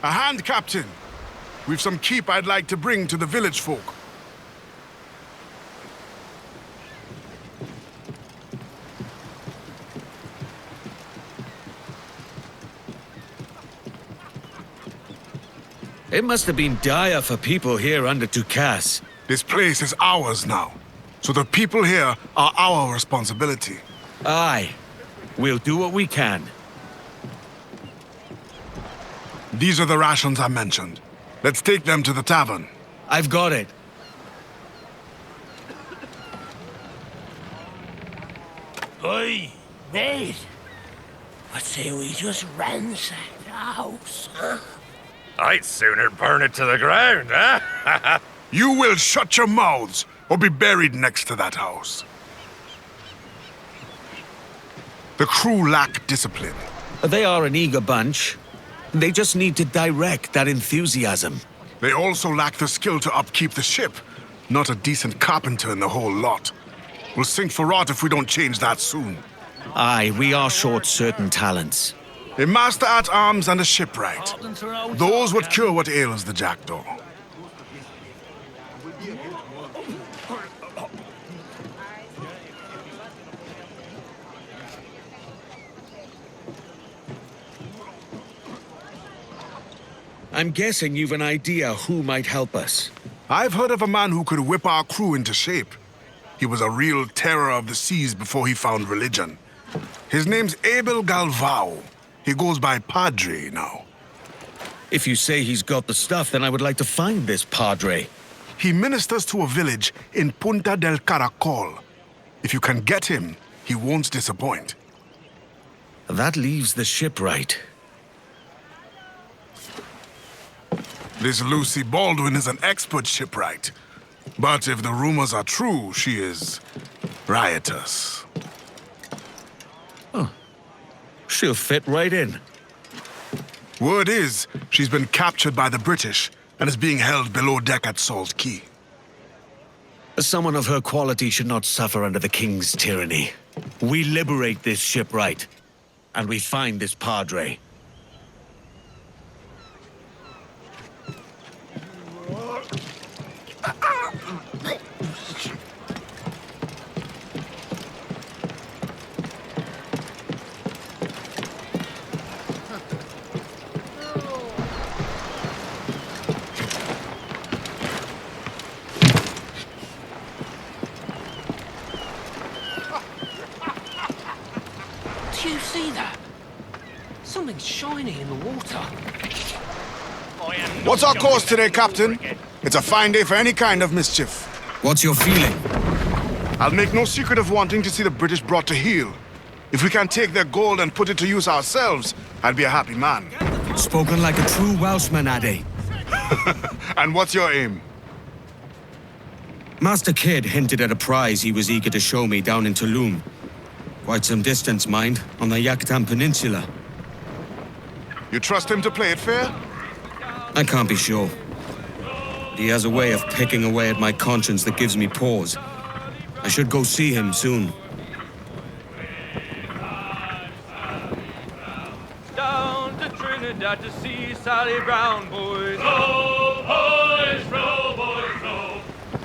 A hand, Captain. We've some keep I'd like to bring to the village folk. It must have been dire for people here under Ducasse. This place is ours now, so the people here are our responsibility. Aye. We'll do what we can. These are the rations I mentioned. Let's take them to the tavern. I've got it. Oi, mate. What say we just ransack the house, huh? I'd sooner burn it to the ground, huh? You will shut your mouths or be buried next to that house. The crew lack discipline. They are an eager bunch. They just need to direct that enthusiasm. They also lack the skill to upkeep the ship. Not a decent carpenter in the whole lot. We'll sink for rot if we don't change that soon. Aye, we are short certain talents. A master at arms and a shipwright. Those would cure what ails the Jackdaw. I'm guessing you've an idea who might help us. I've heard of a man who could whip our crew into shape. He was a real terror of the seas before he found religion. His name's Abel Galvao. He goes by Padre now. If you say he's got the stuff, then I would like to find this Padre. He ministers to a village in Punta del Caracol. If you can get him, he won't disappoint. That leaves the shipwright. This Lucy Baldwin is an expert shipwright. But if the rumors are true, she is riotous. Oh. She'll fit right in. Word is, she's been captured by the British and is being held below deck at Salt Key. Someone of her quality should not suffer under the King's tyranny. We liberate this shipwright, and we find this Padre. Do you see that? Something's shiny in the water. What's our course today, Captain? It's a fine day for any kind of mischief. What's your feeling? I'll make no secret of wanting to see the British brought to heel. If we can take their gold and put it to use ourselves, I'd be a happy man. Spoken like a true Welshman, Ade. And what's your aim? Master Kidd hinted at a prize he was eager to show me down in Tulum. Quite some distance, mind, on the Yucatan Peninsula. You trust him to play it fair? I can't be sure. But he has a way of picking away at my conscience that gives me pause. I should go see him soon. Down to Trinidad to see Sally Brown, boys. Row, boys, row, boys, row.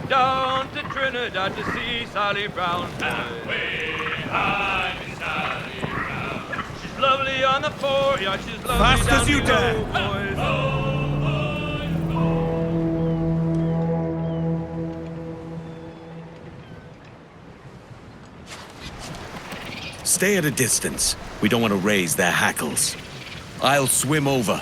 Down to Trinidad to see Sally Brown, boys. Sally Brown. She's lovely on the fore, yeah, she's lovely Fast down as you below, dare. boys. Stay at a distance. We don't want to raise their hackles. I'll swim over.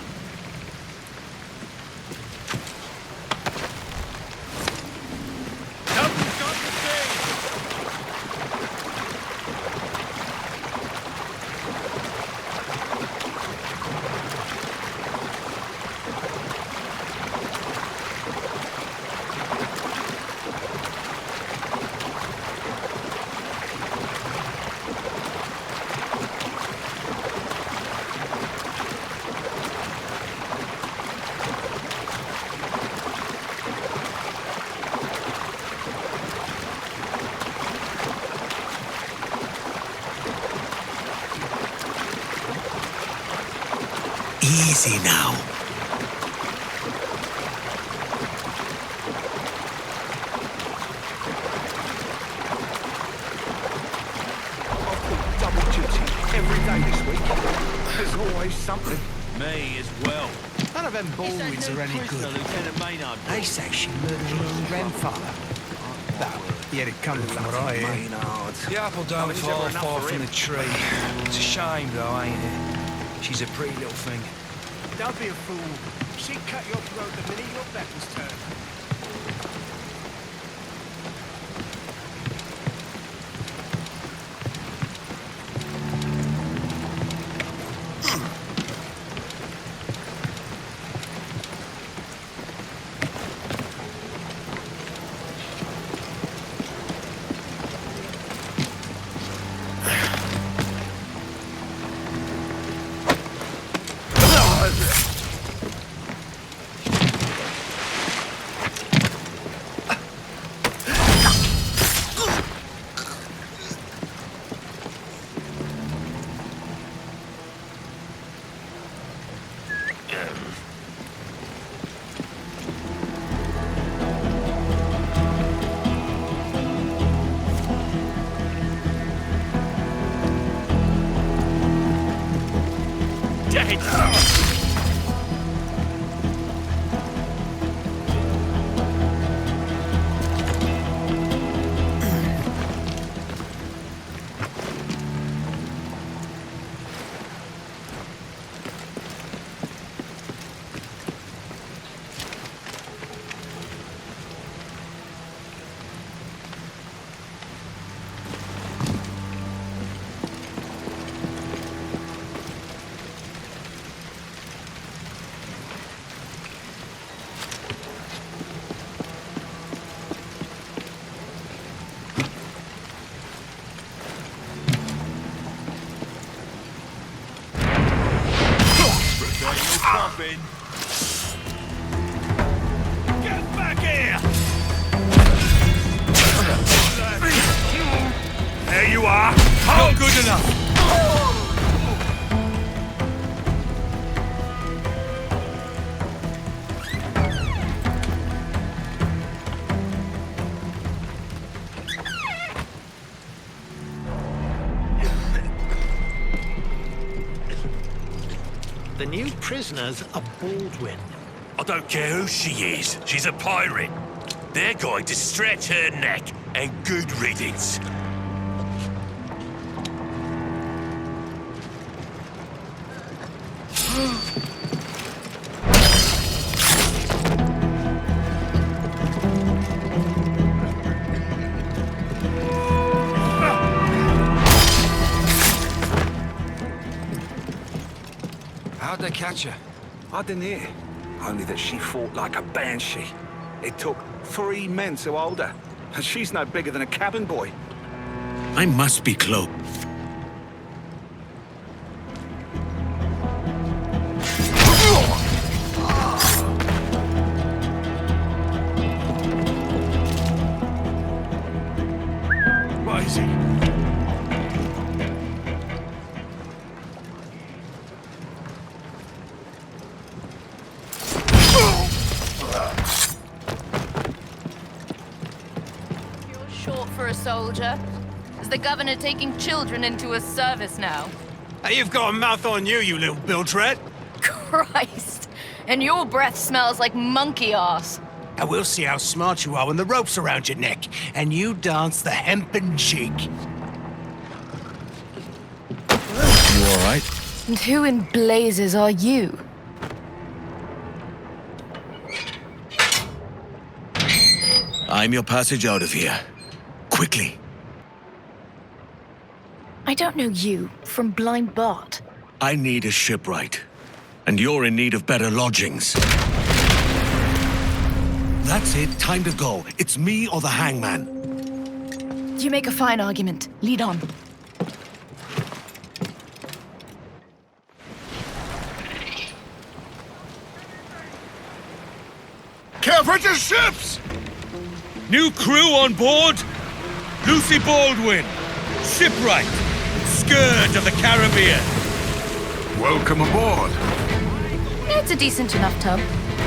Easy now. Double duty every day this week. There's always something. Me as well. None of them Baldwins are any good. Lieutenant Maynard. They say she murdered her own grandfather. No, he had it coming from what I hear. The apple don't fall far from the tree. It's a shame though, ain't it? She's a pretty little thing. Don't be a fool. She'd cut your throat the minute your back was turned. moving. Get back here! There you are! Not good enough! The new prisoner's a Baldwin. I don't care who she is. She's a pirate. They're going to stretch her neck, and good riddance. How'd they catch her? I didn't hear. Only that she fought like a banshee. It took 3 men to hold her. And she's no bigger than a cabin boy. I must be close. What is he? Short for a soldier. Is the governor taking children into his service now? You've got a mouth on you, you little biltrat. Christ! And your breath smells like monkey arse. And we'll see how smart you are when the rope's around your neck, and you dance the hempen jig. You all right? And who in blazes are you? I'm your passage out of here. Quickly. I don't know you from Blind Bart. I need a shipwright. And you're in need of better lodgings. That's it. Time to go. It's me or the hangman. You make a fine argument. Lead on. Care British ships! New crew on board. Lucy Baldwin, shipwright, scourge of the Caribbean. Welcome aboard. It's a decent enough tub.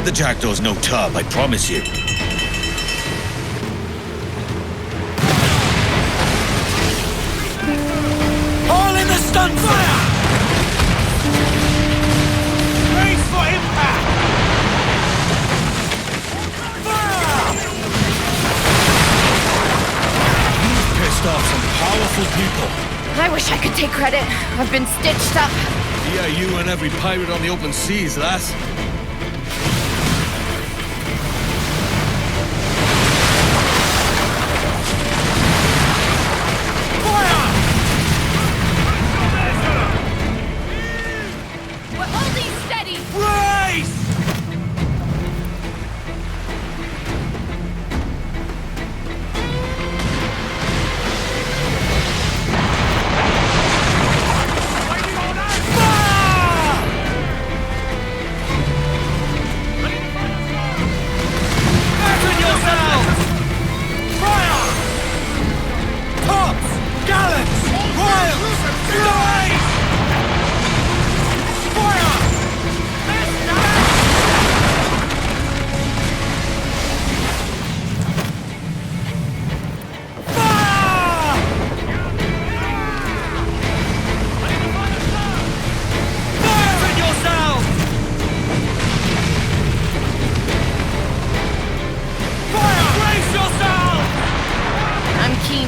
The Jackdaw's no tub, I promise you. All in the stun fire! Brace for impact! Pissed off some powerful people. I wish I could take credit. I've been stitched up. Yeah, you and every pirate on the open seas, lass. We're holding steady. Brace!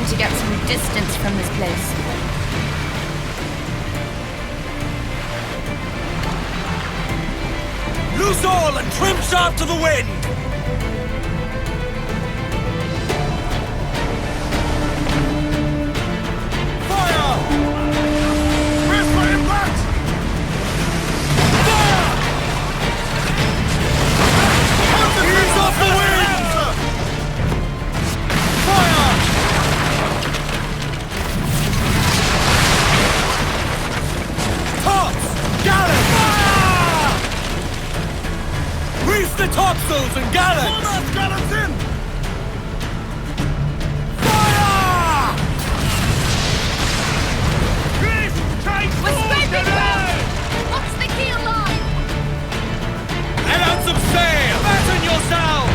To get some distance from this place. Loose all and trim sharp to the wind! Fire! Brace for impact! Fire! Ease off the wind! Fire! Tops! Gallants! Fire! topsails and gallants! Pull those gallants in! We're scraping ground! What's the keel line? Let out some sail! Fasten yourselves!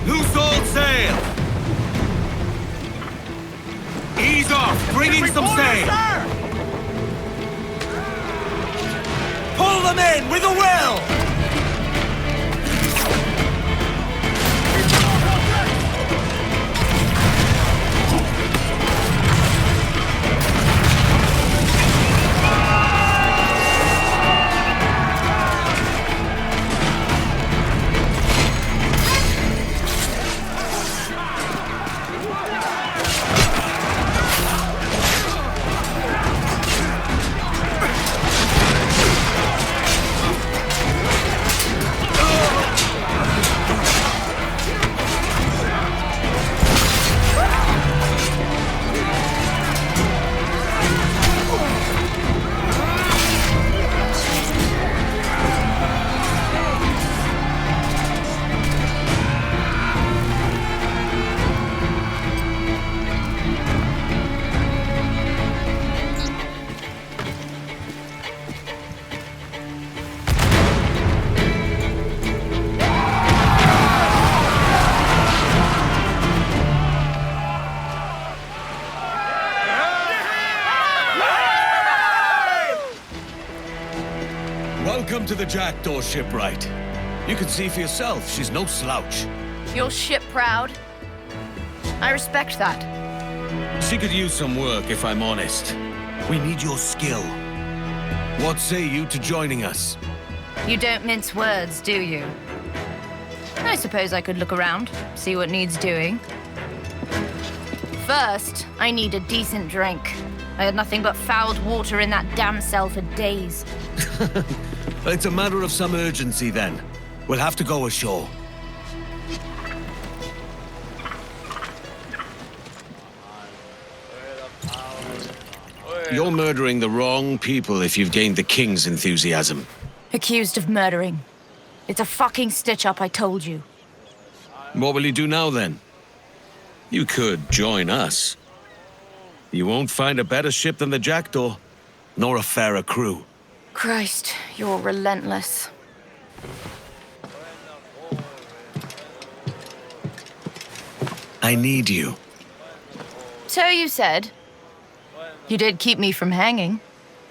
Loose all sail! Ease off! Bring in some sail! Pull them in with a will! Welcome to the Jackdaw shipwright. You can see for yourself, she's no slouch. You're ship proud. I respect that. She could use some work, if I'm honest. We need your skill. What say you to joining us? You don't mince words, do you? I suppose I could look around, see what needs doing. First, I need a decent drink. I had nothing but fouled water in that damn cell for days. It's a matter of some urgency, then. We'll have to go ashore. You're murdering the wrong people if you've gained the King's enthusiasm. Accused of murdering. It's a fucking stitch-up, I told you. What will you do now, then? You could join us. You won't find a better ship than the Jackdaw, nor a fairer crew. Christ, you're relentless. I need you. So you said. You did keep me from hanging.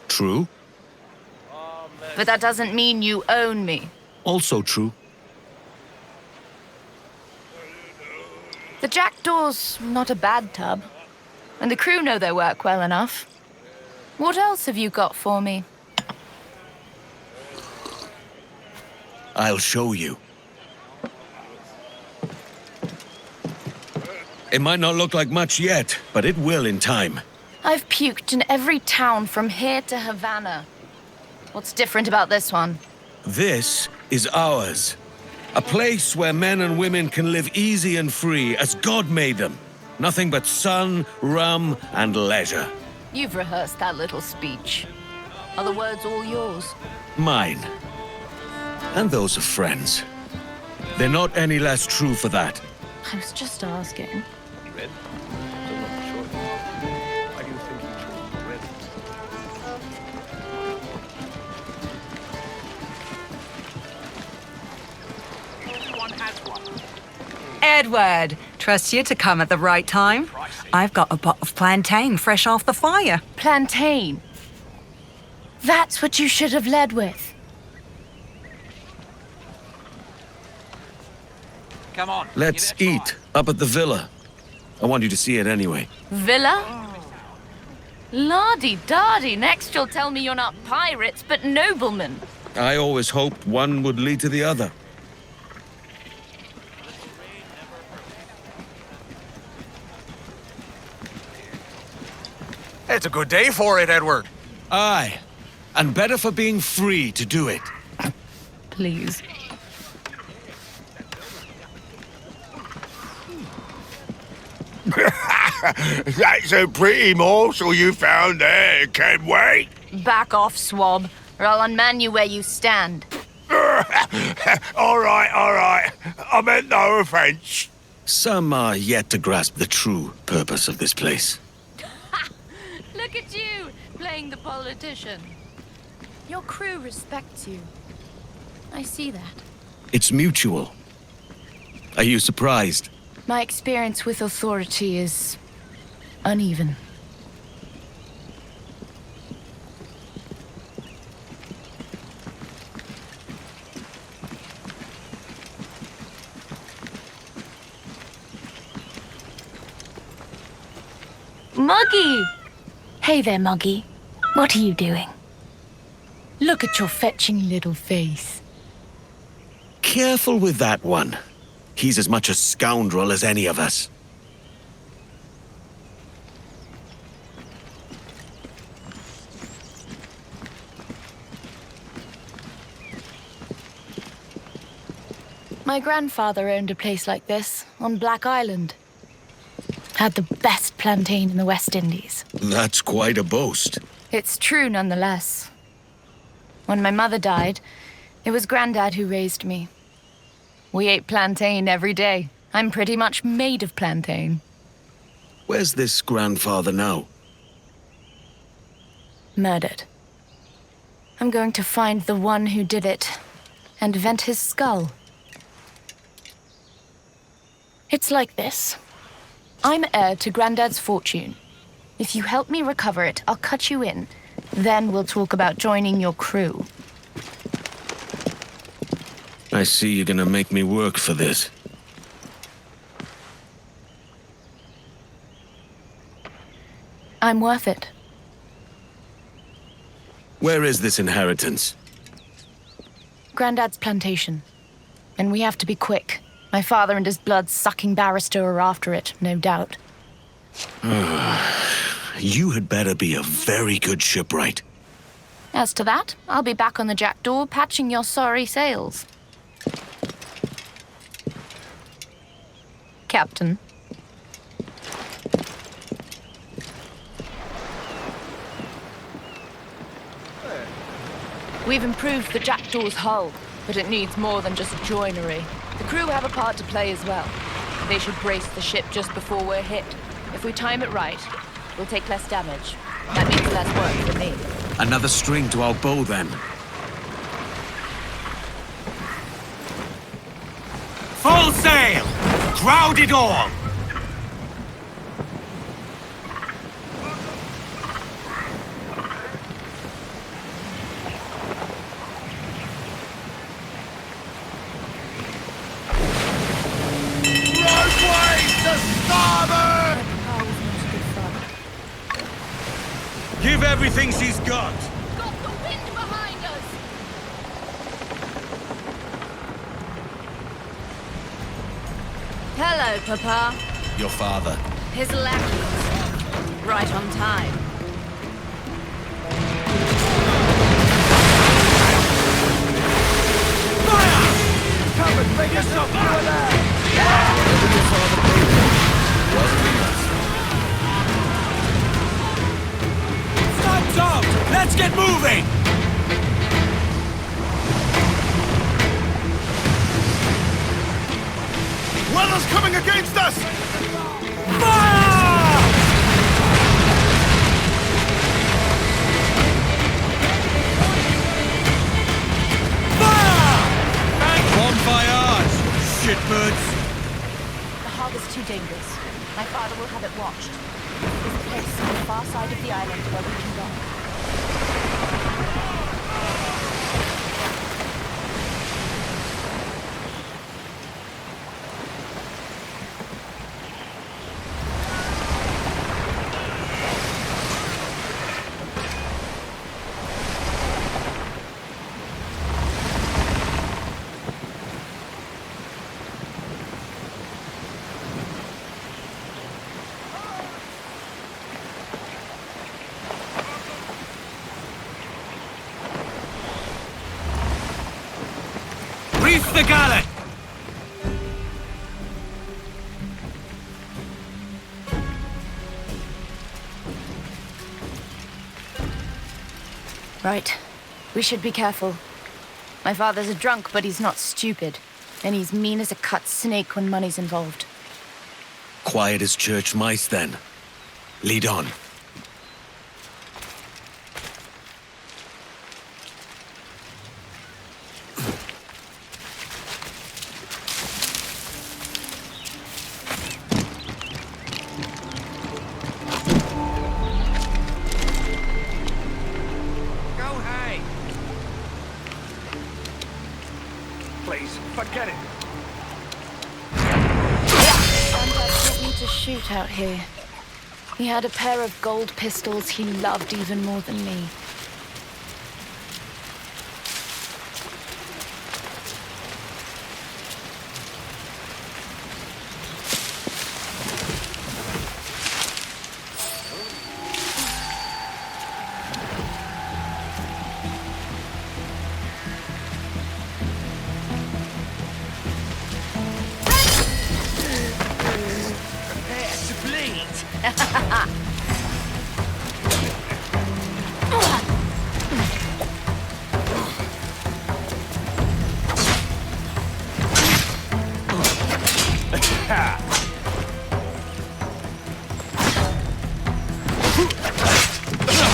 True. But that doesn't mean you own me. Also true. The Jackdaw's not a bad tub. And the crew know their work well enough. What else have you got for me? I'll show you. It might not look like much yet, but it will in time. I've puked in every town from here to Havana. What's different about this one? This is ours. A place where men and women can live easy and free as God made them. Nothing but sun, rum, and leisure. You've rehearsed that little speech. Are the words all yours? Mine. And those of friends. They're not any less true for that. I was just asking. Red? I'm not sure. Why do you think he chose red? Edward, trust you to come at the right time. I've got a pot of plantain fresh off the fire. Plantain? That's what you should have led with. Come on. Let's eat up at the villa. I want you to see it anyway. Villa? Lardy-dardy, next you'll tell me you're not pirates, but noblemen. I always hoped one would lead to the other. It's a good day for it, Edward. Aye, and better for being free to do it. Please. That's a pretty morsel you found there, Kenway. Back off, swab, or I'll unman you where you stand. All right. I meant no offense. Some are yet to grasp the true purpose of this place. Look at you, playing the politician. Your crew respects you. I see that. It's mutual. Are you surprised? My experience with authority is uneven. Muggy! Hey there, Muggy. What are you doing? Look at your fetching little face. Careful with that one. He's as much a scoundrel as any of us. My grandfather owned a place like this, on Black Island. Had the best plantain in the West Indies. That's quite a boast. It's true nonetheless. When my mother died, it was Grandad who raised me. We ate plantain every day. I'm pretty much made of plantain. Where's this grandfather now? Murdered. I'm going to find the one who did it and vent his skull. It's like this. I'm heir to Grandad's fortune. If you help me recover it, I'll cut you in. Then we'll talk about joining your crew. I see you're gonna make me work for this. I'm worth it. Where is this inheritance? Grandad's plantation. And we have to be quick. My father and his blood-sucking barrister are after it, no doubt. You had better be a very good shipwright. As to that, I'll be back on the Jackdaw patching your sorry sails. Captain. We've improved the Jackdaw's hull, but it needs more than just joinery. The crew have a part to play as well. They should brace the ship just before we're hit. If we time it right, we'll take less damage. That means less work for me. Another string to our bow, then. Full sail! Crowd it all! Give everything she's got! Got the wind behind us! Hello, Papa. Your father. His lackeys. Right on time. Fire! Come and bring yourself through there! Time's up! Let's get moving! Weather's coming against us! Fire! Bon voyage, shitbirds! The harbor's too dangerous. My father will have it watched. There's a place on the far side of the island where we can go. Lift the galley! Right. We should be careful. My father's a drunk, but he's not stupid. And he's mean as a cut snake when money's involved. Quiet as church mice, then. Lead on. Forget it. Granddad taught me to shoot out here. He had a pair of gold pistols he loved even more than me.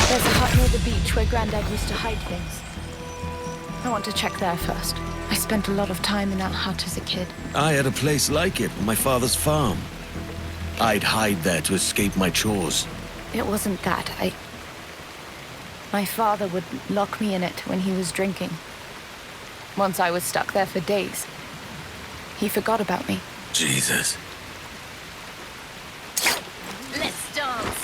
There's a hut near the beach where Granddad used to hide things. I want to check there first. I spent a lot of time in that hut as a kid. I had a place like it on my father's farm. I'd hide there to escape my chores. It wasn't that. My father would lock me in it when he was drinking. Once I was stuck there for days. He forgot about me. Jesus. Let's dance.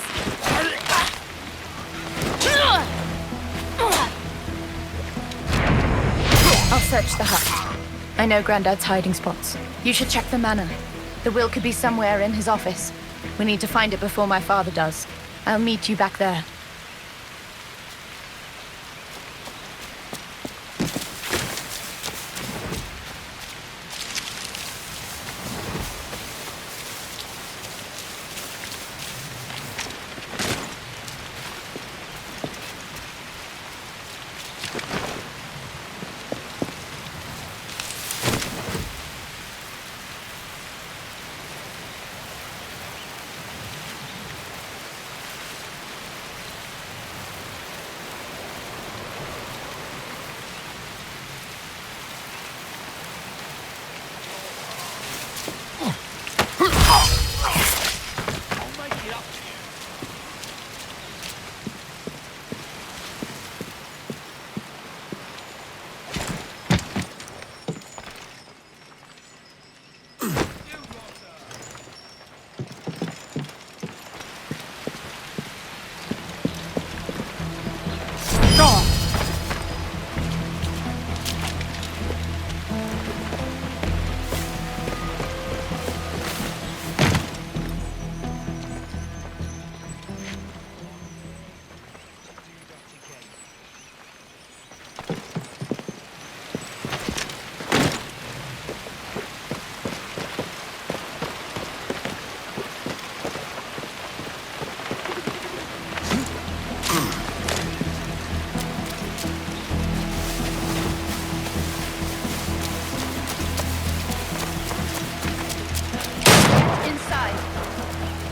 I'll search the hut. I know Granddad's hiding spots. You should check the manor. The will could be somewhere in his office. We need to find it before my father does. I'll meet you back there.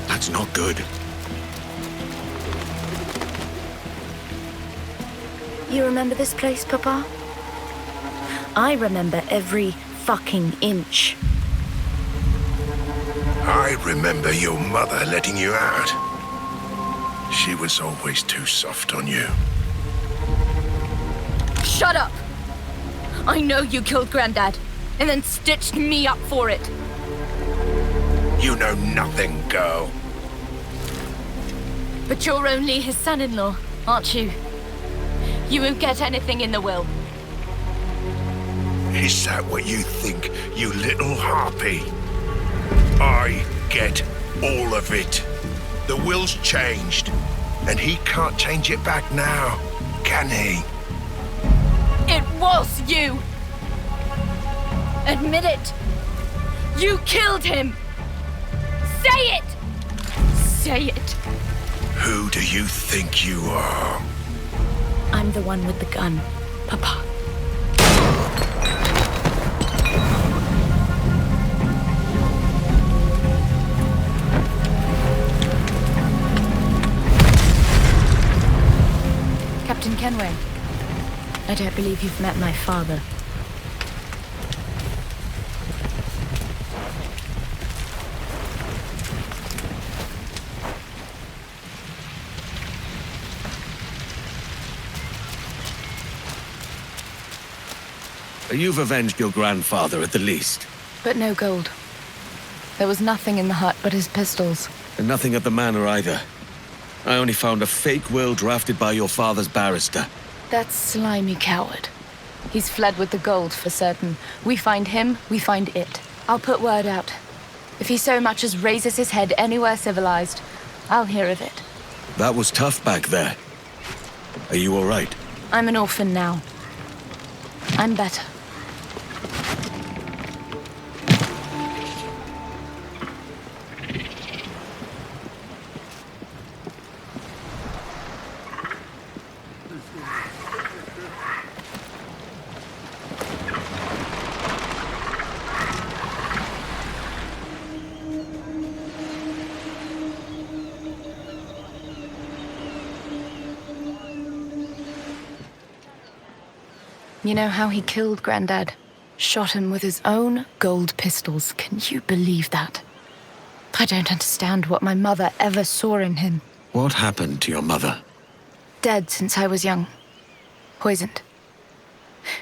That's not good. You remember this place, Papa? I remember every fucking inch. I remember your mother letting you out. She was always too soft on you. Shut up! I know you killed Granddad, and then stitched me up for it. You know nothing, girl. But you're only his son-in-law, aren't you? You won't get anything in the will. Is that what you think, you little harpy? I get all of it. The will's changed, and he can't change it back now, can he? It was you! Admit it! You killed him! Say it! Say it! Who do you think you are? I'm the one with the gun, Papa. Captain Kenway, I don't believe you've met my father. You've avenged your grandfather at the least. But no gold. There was nothing in the hut but his pistols. And nothing at the manor either. I only found a fake will drafted by your father's barrister. That slimy coward. He's fled with the gold for certain. We find him, we find it. I'll put word out. If he so much as raises his head anywhere civilized, I'll hear of it. That was tough back there. Are you all right? I'm an orphan now. I'm better. You know how he killed Grandad? Shot him with his own gold pistols. Can you believe that? I don't understand what my mother ever saw in him. What happened to your mother? Dead since I was young. Poisoned.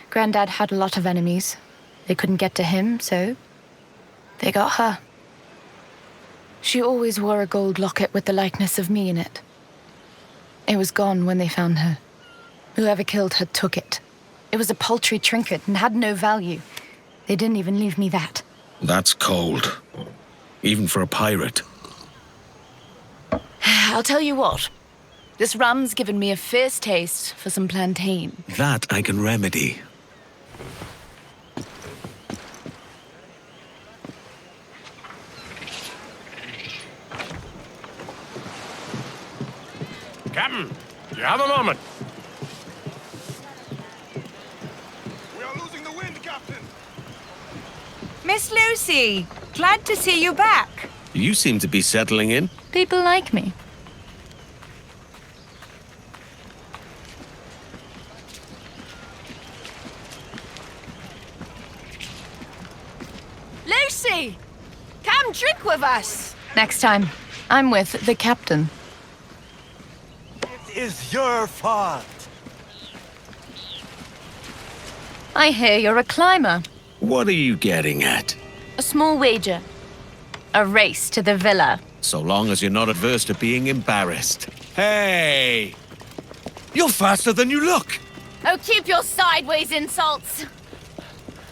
Grandad had a lot of enemies. They couldn't get to him, so they got her. She always wore a gold locket with the likeness of me in it. It was gone when they found her. Whoever killed her took it. It was a paltry trinket and had no value. They didn't even leave me that. That's cold. Even for a pirate. I'll tell you what. This rum's given me a fierce taste for some plantain. That I can remedy. Captain, do you have a moment? Miss Lucy, glad to see you back. You seem to be settling in. People like me. Lucy! Come drink with us! Next time, I'm with the captain. It is your fault. I hear you're a climber. What are you getting at? A small wager. A race to the villa. So long as you're not adverse to being embarrassed. Hey! You're faster than you look! Oh, keep your sideways insults.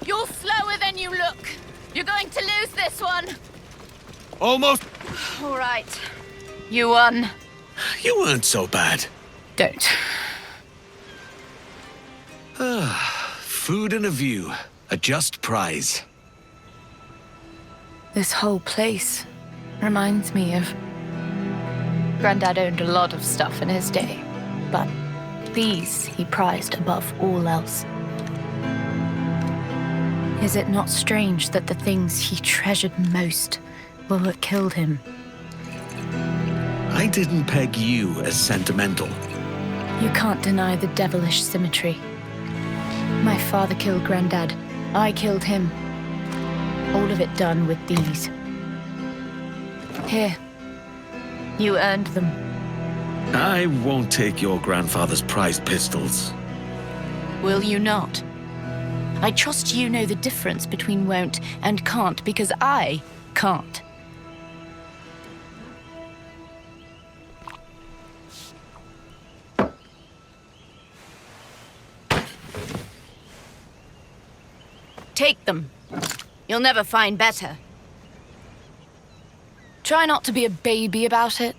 You're slower than you look. You're going to lose this one. Almost. All right. You won. You weren't so bad. Don't. Food and a view. A just prize. This whole place reminds me of... Grandad owned a lot of stuff in his day, but these he prized above all else. Is it not strange that the things he treasured most were what killed him? I didn't peg you as sentimental. You can't deny the devilish symmetry. My father killed Grandad. I killed him. All of it done with these. Here. You earned them. I won't take your grandfather's prized pistols. Will you not? I trust you know the difference between won't and can't, because I can't. Take them. You'll never find better. Try not to be a baby about it.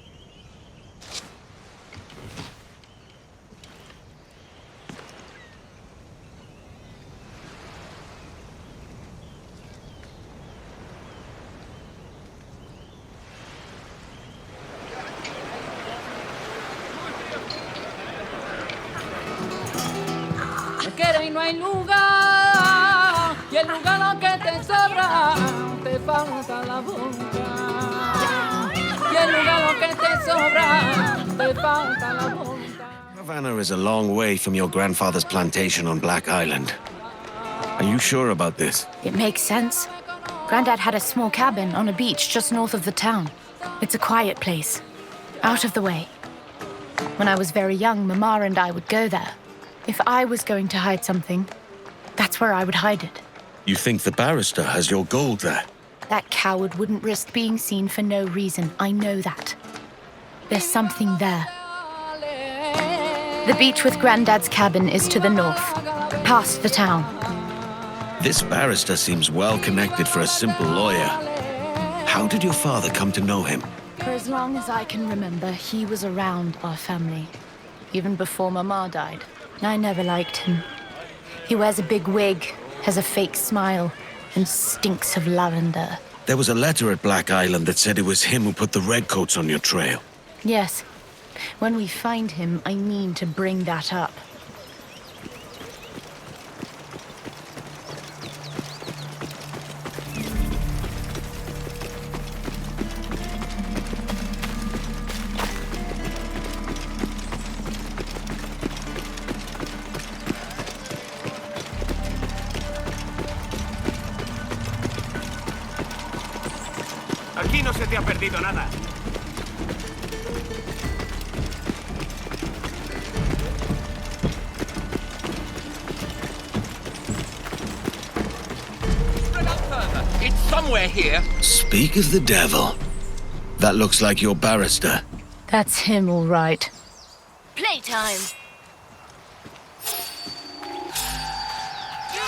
quiere y no hay lugar. Y el lugar lo que te sobra, te falta la boca. Y el lugar lo que te sobra, te falta la boca. Havana is a long way from your grandfather's plantation on Black Island. Are you sure about this? It makes sense. Grandad had a small cabin on a beach just north of the town. It's a quiet place, out of the way. When I was very young, Mama and I would go there. If I was going to hide something, that's where I would hide it. You think the barrister has your gold there? That coward wouldn't risk being seen for no reason. I know that. There's something there. The beach with Grandad's cabin is to the north, past the town. This barrister seems well connected for a simple lawyer. How did your father come to know him? For as long as I can remember, he was around our family. Even before Mama died. I never liked him. He wears a big wig, has a fake smile, and stinks of lavender. There was a letter at Black Island that said it was him who put the redcoats on your trail. Yes. When we find him, I mean to bring that up. Aquí no se te ha perdido nada. It's somewhere here. Speak of the devil. That looks like your barrister. That's him, all right. Playtime. You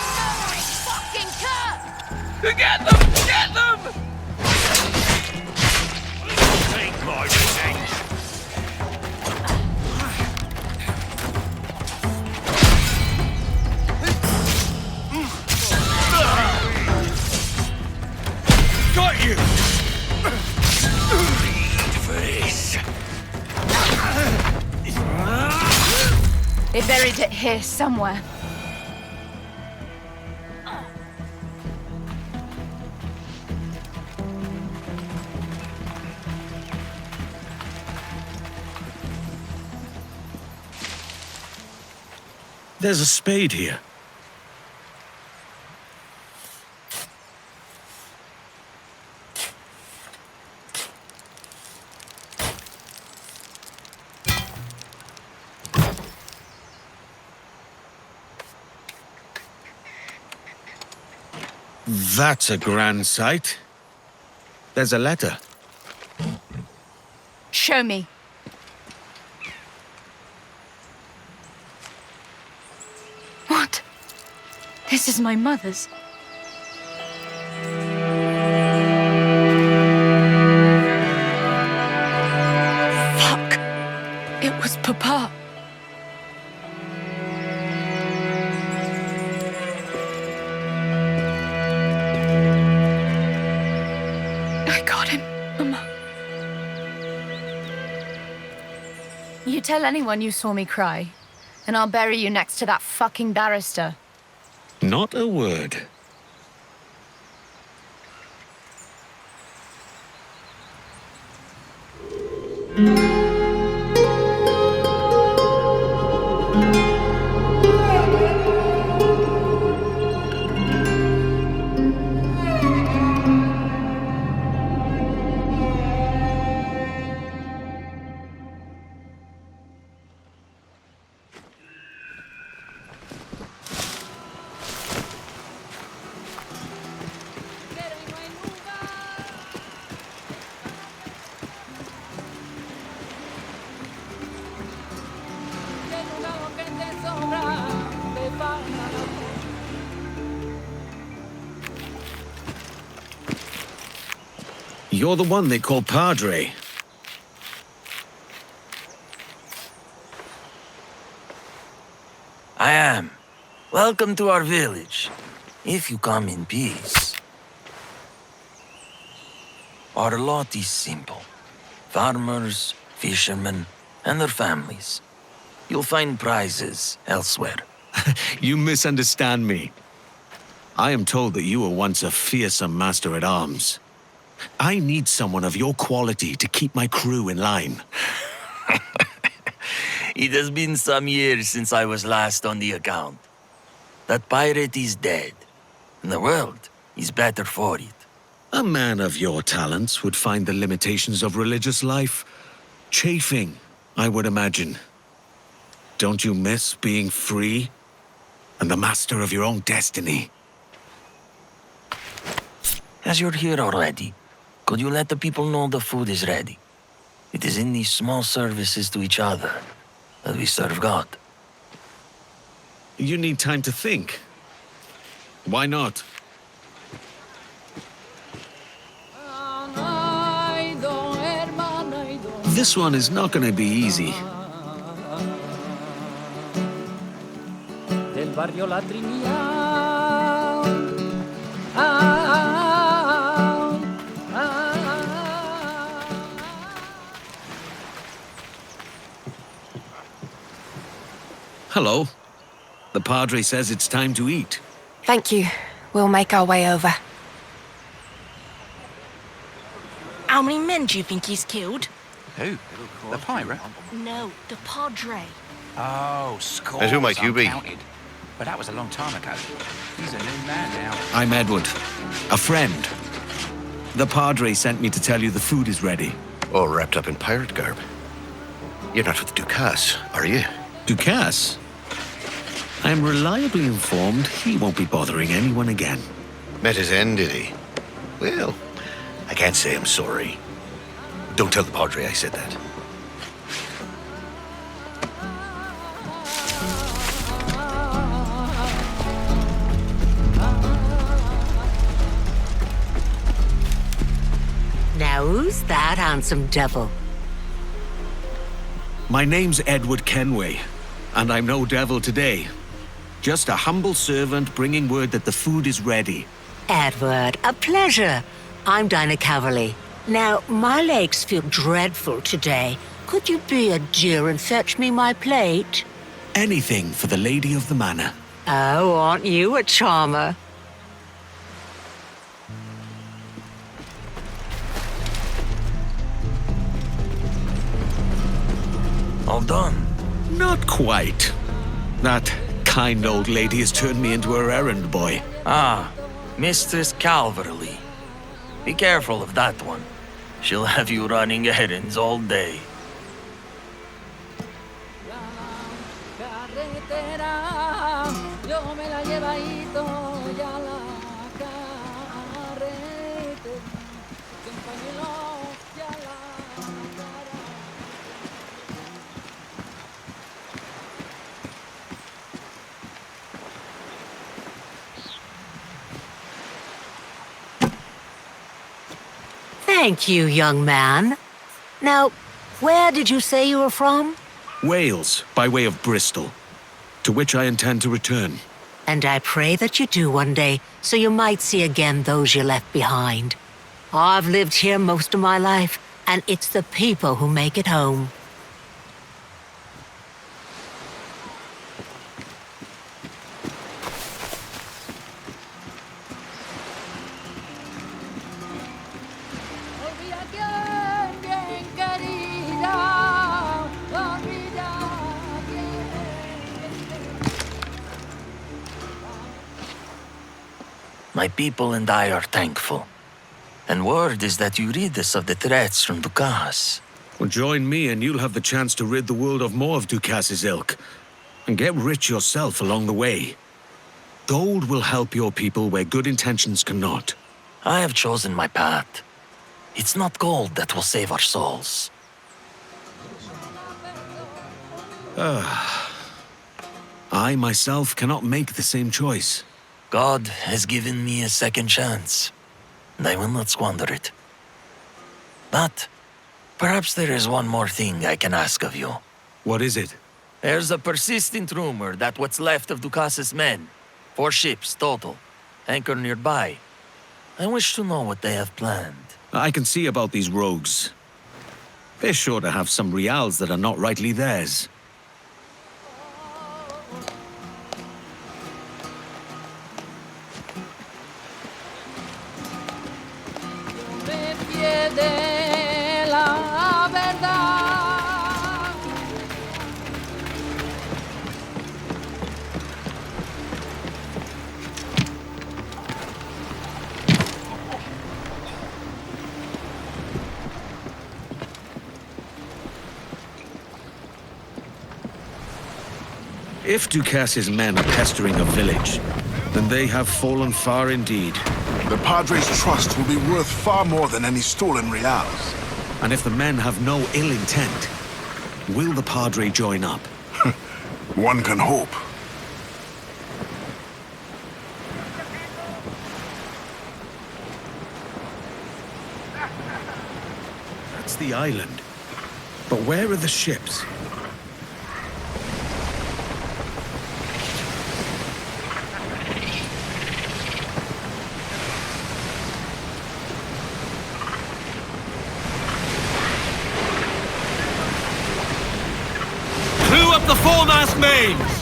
fucking cut! Get them! Get them! Take my revenge. Got you! They buried it here somewhere. There's a spade here. That's a grand sight. There's a letter. Show me. What? This is my mother's. Fuck. It was Papa. I got him, Mama. You tell anyone you saw me cry, and I'll bury you next to that fucking barrister. Not a word. You're the one they call Padre. I am. Welcome to our village, if you come in peace. Our lot is simple. Farmers, fishermen, and their families. You'll find prizes elsewhere. You misunderstand me. I am told that you were once a fearsome master-at-arms. I need someone of your quality to keep my crew in line. It has been some years since I was last on the account. That pirate is dead, and the world is better for it. A man of your talents would find the limitations of religious life chafing, I would imagine. Don't you miss being free and the master of your own destiny? As you're here already, could you let the people know the food is ready? It is in these small services to each other that we serve God. You need time to think. Why not? This one is not going to be easy. Del barrio La Trinidad. Hello. The Padre says it's time to eat. Thank you. We'll make our way over. How many men do you think he's killed? Who? The pirate? No, the Padre. Oh, scores. And who might you be? Uncounted. But that was a long time ago. He's a new man now. I'm Edward, a friend. The Padre sent me to tell you the food is ready. All wrapped up in pirate garb. You're not with Ducasse, are you? Ducasse? I am reliably informed he won't be bothering anyone again. Met his end, did he? Well, I can't say I'm sorry. Don't tell the Padre I said that. Now who's that handsome devil? My name's Edward Kenway, and I'm no devil today. Just a humble servant bringing word that the food is ready. Edward, a pleasure. I'm Dinah Caverly. Now, my legs feel dreadful today. Could you be a dear and fetch me my plate? Anything for the lady of the manor. Oh, aren't you a charmer? All done? Not quite. That kind old lady has turned me into her errand boy. Ah, Mistress Calverley. Be careful of that one. She'll have you running errands all day. Thank you, young man. Now, where did you say you were from? Wales, by way of Bristol, to which I intend to return. And I pray that you do one day, so you might see again those you left behind. I've lived here most of my life, and it's the people who make it home. My people and I are thankful. And word is that you rid us of the threats from Ducasse. Well, join me and you'll have the chance to rid the world of more of Ducasse's ilk. And get rich yourself along the way. Gold will help your people where good intentions cannot. I have chosen my path. It's not gold that will save our souls. I myself cannot make the same choice. God has given me a second chance, and I will not squander it. But perhaps there is one more thing I can ask of you. What is it? There's a persistent rumor that what's left of Ducasse's men, 4 ships total, anchor nearby. I wish to know what they have planned. I can see about these rogues. They're sure to have some reals that are not rightly theirs. If Ducas's men are pestering a village, then they have fallen far indeed. The Padre's trust will be worth far more than any stolen reals. And if the men have no ill intent, will the Padre join up? One can hope. That's the island. But where are the ships? Clew up the foremast mains!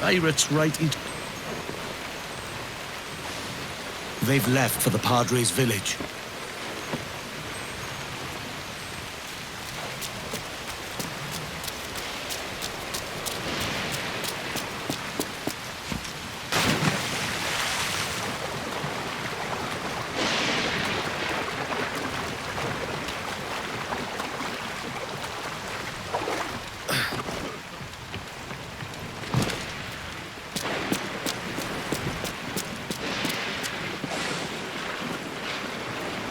Pirates right into... They've left for the Padre's village.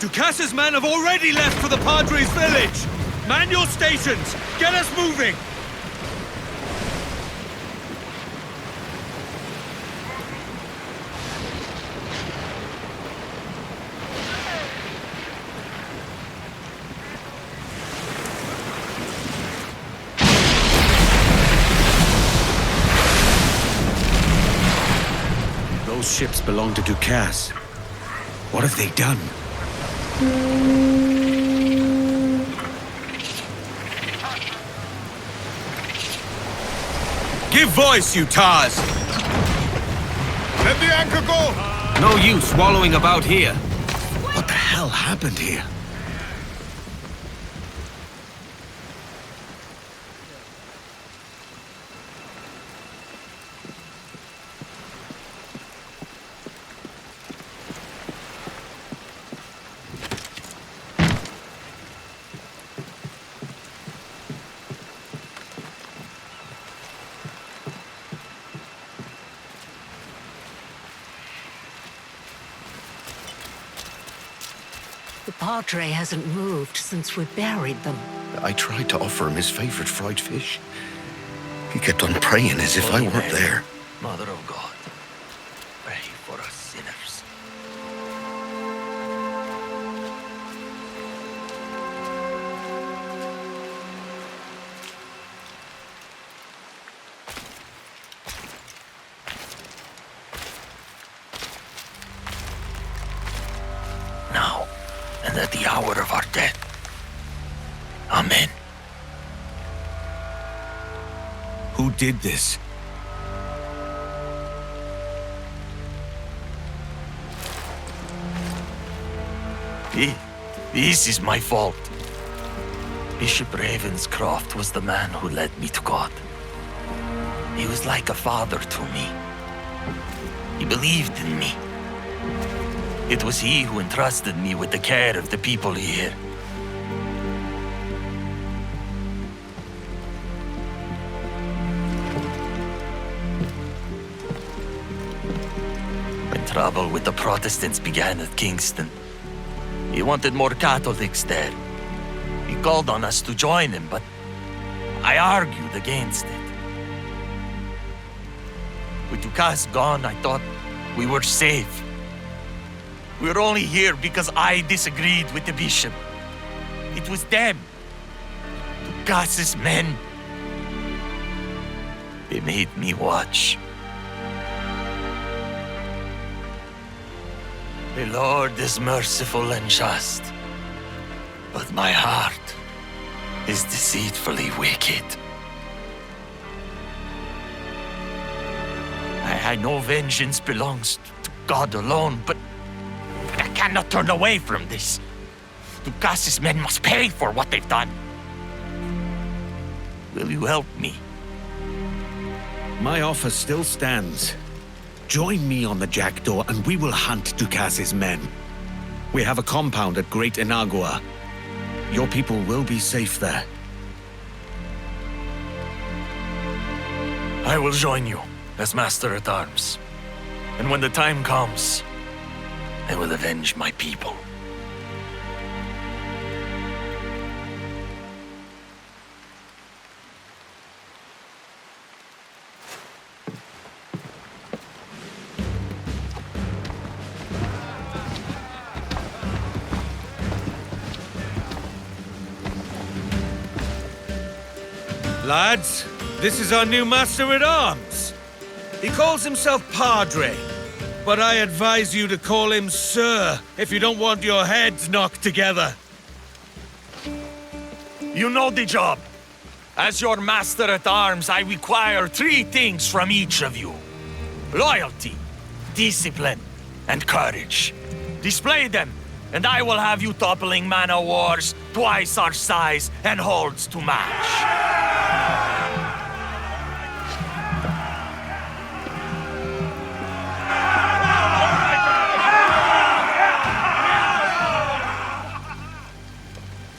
Ducas's men have already left for the Padre's village! Man your stations! Get us moving! Those ships belong to Ducas. What have they done? Give voice, you tars! Let the anchor go! No use wallowing about here. What the hell happened here? The Padre hasn't moved since we buried them. I tried to offer him his favorite fried fish. He kept on praying as if I weren't there. Mother of God, pray for us sinners. Now, and at the hour of our death. Amen. Who did this? This is my fault. Bishop Ravenscroft was the man who led me to God. He was like a father to me. He believed in me. It was he who entrusted me with the care of the people here. When trouble with the Protestants began at Kingston, he wanted more Catholics there. He called on us to join him, but I argued against it. With Dukas gone, I thought we were safe. We were only here because I disagreed with the bishop. It was them. Dukas's men. They made me watch. The Lord is merciful and just, but my heart is deceitfully wicked. I know vengeance belongs to God alone, but I cannot turn away from this. Dukas's men must pay for what they've done. Will you help me? My offer still stands. Join me on the Jackdaw and we will hunt Dukas's men. We have a compound at Great Inagua. Your people will be safe there. I will join you as Master-at-Arms. And when the time comes, I will avenge my people. Lads, this is our new Master-at-Arms. He calls himself Padre, but I advise you to call him Sir if you don't want your heads knocked together. You know the job. As your Master-at-Arms, I require 3 things from each of you. Loyalty, discipline, and courage. Display them, and I will have you toppling man-o'-wars twice our size and holds to match.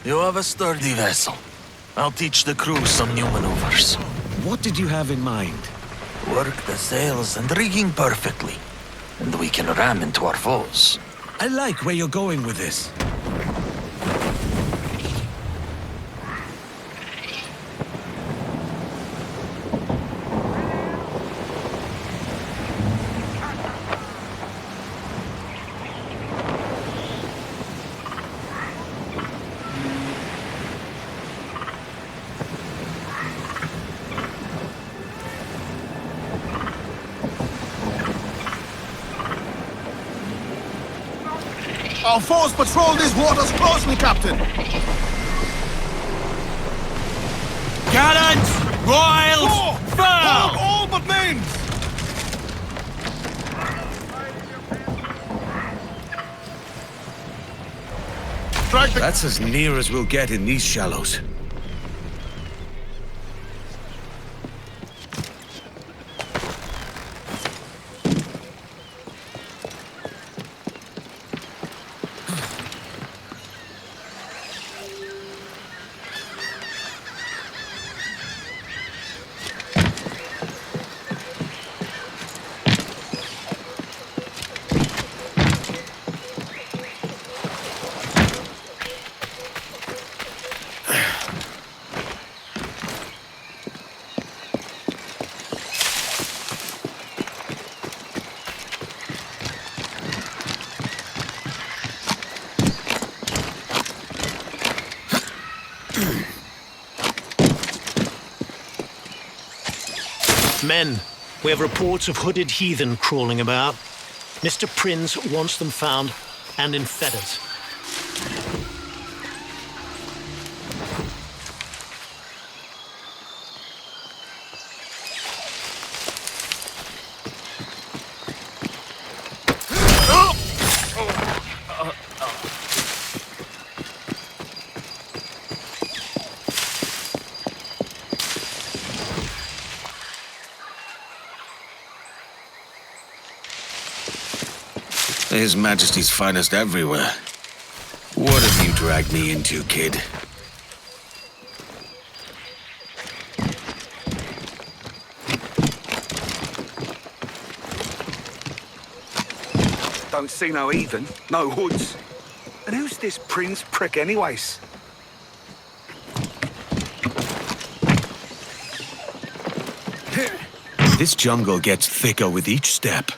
You have a sturdy vessel. I'll teach the crew some new maneuvers. What did you have in mind? Work the sails and rigging perfectly, and we can ram into our foes. I like where you're going with this. Our force patrol these waters closely, Captain. Cannons! Royals! Fire! Hold all but names! That's as near as we'll get in these shallows. Men, we have reports of hooded heathen crawling about. Mr. Prince wants them found and in fetters. His Majesty's finest everywhere. What have you dragged me into, kid? Don't see no heathen, no hoods. And who's this Prince prick anyways? This jungle gets thicker with each step.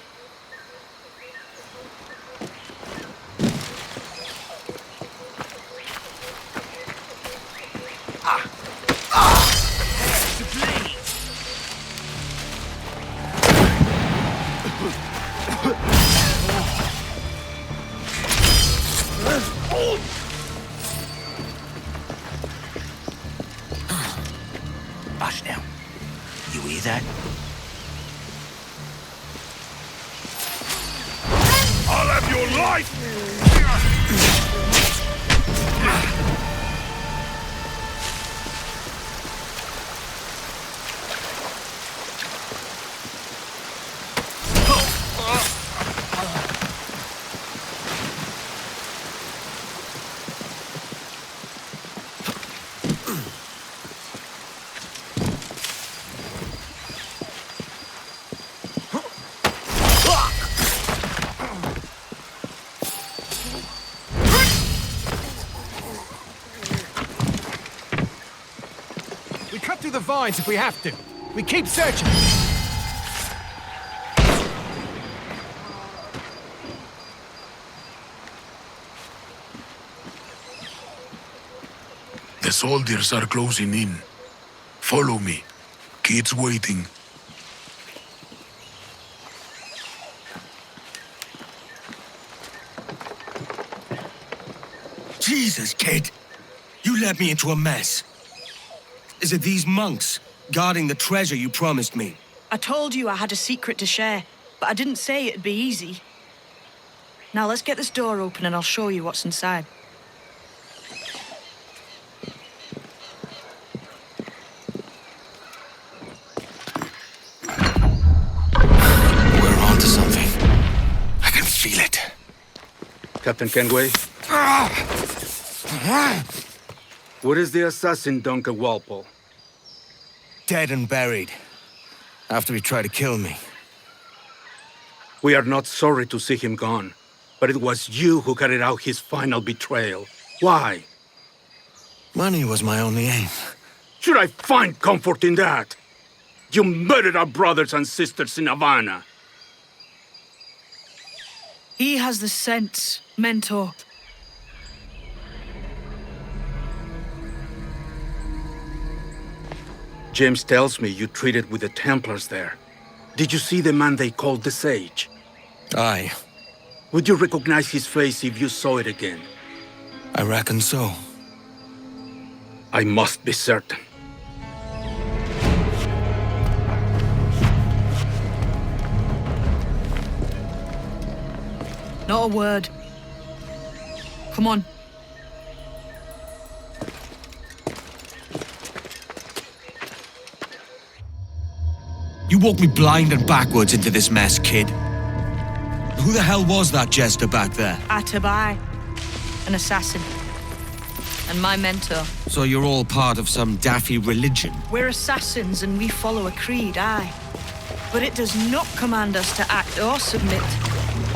Hush now. You hear that? I'll have your life! We cut through the vines if we have to. We keep searching. The soldiers are closing in. Follow me. Kids waiting. Jesus, kid. You led me into a mess. Is it these monks guarding the treasure you promised me? I told you I had a secret to share, but I didn't say it'd be easy. Now let's get this door open and I'll show you what's inside. We're onto something. I can feel it. Captain Kenway? Where is the assassin, Duncan Walpole? Dead and buried. After he tried to kill me. We are not sorry to see him gone, but it was you who carried out his final betrayal. Why? Money was my only aim. Should I find comfort in that? You murdered our brothers and sisters in Havana. He has the sense, Mentor. James tells me you treated with the Templars there. Did you see the man they called the Sage? Aye. Would you recognize his face if you saw it again? I reckon so. I must be certain. Not a word. Come on. You walked me blind and backwards into this mess, kid. Who the hell was that jester back there? Atabai, an assassin, and my mentor. So you're all part of some daffy religion? We're assassins and we follow a creed, aye. But it does not command us to act or submit,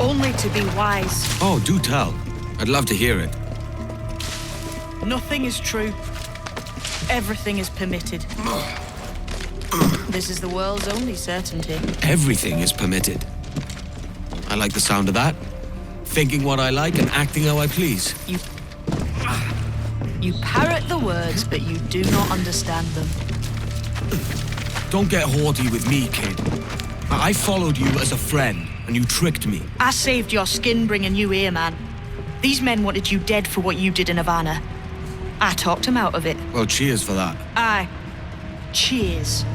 only to be wise. Oh, do tell. I'd love to hear it. Nothing is true. Everything is permitted. This is the world's only certainty. Everything is permitted. I like the sound of that. Thinking what I like and acting how I please. You parrot the words, but you do not understand them. Don't get haughty with me, kid. I followed you as a friend, and you tricked me. I saved your skin bringing you here, man. These men wanted you dead for what you did in Havana. I talked them out of it. Well, cheers for that. Aye. Cheers.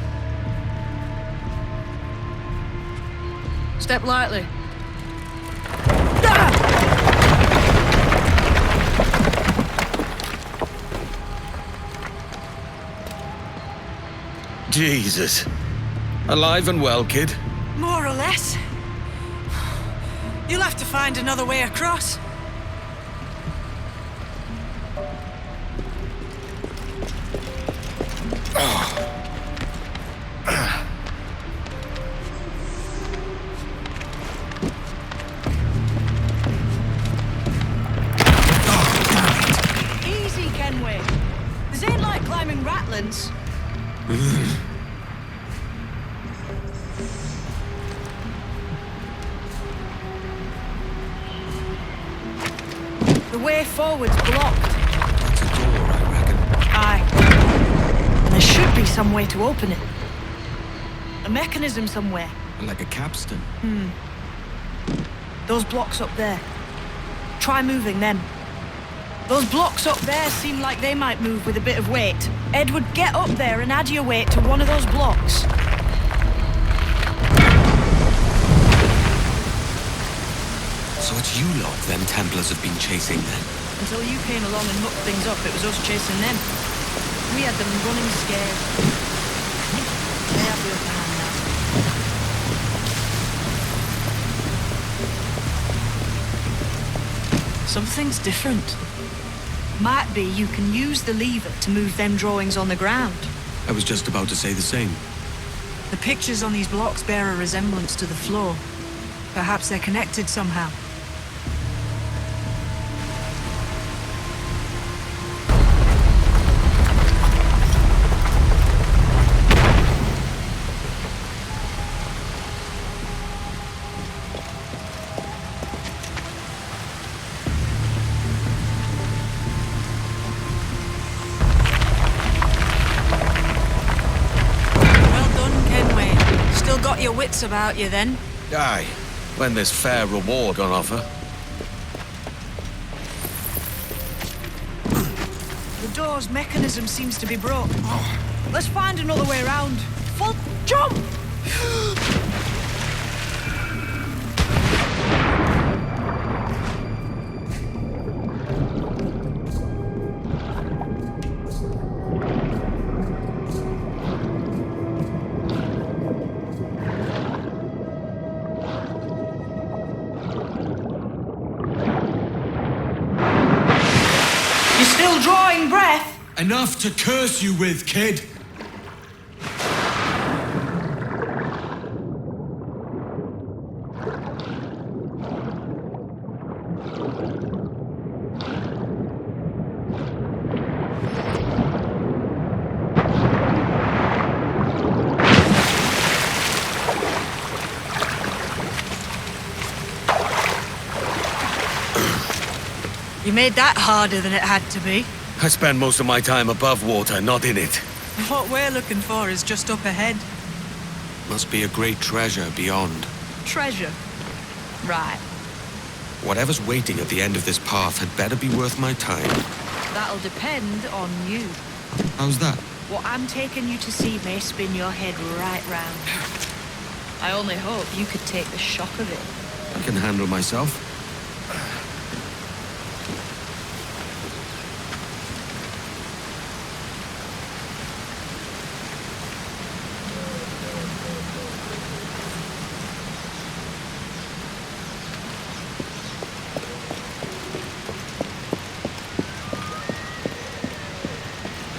Step lightly. Jesus. Alive and well, kid? More or less. You'll have to find another way across. Easy, Kenway. This ain't like climbing Ratlins. The way forward's blocked. That's a door, I reckon. Aye. And there should be some way to open it. A mechanism somewhere. Like a capstan. Those blocks up there. Try moving them. Those blocks up there seem like they might move with a bit of weight. Edward, get up there and add your weight to one of those blocks. So it's you lot them Templars have been chasing then? Until you came along and mucked things up, it was us chasing them. We had them running scared. They have the upper hand now. Something's different. Might be you can use the lever to move them drawings on the ground. I was just about to say the same. The pictures on these blocks bear a resemblance to the floor. Perhaps they're connected somehow. Your wits about you then? Aye, when there's fair reward on offer. The door's mechanism seems to be broke. Let's find another way around. Full jump! Drawing breath. Enough to curse you with, kid. You made that harder than it had to be. I spend most of my time above water, not in it. What we're looking for is just up ahead. Must be a great treasure beyond. Treasure? Right. Whatever's waiting at the end of this path had better be worth my time. That'll depend on you. How's that? What I'm taking you to see may spin your head right round. I only hope you could take the shock of it. I can handle myself.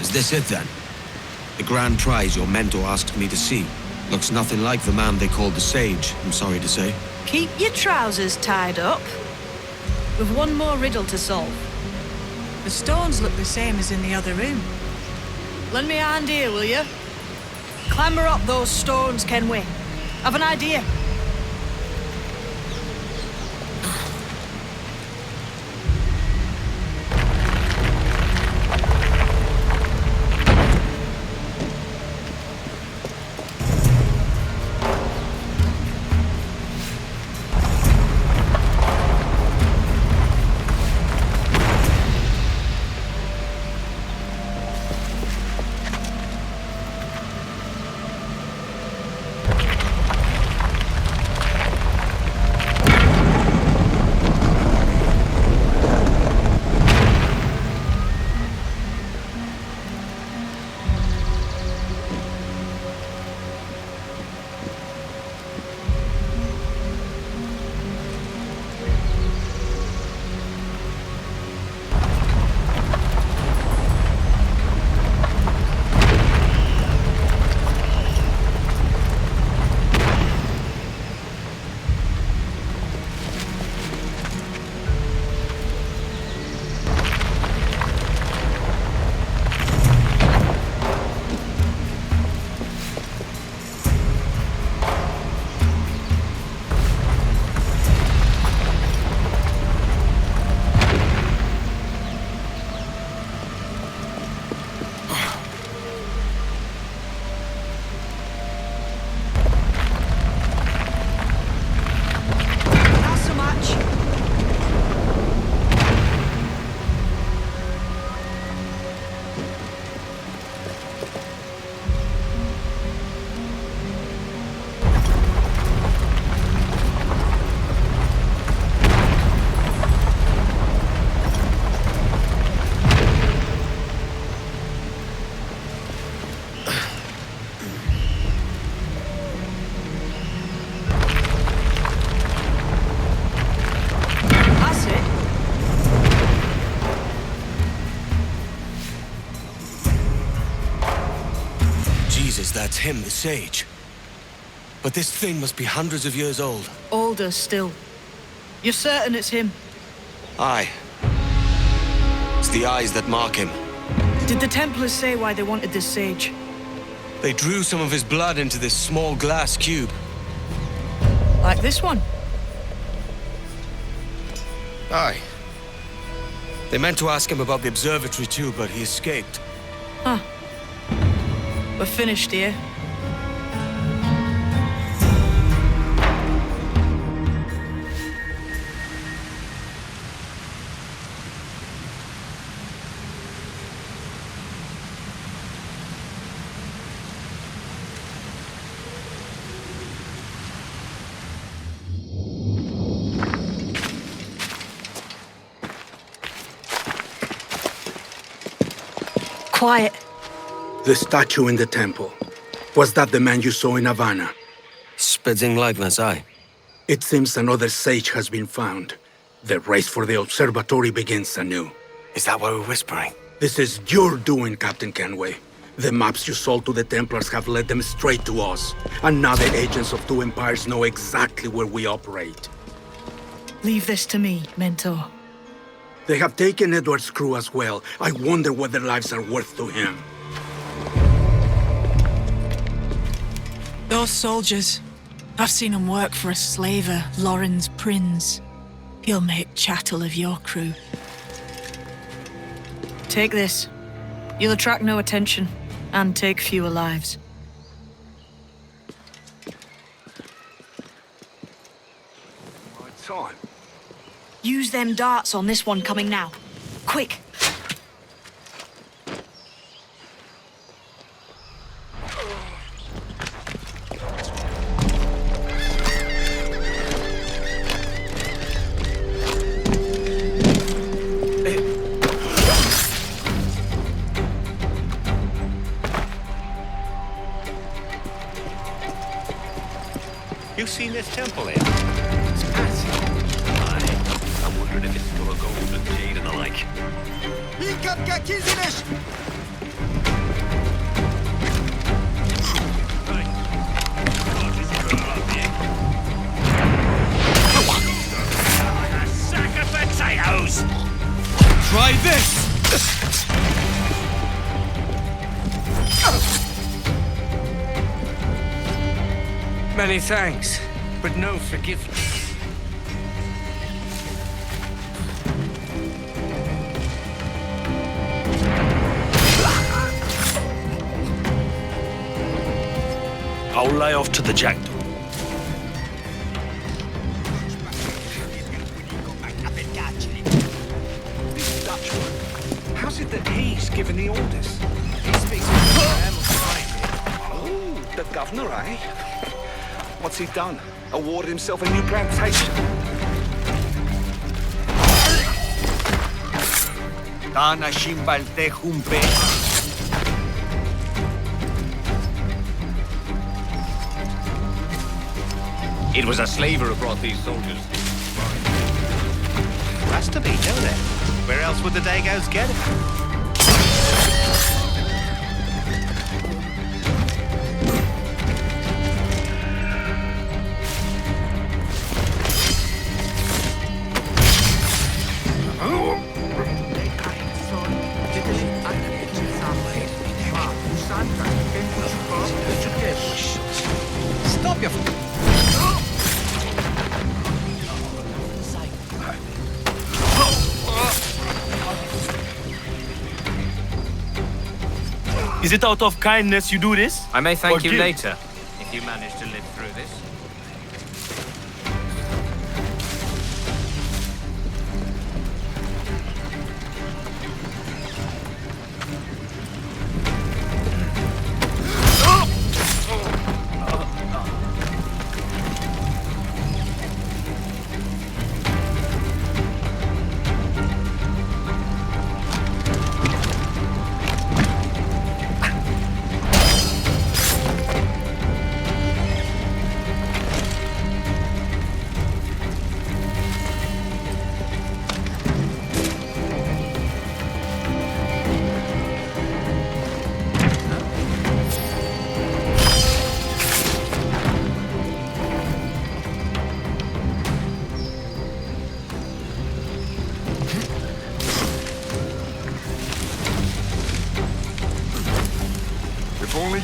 Is this it then? The grand prize your mentor asked me to see. Looks nothing like the man they called the Sage, I'm sorry to say. Keep your trousers tied up. We've one more riddle to solve. The stones look the same as in the other room. Lend me a hand here, will you? Clamber up those stones, Kenway. I've an idea. that's him, the sage. But this thing must be hundreds of years old. Older still. You're certain it's him? Aye. It's the eyes that mark him. Did the Templars say why they wanted this sage? They drew some of his blood into this small glass cube. Like this one? Aye. They meant to ask him about the observatory too, but he escaped. Huh. We're finished here. Quiet. The statue in the temple. Was that the man you saw in Havana? Spitting likeness, aye. It seems another sage has been found. The race for the observatory begins anew. Is that why we're whispering? This is your doing, Captain Kenway. The maps you sold to the Templars have led them straight to us. And now the agents of two empires know exactly where we operate. Leave this to me, Mentor. They have taken Edward's crew as well. I wonder what their lives are worth to him. Those soldiers. I've seen them work for a slaver, Lorenz Prinz. He'll make chattel of your crew. Take this. You'll attract no attention, and take fewer lives. My time. Use them darts on this one coming now. Quick! You've seen this temple here? It's massive. Aye. I'm wondering if it's full of gold and jade and the like. A sack of potatoes! Try this! Many thanks, but no forgiveness. I'll lay off to the Jackdaw. This Dutchman, how's it that he's given the orders? He speaks Oh, the governor, eh? What's he done? Awarded himself a new plantation. It was a slaver who brought these soldiers. Has to be, don't it? Where else would the Dagos get it? Stop your... Is it out of kindness you do this? I may thank you guilt? later, if you manage to live through this.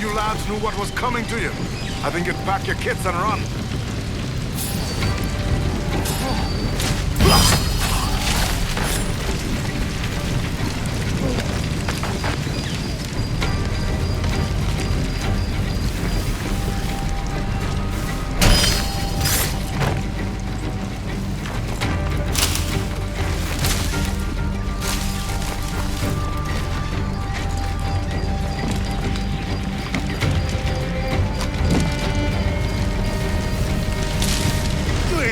you lads knew what was coming to you. I think you'd pack your kits and run.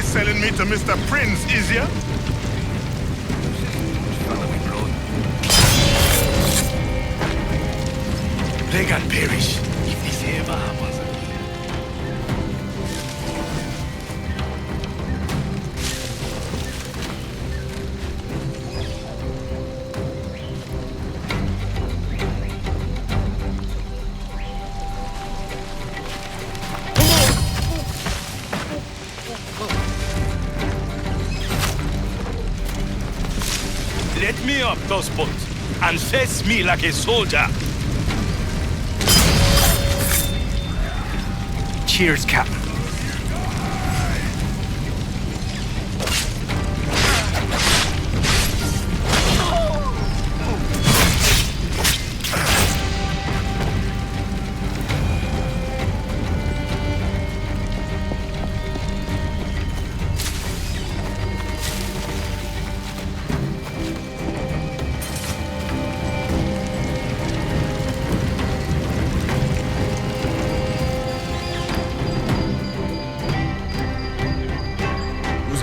Selling me to Mr. Prince, is ya? They got perish if this ever happens. Let me up, those boats, and face me like a soldier. Cheers, Captain.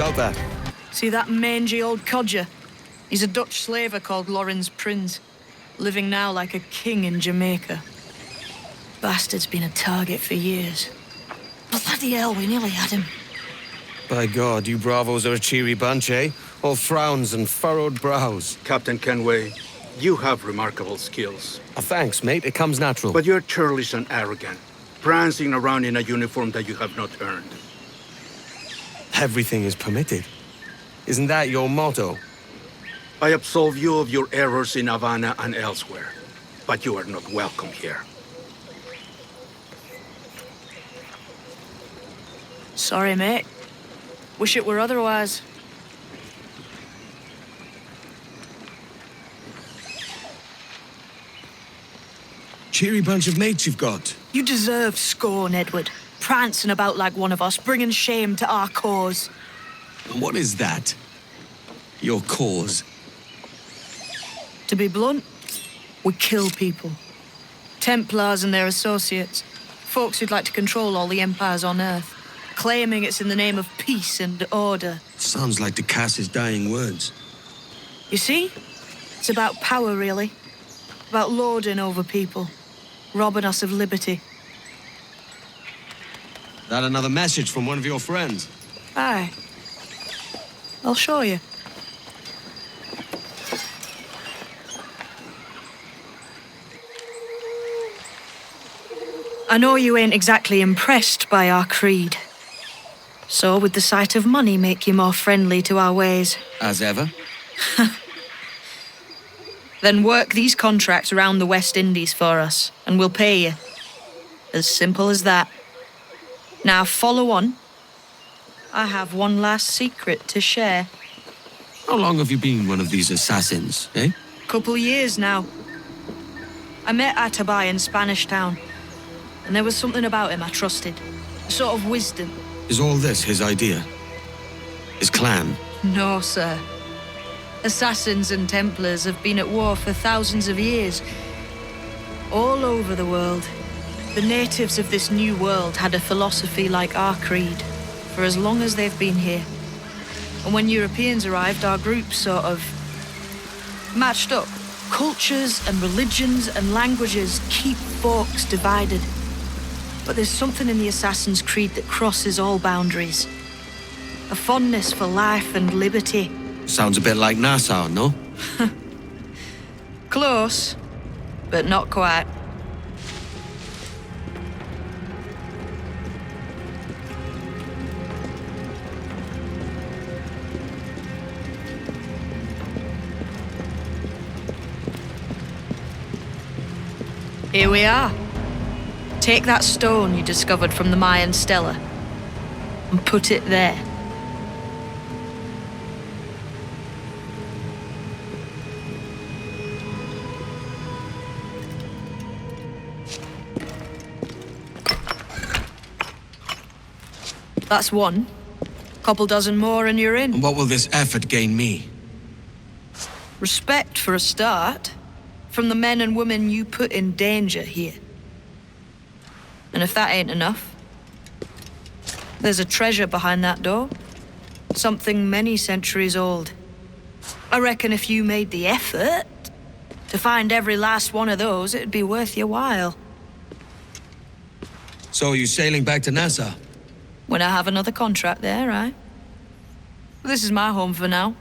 Out there. See that mangy old codger? He's a Dutch slaver called Lawrence Prins, living now like a king in Jamaica. Bastard's been a target for years. Bloody hell, we nearly had him. By God, you bravos are a cheery bunch, eh? All frowns and furrowed brows. Captain Kenway, you have remarkable skills. Thanks, mate. It comes natural. But you're churlish and arrogant, prancing around in a uniform that you have not earned. Everything is permitted. Isn't that your motto? I absolve you of your errors in Havana and elsewhere, but you are not welcome here. Sorry, mate. Wish it were otherwise. Cheery bunch of mates you've got. You deserve scorn, Edward. Prancing about like one of us, bringing shame to our cause. What is that? Your cause? To be blunt, we kill people. Templars and their associates. Folks who'd like to control all the empires on Earth. Claiming it's in the name of peace and order. Sounds like Ducas's dying words. You see? It's about power, really. About lording over people. Robbing us of liberty. That another message from one of your friends? Aye. I'll show you. I know you ain't exactly impressed by our creed. So would the sight of money make you more friendly to our ways? As ever. Then work these contracts around the West Indies for us, and we'll pay you. As simple as that. Now follow on. I have one last secret to share. How long have you been one of these assassins, eh? Couple years now. I met Atabai in Spanish Town, and there was something about him I trusted. A sort of wisdom. Is all this his idea? His clan? No, sir. Assassins and Templars have been at war for thousands of years. All over the world. The natives of this new world had a philosophy like our creed, for as long as they've been here. And when Europeans arrived, our group sort of matched up. Cultures and religions and languages keep folks divided. But there's something in the Assassin's Creed that crosses all boundaries. A fondness for life and liberty. Sounds a bit like Nassau, no? Close, but not quite. Here we are. Take that stone you discovered from the Mayan stela and put it there. That's one. Couple dozen more and you're in. What will this effort gain me? Respect for a start. From the men and women you put in danger here. And if that ain't enough, there's a treasure behind that door. Something many centuries old. I reckon if you made the effort to find every last one of those, it'd be worth your while. So are you sailing back to Nassau? When I have another contract there, right? This is my home for now.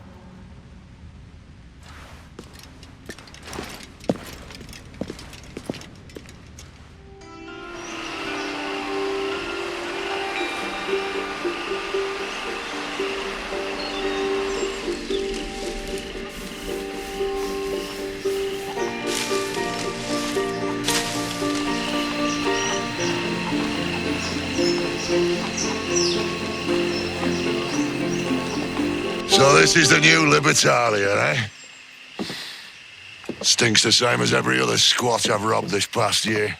So this is the new Libertalia, eh? Stinks the same as every other squat I've robbed this past year.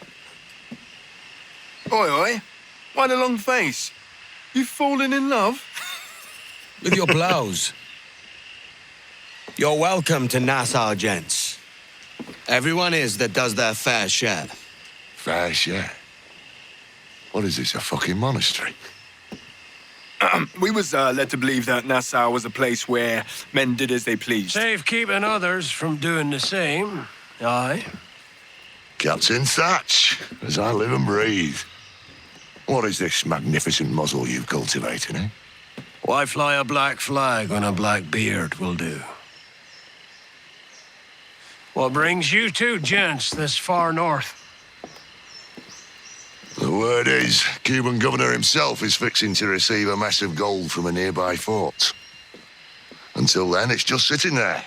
Oi, oi. Why the long face? You've fallen in love? With your blouse. You're welcome to Nassau, gents. Everyone is that does their fair share. Fair share? What is this, a fucking monastery? We was led to believe that Nassau was a place where men did as they pleased. Safe keeping others from doing the same. Aye. Captain Thatch, as I live and breathe. What is this magnificent muzzle you've cultivated, eh? Why fly a black flag when a black beard will do? What brings you two gents this far north? The word is, Cuban governor himself is fixing to receive a massive gold from a nearby fort. Until then, it's just sitting there,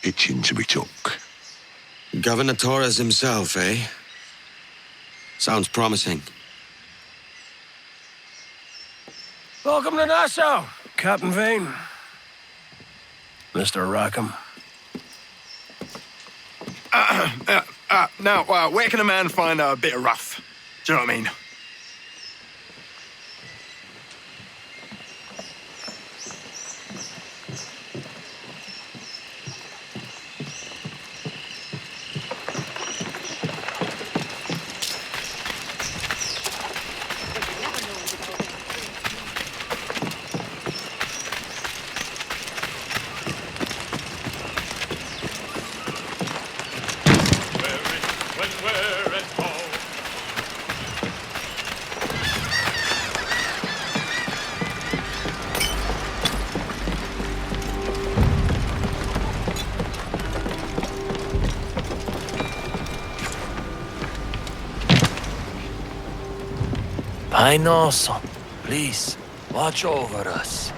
itching to be took. Governor Torres himself, eh? Sounds promising. Welcome to Nassau, Captain Vane. Mr. Rackham. Now, where can a man find a bit of rough? Do you know what I mean? Painoso, please, watch over us.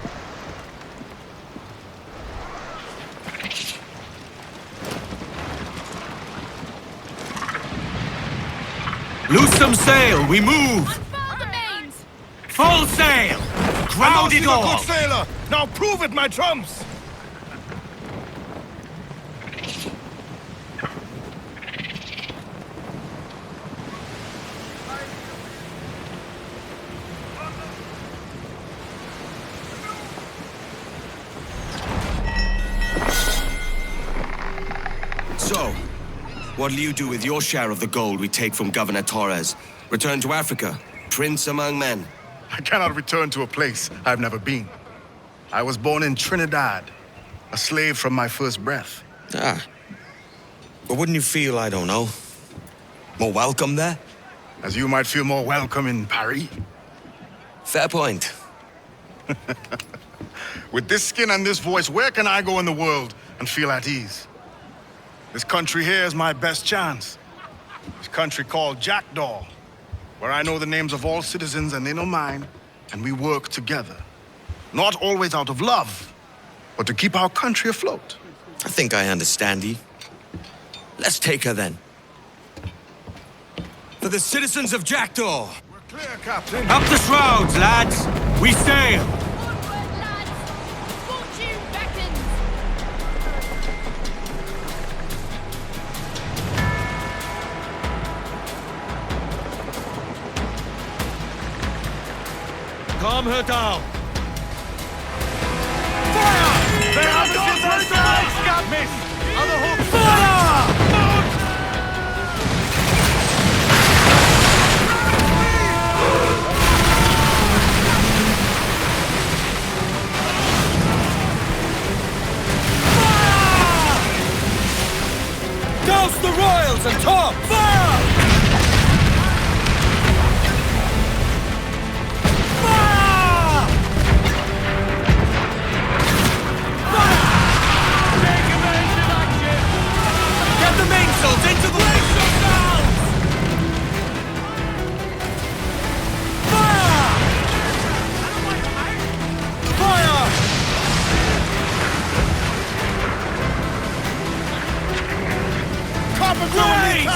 Loose some sail, we move! Full sail! Crowd it all! I'm a good sailor! Now prove it, my trumps! So, what'll you do with your share of the gold we take from Governor Torres? Return to Africa, prince among men? I cannot return to a place I've never been. I was born in Trinidad, a slave from my first breath. Ah. But wouldn't you feel, I don't know, more welcome there? As you might feel more welcome in Paris. Fair point. With this skin and this voice, where can I go in the world and feel at ease? This country here is my best chance. This country called Jackdaw, where I know the names of all citizens and they know mine, and we work together. Not always out of love, but to keep our country afloat. I think I understand you. Let's take her then. For the citizens of Jackdaw! We're clear, Captain. Up the shrouds, lads! We sail! Calm her down! Fire! They have the scissors! Got miss! On the hook! Fire! Douse the royals and top! Fire! Fire! Fire! Take evasive action! Get the mainsails into the mainsails! Fire! Fire! Great!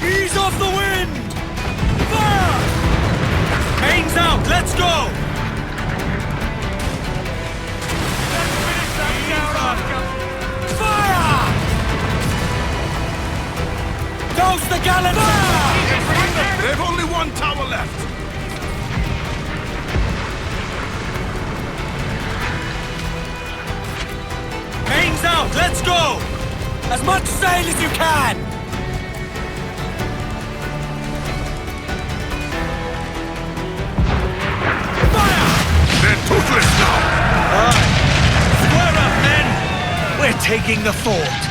Ease off the wind! Fire! Mains out, let's go! Let's finish that down, Oscar! Fire! Douse the gallant! Fire! They've only one tower left. Mains out, let's go! As much sail as you can! Fire! They're toothless now. Square up, men! We're taking the fort!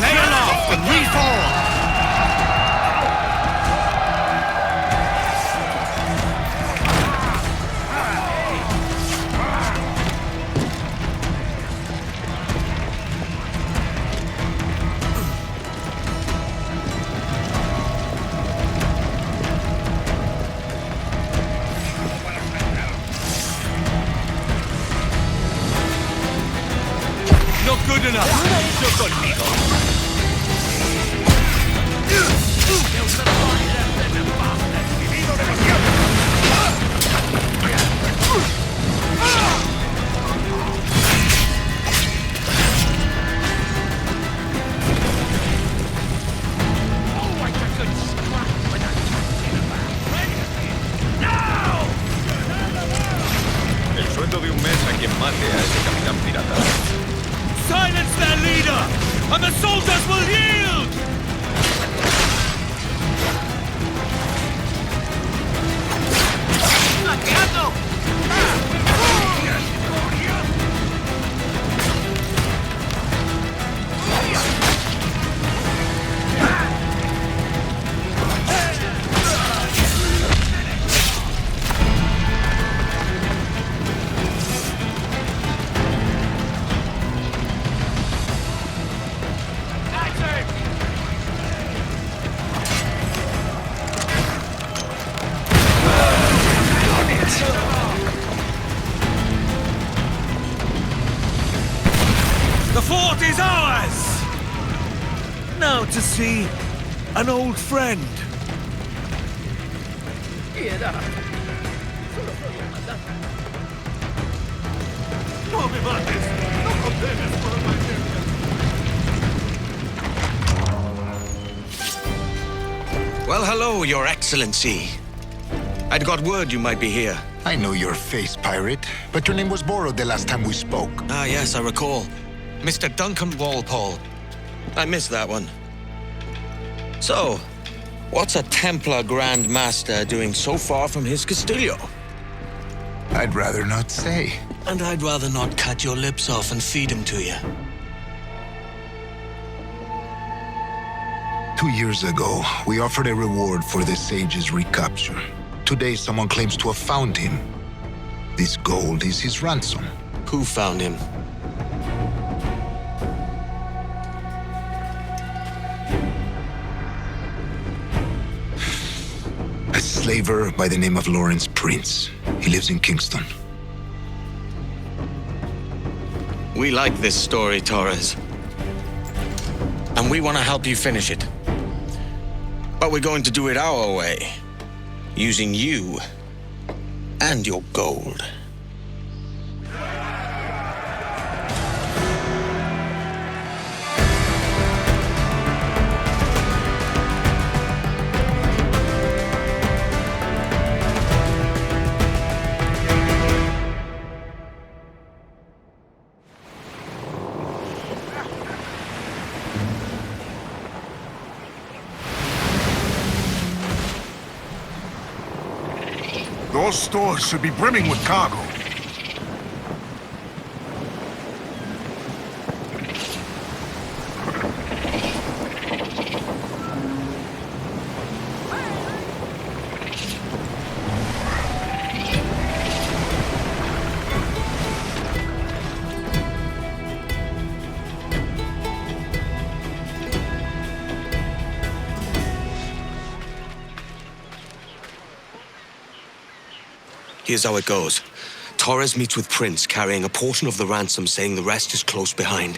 Lay aloft and reform! Not good enough. Yo conmigo. El sueldo de un mes a quien mate a ese capitán pirata. Silence their leader, and the soldiers will yield! The fort is ours! Now to see an old friend. Piedad. Solo soy el mandante. No me mates. No condenes por el maldito. Well, hello, Your Excellency. I'd got word you might be here. I know your face, pirate, but your name was borrowed the last time we spoke. Ah, yes, I recall. Mr. Duncan Walpole. I missed that one. So, what's a Templar Grand Master doing so far from his Castillo? I'd rather not say. And I'd rather not cut your lips off and feed him to you. 2 years ago, we offered a reward for the sage's recapture. Today, someone claims to have found him. This gold is his ransom. Who found him? slaver by the name of Lawrence Prince. He lives in Kingston. We like this story, Torres. And we want to help you finish it. But we're going to do it our way. Using you and your gold. Those stores should be brimming with cargo. Here's how it goes. Torres meets with Prince, carrying a portion of the ransom, saying the rest is close behind.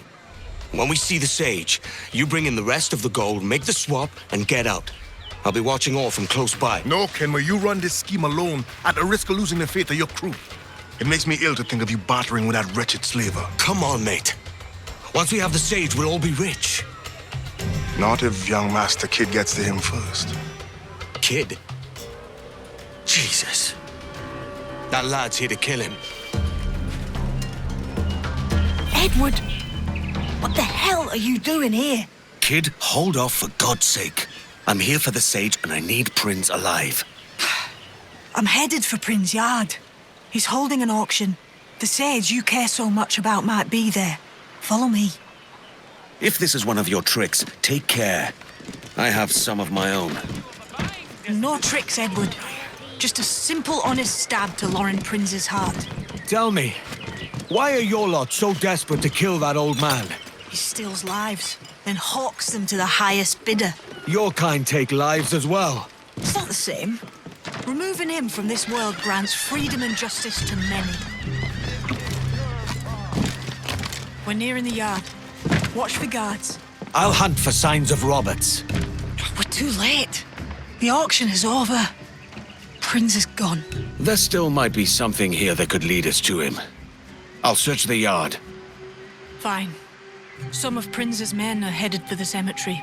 When we see the Sage, you bring in the rest of the gold, make the swap, and get out. I'll be watching all from close by. No, Kenway, you run this scheme alone, at the risk of losing the faith of your crew. It makes me ill to think of you bartering with that wretched slaver. Come on, mate. Once we have the Sage, we'll all be rich. Not if young Master Kid gets to him first. Kid? Jesus. That lad's here to kill him. Edward! What the hell are you doing here? Kid, hold off for God's sake. I'm here for the Sage and I need Prince alive. I'm headed for Prin's yard. He's holding an auction. The Sage you care so much about might be there. Follow me. If this is one of your tricks, take care. I have some of my own. No tricks, Edward. Just a simple, honest stab to Lauren Prince's heart. Tell me, why are your lot so desperate to kill that old man? He steals lives, then hawks them to the highest bidder. Your kind take lives as well. It's not the same. Removing him from this world grants freedom and justice to many. We're nearing the yard. Watch for guards. I'll hunt for signs of Roberts. We're too late. The auction is over. Prince is gone. There still might be something here that could lead us to him. I'll search the yard. Fine. Some of Prince's men are headed for the cemetery.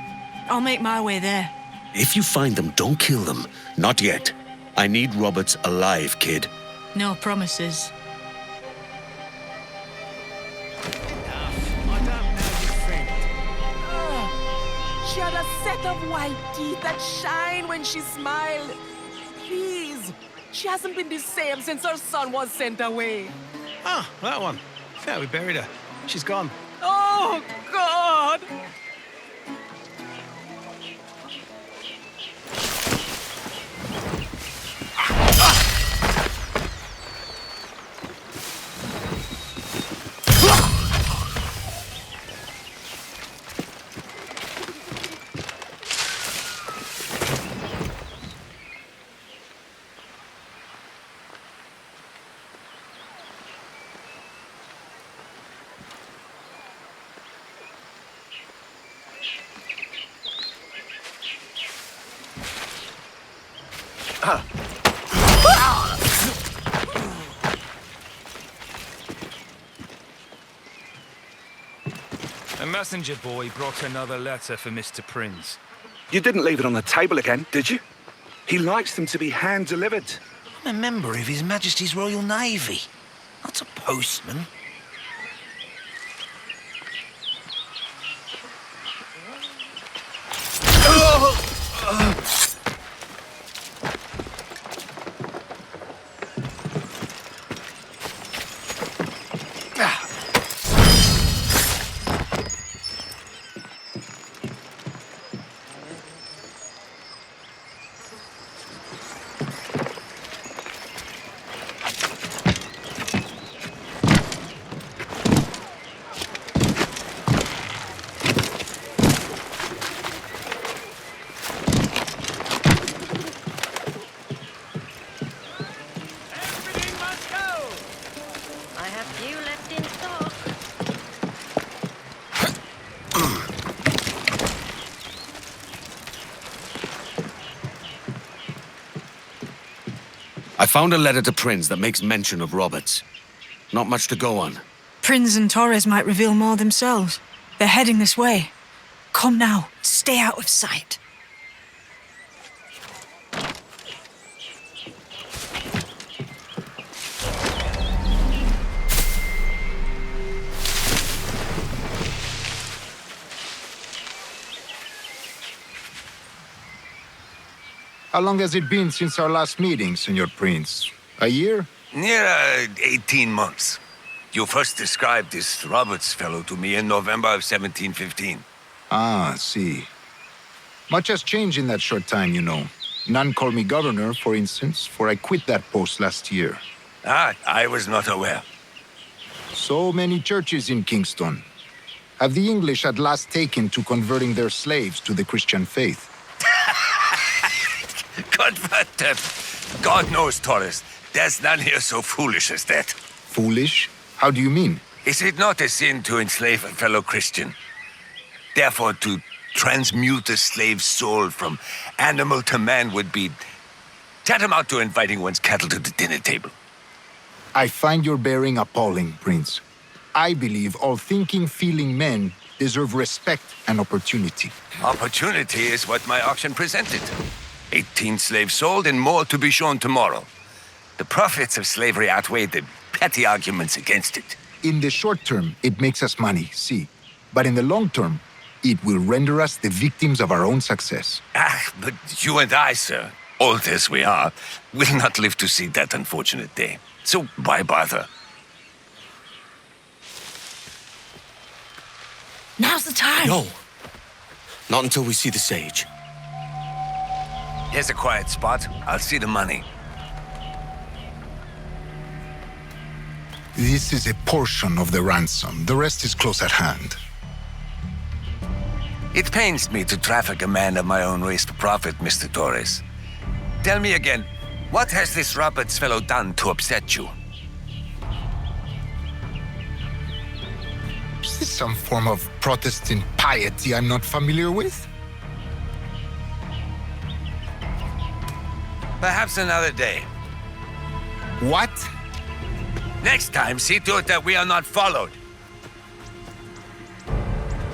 I'll make my way there. If you find them, don't kill them. Not yet. I need Roberts alive, kid. No promises. She had a set of white teeth that shine when she smiled. Please, she hasn't been the same since her son was sent away. Ah, that one. Yeah, we buried her. She's gone. Oh, God! A messenger boy brought another letter for Mr. Prince. You didn't leave it on the table again, did you? He likes them to be hand-delivered. I'm a member of His Majesty's Royal Navy, not a postman. found a letter to Prince that makes mention of Roberts. Not much to go on. Prince and Torres might reveal more themselves. They're heading this way. Come now, stay out of sight. How long has it been since our last meeting, Senor Prince? A year? Near 18 months. You first described this Roberts fellow to me in November of 1715. Ah, see. Much has changed in that short time, you know. None call me governor, for instance, for I quit that post last year. Ah, I was not aware. So many churches in Kingston. Have the English at last taken to converting their slaves to the Christian faith? Convert them. God knows, Torres, there's none here so foolish as that. Foolish? How do you mean? Is it not a sin to enslave a fellow Christian? Therefore, to transmute a slave's soul from animal to man would be tantamount to inviting one's cattle to the dinner table. I find your bearing appalling, Prince. I believe all thinking, feeling men deserve respect and opportunity. Opportunity is what my auction presented. 18 slaves sold and more to be shown tomorrow. The profits of slavery outweigh the petty arguments against it. In the short term, it makes us money, see. But in the long term, it will render us the victims of our own success. Ah, but you and I, sir, old as we are, will not live to see that unfortunate day. So why bother? Now's the time. No. Not until we see the sage. Here's a quiet spot. I'll see the money. This is a portion of the ransom. The rest is close at hand. It pains me to traffic a man of my own race for profit, Mr. Torres. Tell me again, what has this Roberts fellow done to upset you? Is this some form of Protestant piety I'm not familiar with? Perhaps another day. What? Next time, see to it that we are not followed.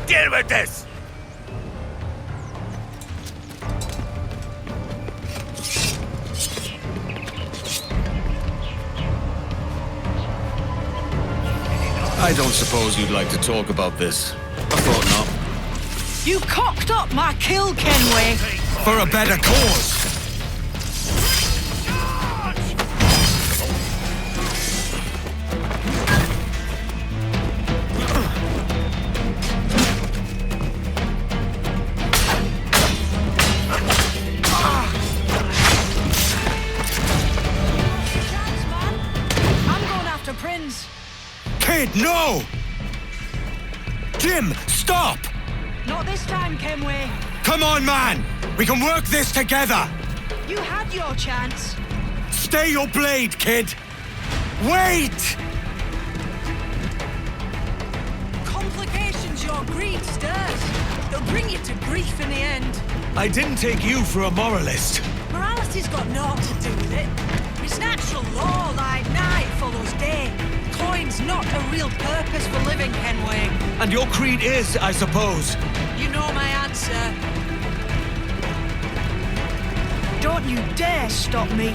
Deal with this! I don't suppose you'd like to talk about this. I thought not. You cocked up my kill, Kenway. For a better cause. No! Jim, stop! Not this time, Kenway. Come on, man! We can work this together! You had your chance. Stay your blade, kid! Wait! Complications your greed stirs. They'll bring you to grief in the end. I didn't take you for a moralist. Morality's got naught to do with it. It's natural law, like night follows day. Coin's not a real purpose for living, Kenway. And your creed is, I suppose. You know my answer. Don't you dare stop me.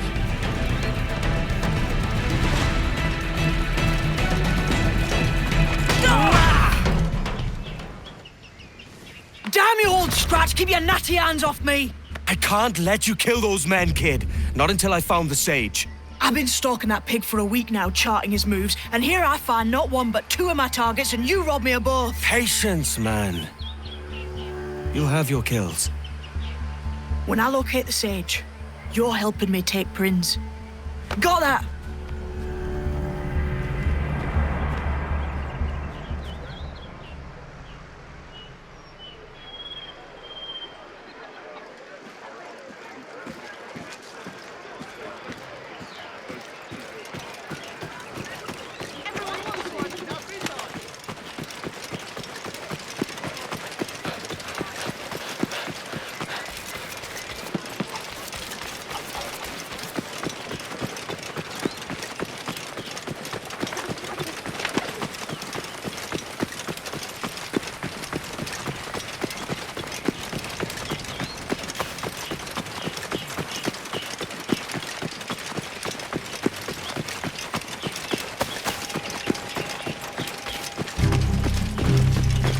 Damn you, old scratch! Keep your natty hands off me! I can't let you kill those men, kid. Not until I found the sage. I've been stalking that pig for a week now, charting his moves, and here I find not one but two of my targets, and you rob me of both. Patience, man. You'll have your kills. When I locate the sage, you're helping me take Prince. Got that?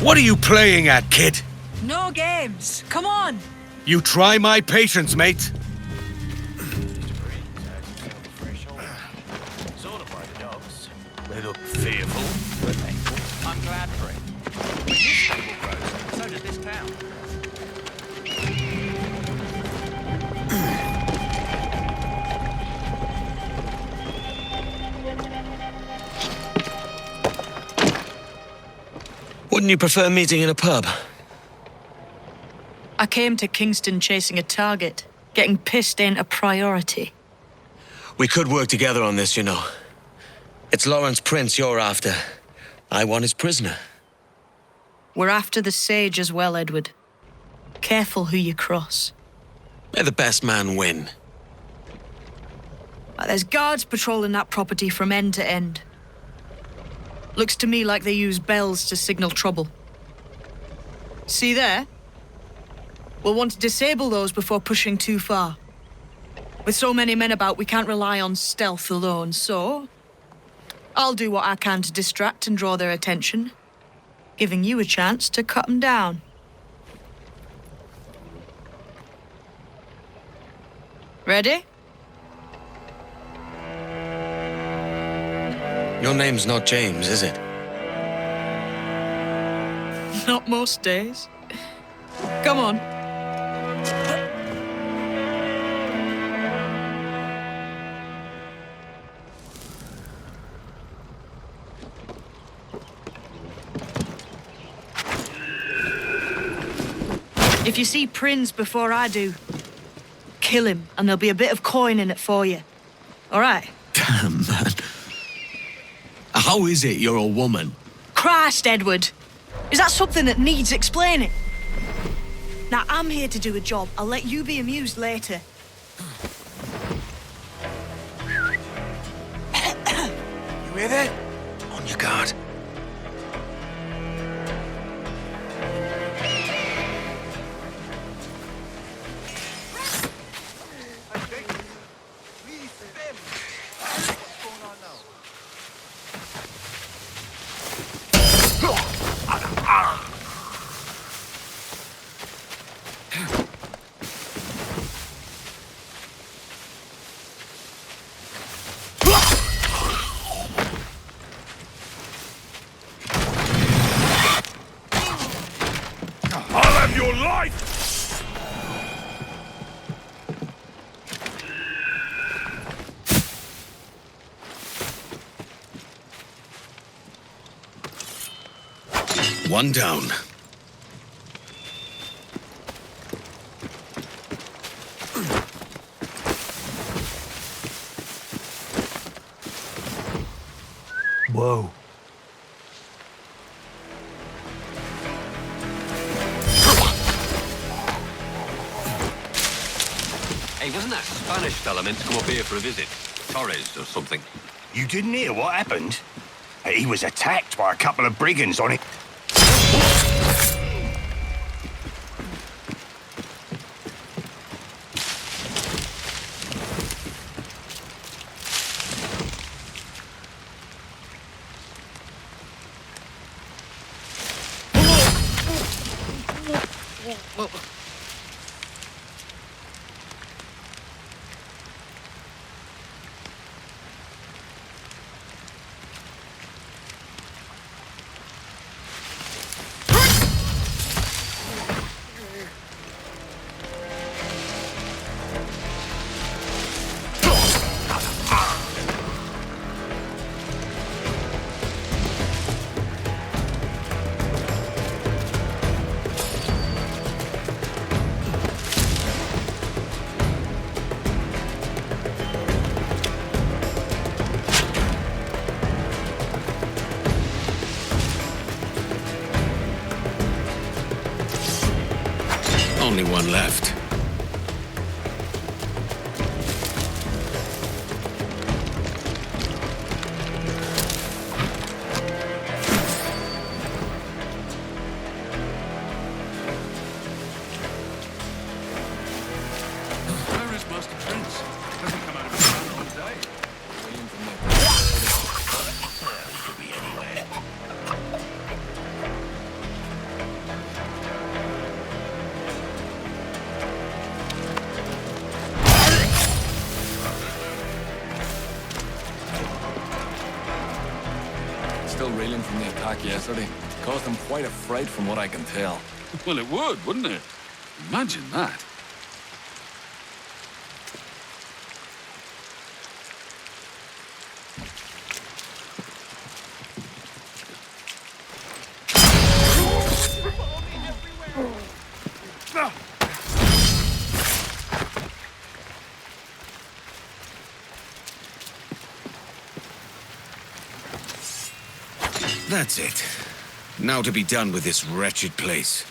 What are you playing at, kid? No games. Come on. You try my patience, mate. They look fearful, but thankful. I'm glad for it. When this stable grows, so does this town. Wouldn't you prefer meeting in a pub? I came to Kingston chasing a target. Getting pissed ain't a priority. We could work together on this, you know. It's Lawrence Prince you're after. I want his prisoner. We're after the Sage as well, Edward. Careful who you cross. May the best man win. There's guards patrolling that property from end to end. Looks to me like they use bells to signal trouble. See there? We'll want to disable those before pushing too far. With so many men about, we can't rely on stealth alone, so... I'll do what I can to distract and draw their attention, giving you a chance to cut them down. Ready? Your name's not James, is it? Not most days. Come on. If you see Prince before I do, kill him, and there'll be a bit of coin in it for you. All right? Damn, man. How is it you're a woman? Christ, Edward! Is that something that needs explaining? Now, I'm here to do a job. I'll let you be amused later. You hear that? On your guard. One down. Whoa. Hey, wasn't that Spanish fella meant to come up here for a visit? Torres or something? You didn't hear what happened? He was attacked by a couple of brigands on it. Only one left. Where is Master Prince? Doesn't come out of his town all day. Could be anywhere. attack yesterday. It caused them quite a fright from what I can tell. Well, it would, wouldn't it? Imagine that. That's it. Now to be done with this wretched place.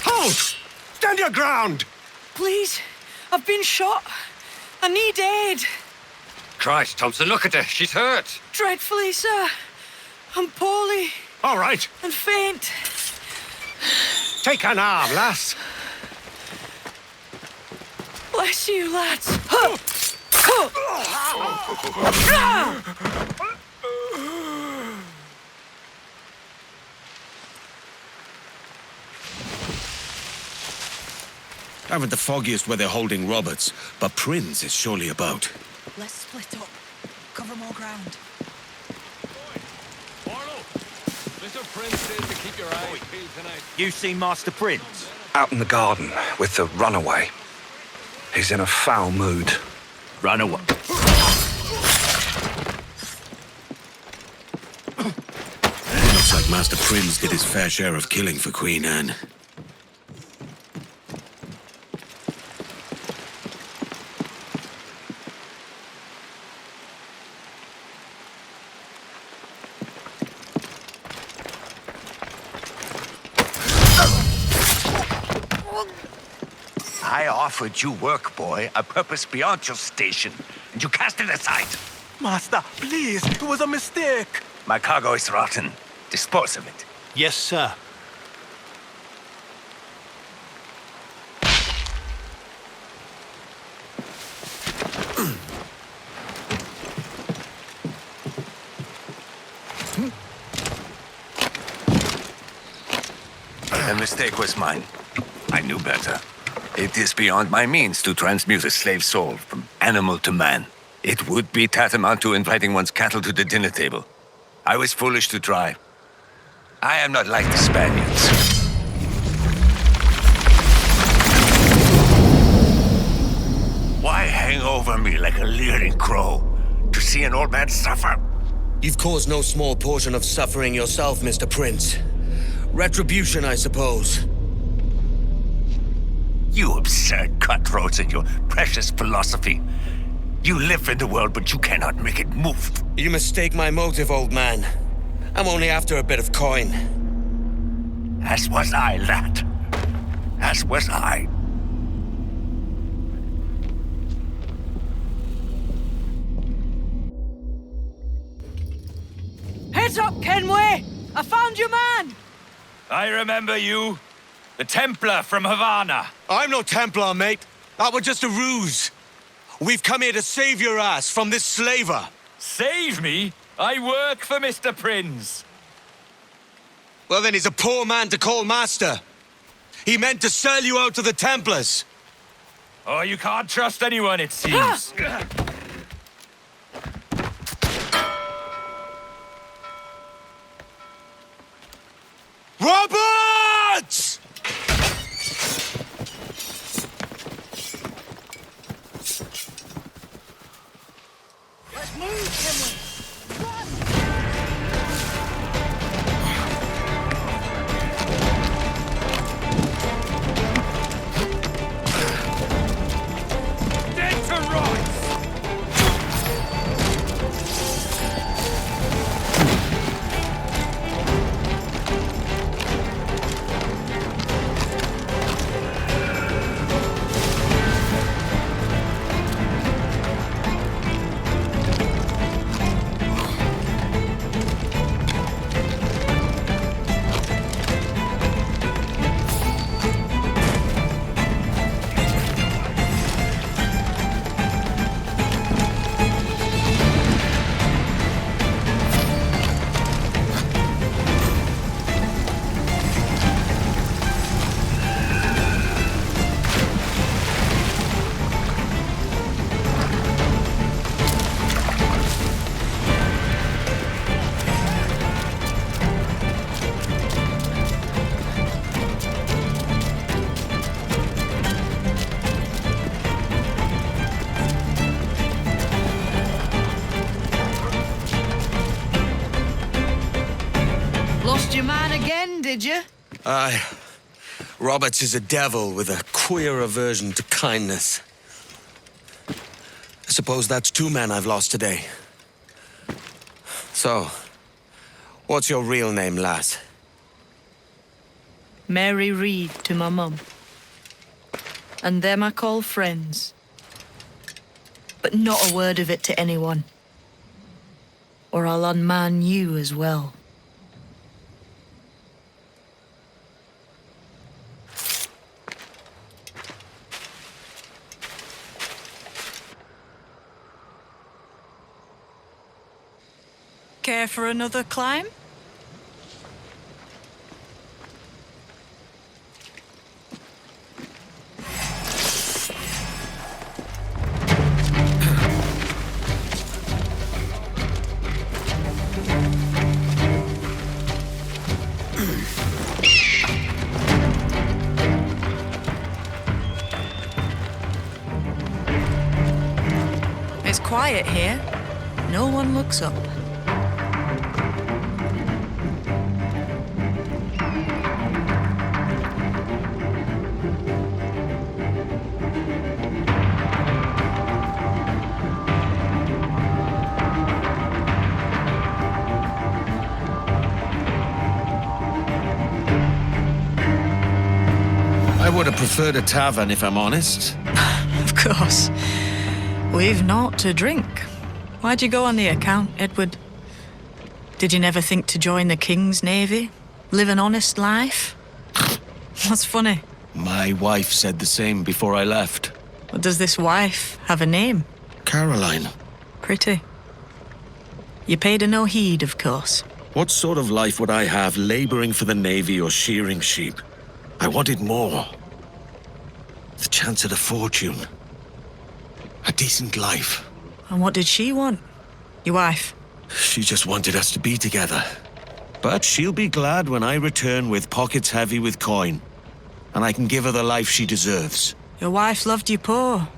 Halt! Stand your ground! Please, I've been shot. I need aid. Christ, Thompson, look at her. She's hurt. Dreadfully, sir. I'm poorly. All right. And faint. Take an arm, lass. Bless you, lads. Haven't the foggiest where they're holding Roberts, but Prince is surely about. Let's split up. Cover more ground. Mr. Prince says to keep your eyes peeled tonight. You seen Master Prince? Out in the garden with the runaway. He's in a foul mood. Runaway? Looks like Master Prince did his fair share of killing for Queen Anne. I offered you work, boy, a purpose beyond your station, and you cast it aside. Master, please, it was a mistake. My cargo is rotten. Dispose of it. Yes, sir. The mistake was mine. I knew better. It is beyond my means to transmute a slave soul from animal to man. It would be tantamount to inviting one's cattle to the dinner table. I was foolish to try. I am not like the Spaniards. Why hang over me like a leering crow? To see an old man suffer? You've caused no small portion of suffering yourself, Mr. Prince. Retribution, I suppose. You absurd cutthroats and your precious philosophy. You live in the world, but you cannot make it move. You mistake my motive, old man. I'm only after a bit of coin. As was I, lad. As was I. Heads up, Kenway! I found your man! I remember you. The Templar from Havana. I'm no Templar, mate. That was just a ruse. We've come here to save your ass from this slaver. Save me? I work for Mr. Prince. Well, then he's a poor man to call master. He meant to sell you out to the Templars. Oh, you can't trust anyone, it seems. Roberts! Let's move, Kenway! Run! Dead to rights! did you? Aye. Roberts is a devil with a queer aversion to kindness. I suppose that's 2 men I've lost today. So, what's your real name, lass? Mary Reed to my mum. And them I call friends. But not a word of it to anyone. Or I'll unman you as well. Care for another climb? It's quiet here. No one looks up. I would have preferred a tavern, if I'm honest. Of course. We've naught to drink. Why'd you go on the account, Edward? Did you never think to join the King's Navy? Live an honest life? What's funny? My wife said the same before I left. Well, does this wife have a name? Caroline. Pretty. You paid her no heed, of course. What sort of life would I have laboring for the Navy or shearing sheep? I wanted more. The chance at a fortune. A decent life. And what did she want? Your wife? She just wanted us to be together. But she'll be glad when I return with pockets heavy with coin. And I can give her the life she deserves. Your wife loved you poor.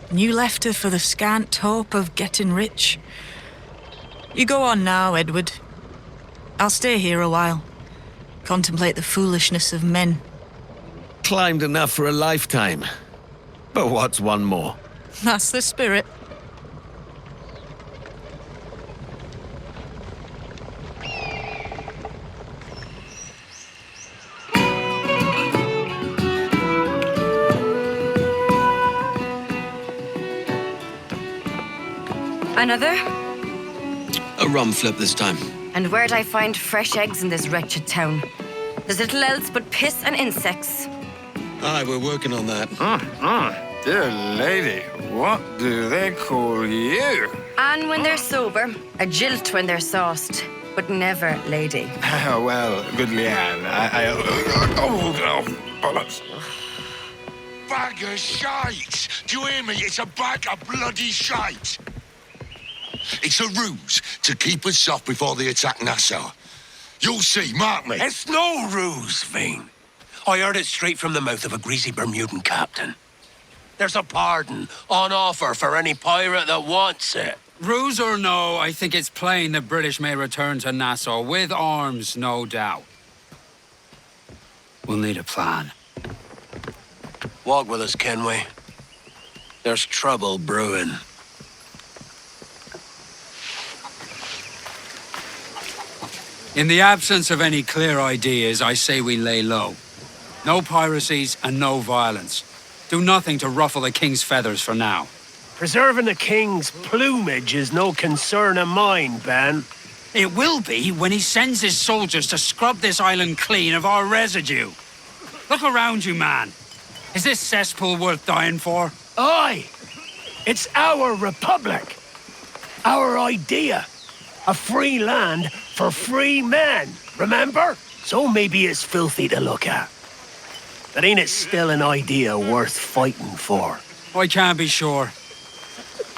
And you left her for the scant hope of getting rich. You go on now, Edward. I'll stay here a while. Contemplate the foolishness of men. Climbed enough for a lifetime. But what's one more? That's the spirit. Another? A rum flip this time. And where'd I find fresh eggs in this wretched town? There's little else but piss and insects. Aye, we're working on that. Dear lady, what do they call you? And when they're sober, a jilt when they're sauced, but never lady. Well, good Leanne, bollocks. Bag of shite! Do you hear me? It's a bag of bloody shite! It's a ruse to keep us soft before they attack Nassau. You'll see, mark me. It's no ruse, Vane. I heard it straight from the mouth of a greasy Bermudan captain. There's a pardon on offer for any pirate that wants it. Ruse or no, I think it's plain the British may return to Nassau with arms, no doubt. We'll need a plan. Walk with us, Kenway. There's trouble brewing. In the absence of any clear ideas, I say we lay low. No piracies and no violence. Do nothing to ruffle the king's feathers for now. Preserving the king's plumage is no concern of mine, Ben. It will be when he sends his soldiers to scrub this island clean of our residue. Look around you, man. Is this cesspool worth dying for? Aye! It's our republic. Our idea. A free land for free men, remember? So maybe it's filthy to look at. But ain't it still an idea worth fighting for? I can't be sure.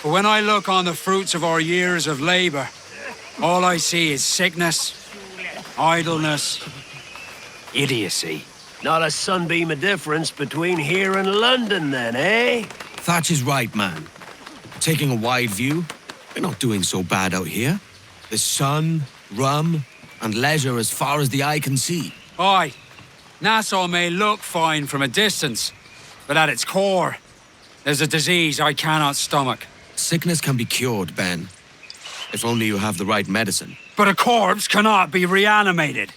But when I look on the fruits of our years of labor, all I see is sickness, idleness, idiocy. Not a sunbeam of difference between here and London then, eh? Thatch is right, man. Taking a wide view, we're not doing so bad out here. The sun, rum, and leisure as far as the eye can see. Aye, Nassau may look fine from a distance, but at its core, there's a disease I cannot stomach. Sickness can be cured, Ben. If only you have the right medicine. But a corpse cannot be reanimated.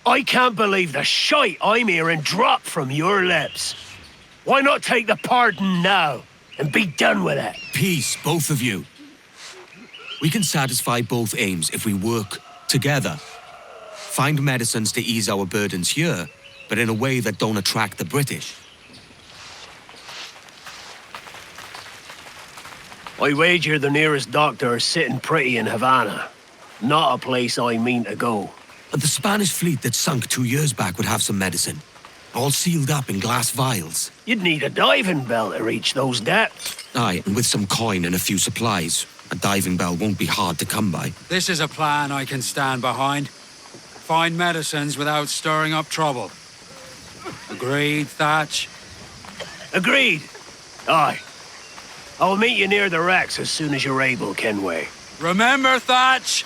I can't believe the shite I'm hearing drop from your lips. Why not take the pardon now and be done with it? Peace, both of you. We can satisfy both aims if we work together. Find medicines to ease our burdens here, but in a way that don't attract the British. I wager the nearest doctor is sitting pretty in Havana. Not a place I mean to go. The Spanish fleet that sunk 2 years back would have some medicine. All sealed up in glass vials. You'd need a diving bell to reach those depths. Aye, and with some coin and a few supplies. A diving bell won't be hard to come by. This is a plan I can stand behind. Find medicines without stirring up trouble. Agreed, Thatch? Agreed. Aye. I'll meet you near the wrecks as soon as you're able, Kenway. Remember, Thatch!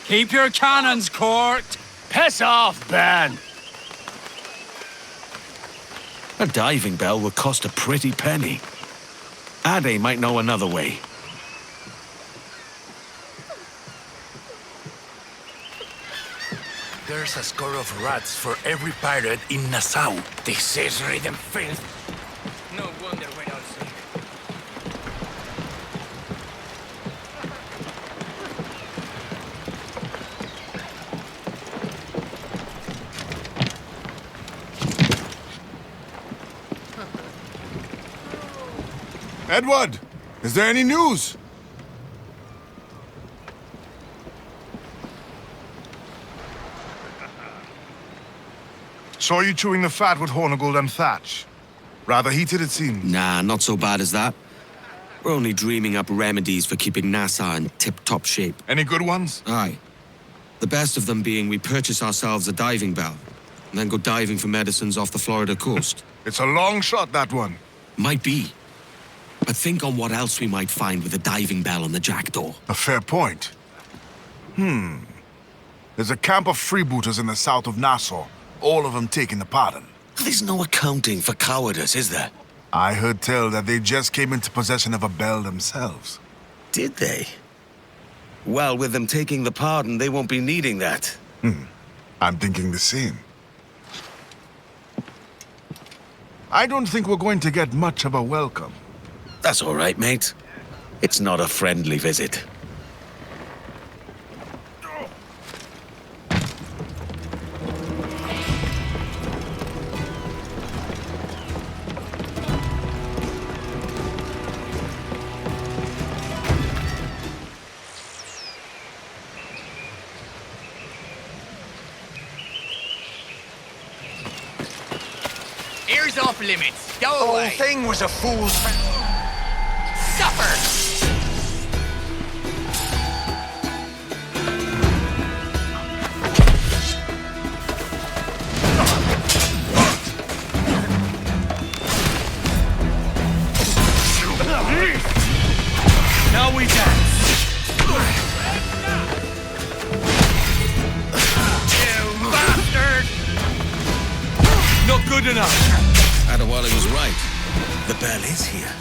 Keep your cannons corked! Piss off, Ben! A diving bell will cost a pretty penny. Ade might know another way. There's a score of rats for every pirate in Nassau. This is rhythm filth. No wonder we're all sick. Edward, is there any news? Saw you chewing the fat with Hornigold and Thatch. Rather heated, it seems. Nah, not so bad as that. We're only dreaming up remedies for keeping Nassau in tip-top shape. Any good ones? Aye. The best of them being we purchase ourselves a diving bell, and then go diving for medicines off the Florida coast. It's a long shot, that one. Might be. But think on what else we might find with a diving bell on the Jackdaw. A fair point. There's a camp of freebooters in the south of Nassau. All of them taking the pardon. There's no accounting for cowardice, is there? I heard tell that they just came into possession of a bell themselves. Did they? Well, with them taking the pardon, they won't be needing that. I'm thinking the same. I don't think we're going to get much of a welcome. That's all right, mate. It's not a friendly visit. Ears off limits. Go away. The whole thing was a fool's... Suffer! Now we dance. You bastard! Not good enough. Adewale was right. The bell is here.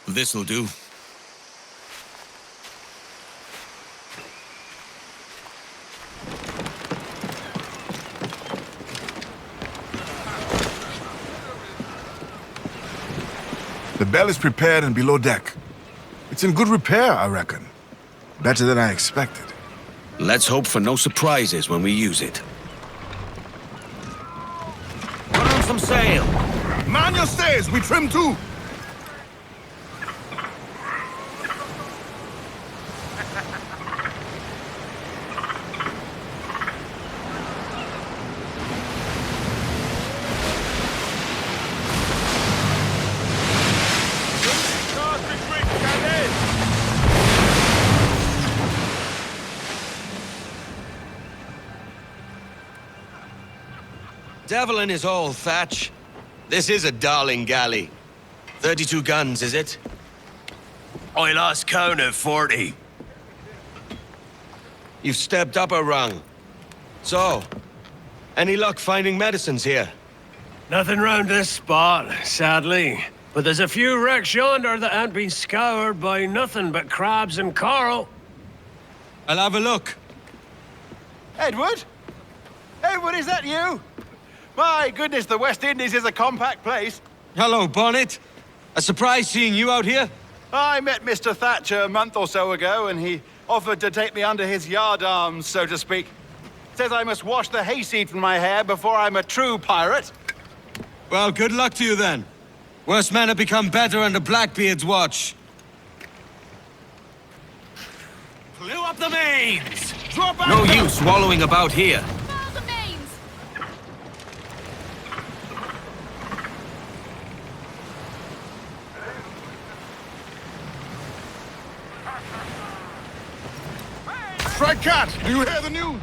This'll do. The bell is prepared and below deck. It's in good repair, I reckon. Better than I expected. Let's hope for no surprises when we use it. Put on some sail. Man your stays, we trim too. Devil in his hole, Thatch. This is a darling galley. 32 guns, is it? I lost count at 40. You've stepped up a rung. So, any luck finding medicines here? Nothing round this spot, sadly. But there's a few wrecks yonder that ain't been scoured by nothing but crabs and coral. I'll have a look. Edward? Edward, is that you? My goodness, the West Indies is a compact place. Hello, Bonnet. A surprise seeing you out here? I met Mr. Thatcher a month or so ago, and he offered to take me under his yardarms, so to speak. Says I must wash the hayseed from my hair before I'm a true pirate. Well, good luck to you then. Worse men have become better under Blackbeard's watch. Blew up the mains! No use wallowing about here. Strike cat! Do you hear the news?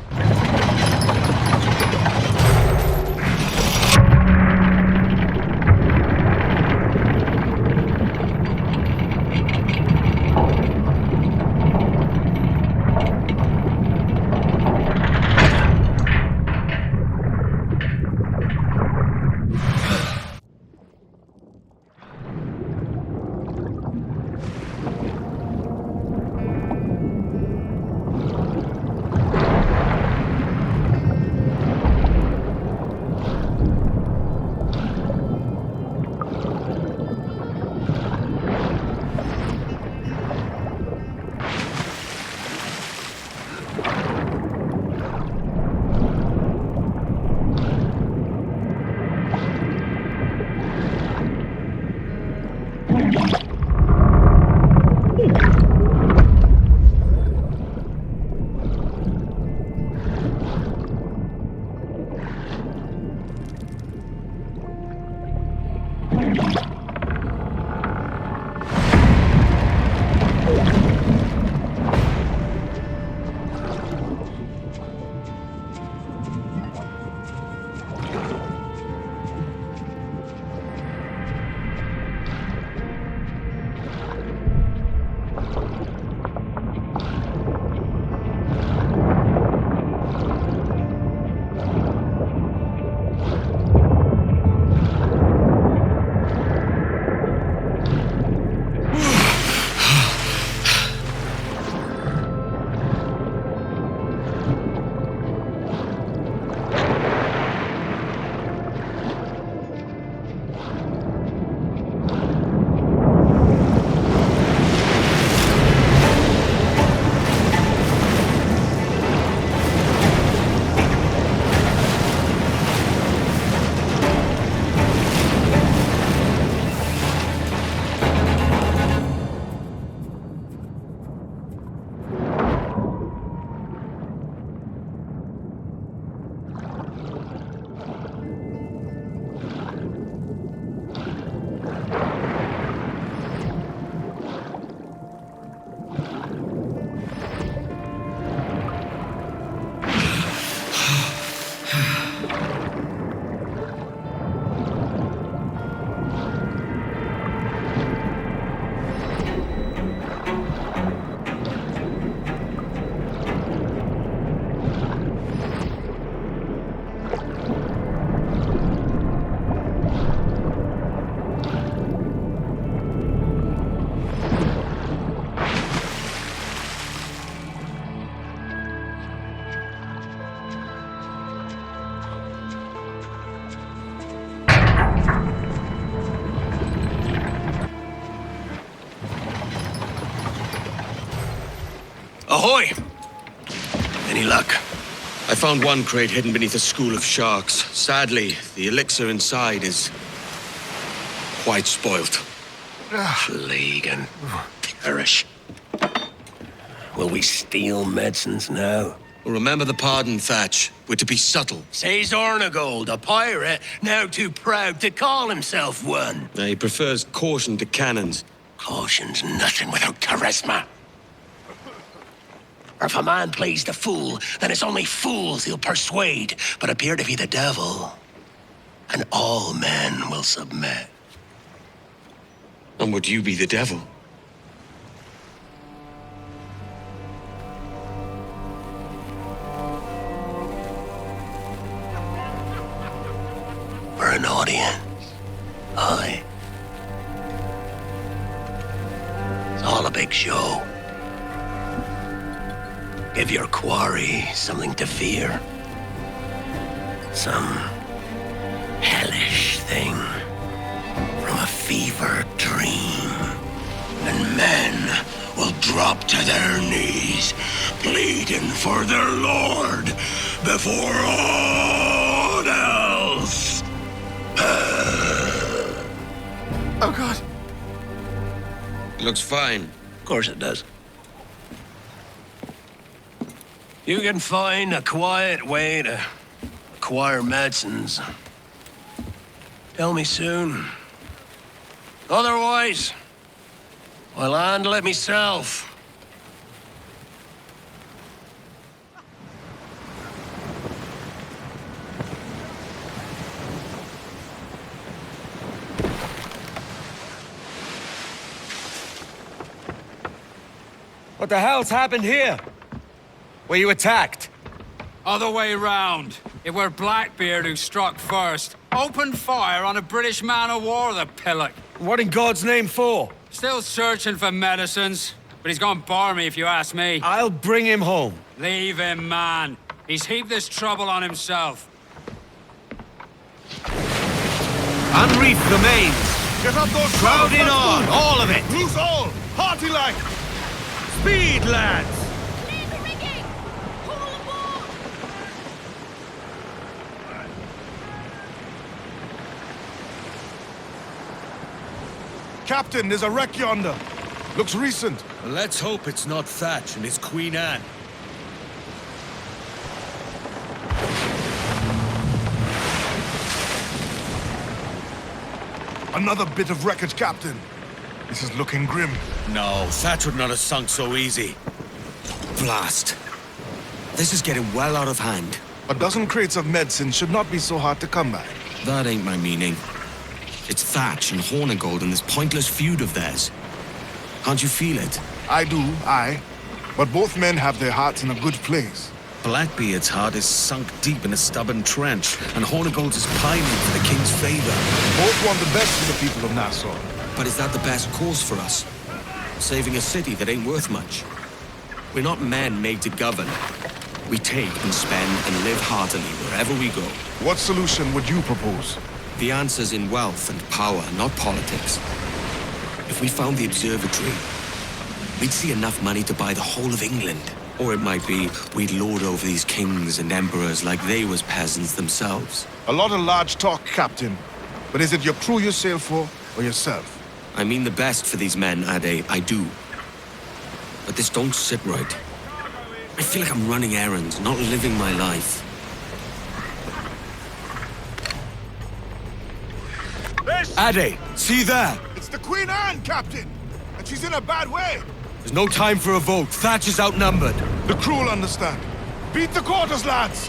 Ahoy! Any luck? I found one crate hidden beneath a school of sharks. Sadly, the elixir inside is quite spoilt. Plague and perish. Will we steal medicines now? Well, remember the pardon, Thatch. We're to be subtle. Says Ornagold, a pirate, now too proud to call himself one. He prefers caution to cannons. Caution's nothing without charisma. Or if a man plays the fool, then it's only fools he'll persuade, but appear to be the devil. and all men will submit. And would you be the devil? For an audience, aye. It's all a big show. Give your quarry something to fear. Some hellish thing from a fever dream. And men will drop to their knees, pleading for their lord before all else. Oh, God. Looks fine. Of course it does. You can find a quiet way to acquire medicines. Tell me soon. Otherwise, I'll handle it myself. What the hell's happened here? Were you attacked? Other way round. It were Blackbeard who struck first. Opened fire on a British man-o'-war, the pillock. What in God's name for? Still searching for medicines, but he's gone bar me if you ask me. I'll bring him home. Leave him, man. He's heaped this trouble on himself. Unreef the mains. Get up those Crowd in on, all of it. Loose all. Hearty like. Speed, lads. Captain, there's a wreck yonder. Looks recent. Well, let's hope it's not Thatch and his Queen Anne. Another bit of wreckage, Captain. This is looking grim. No, Thatch would not have sunk so easy. Blast. This is getting well out of hand. A dozen crates of medicine should not be so hard to come by. That ain't my meaning. It's Thatch and Hornigold and this pointless feud of theirs. Can't you feel it? I do, aye. But both men have their hearts in a good place. Blackbeard's heart is sunk deep in a stubborn trench, and Hornigold's is pining for the king's favor. Both want the best for the people of Nassau. But is that the best course for us? Saving a city that ain't worth much? We're not men made to govern. We take and spend and live heartily wherever we go. What solution would you propose? The answer's in wealth and power, not politics. If we found the observatory, we'd see enough money to buy the whole of England. Or it might be we'd lord over these kings and emperors like they was peasants themselves. A lot of large talk, Captain. But is it your crew you sail for, or yourself? I mean the best for these men, Ade, I do. But this don't sit right. I feel like I'm running errands, not living my life. Ade, see there? It's the Queen Anne, Captain! And she's in a bad way! There's no time for a vote. Thatch is outnumbered. The crew will understand. Beat the quarters, lads!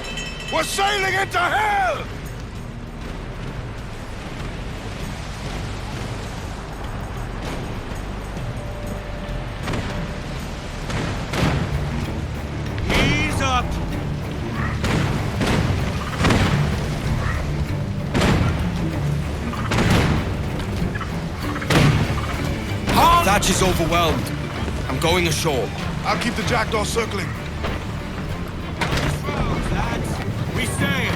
We're sailing into hell! Ease up! Thatch is overwhelmed. I'm going ashore. I'll keep the Jackdaw circling. We stay.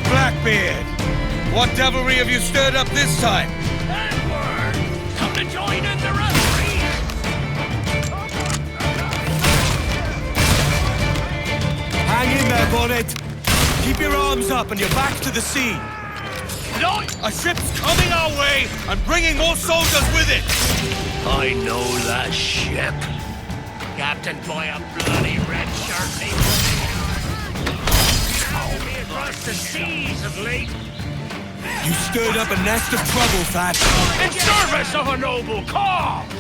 Blackbeard! What devilry have you stirred up this time? Edward! Come to join in the referee! Hang in there, Bonnet. Keep your arms up and your back to the sea. A ship's coming our way and bringing more soldiers with it! I know that ship. Captained by a bloody red shirt people. Followed me across the seas of late. You stirred up a nest of trouble, Fat. In service of a noble cause!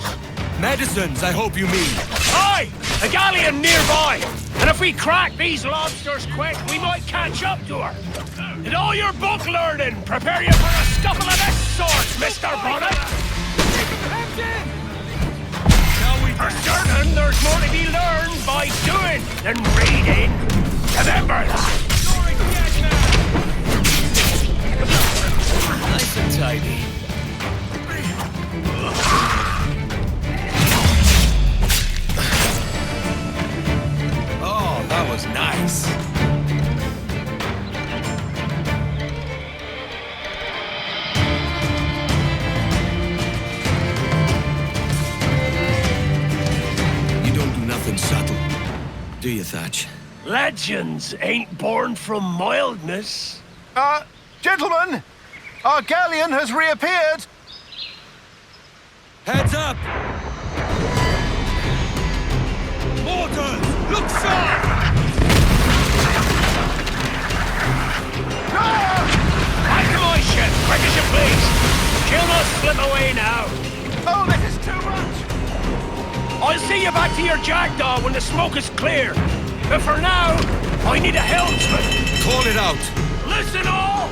Medicines, I hope you mean. Aye! A galleon nearby! And if we crack these lobsters quick, we might catch up to her. In all your book learning, prepare you for a scuffle of this sort, Mr. Bonnet! For certain, there's more to be learned by doing than reading. Remember that! Nice and tidy. Oh, that was nice. You don't do nothing subtle, do you, Thatch? Legends ain't born from mildness. Gentlemen, our galleon has reappeared. Heads up! Mortars, look sharp! Back to my ship, quick as you please. She'll not slip away now. Oh, this is too much. I'll see you back to your Jackdaw when the smoke is clear. But for now, I need a helmsman. Call it out. Listen all!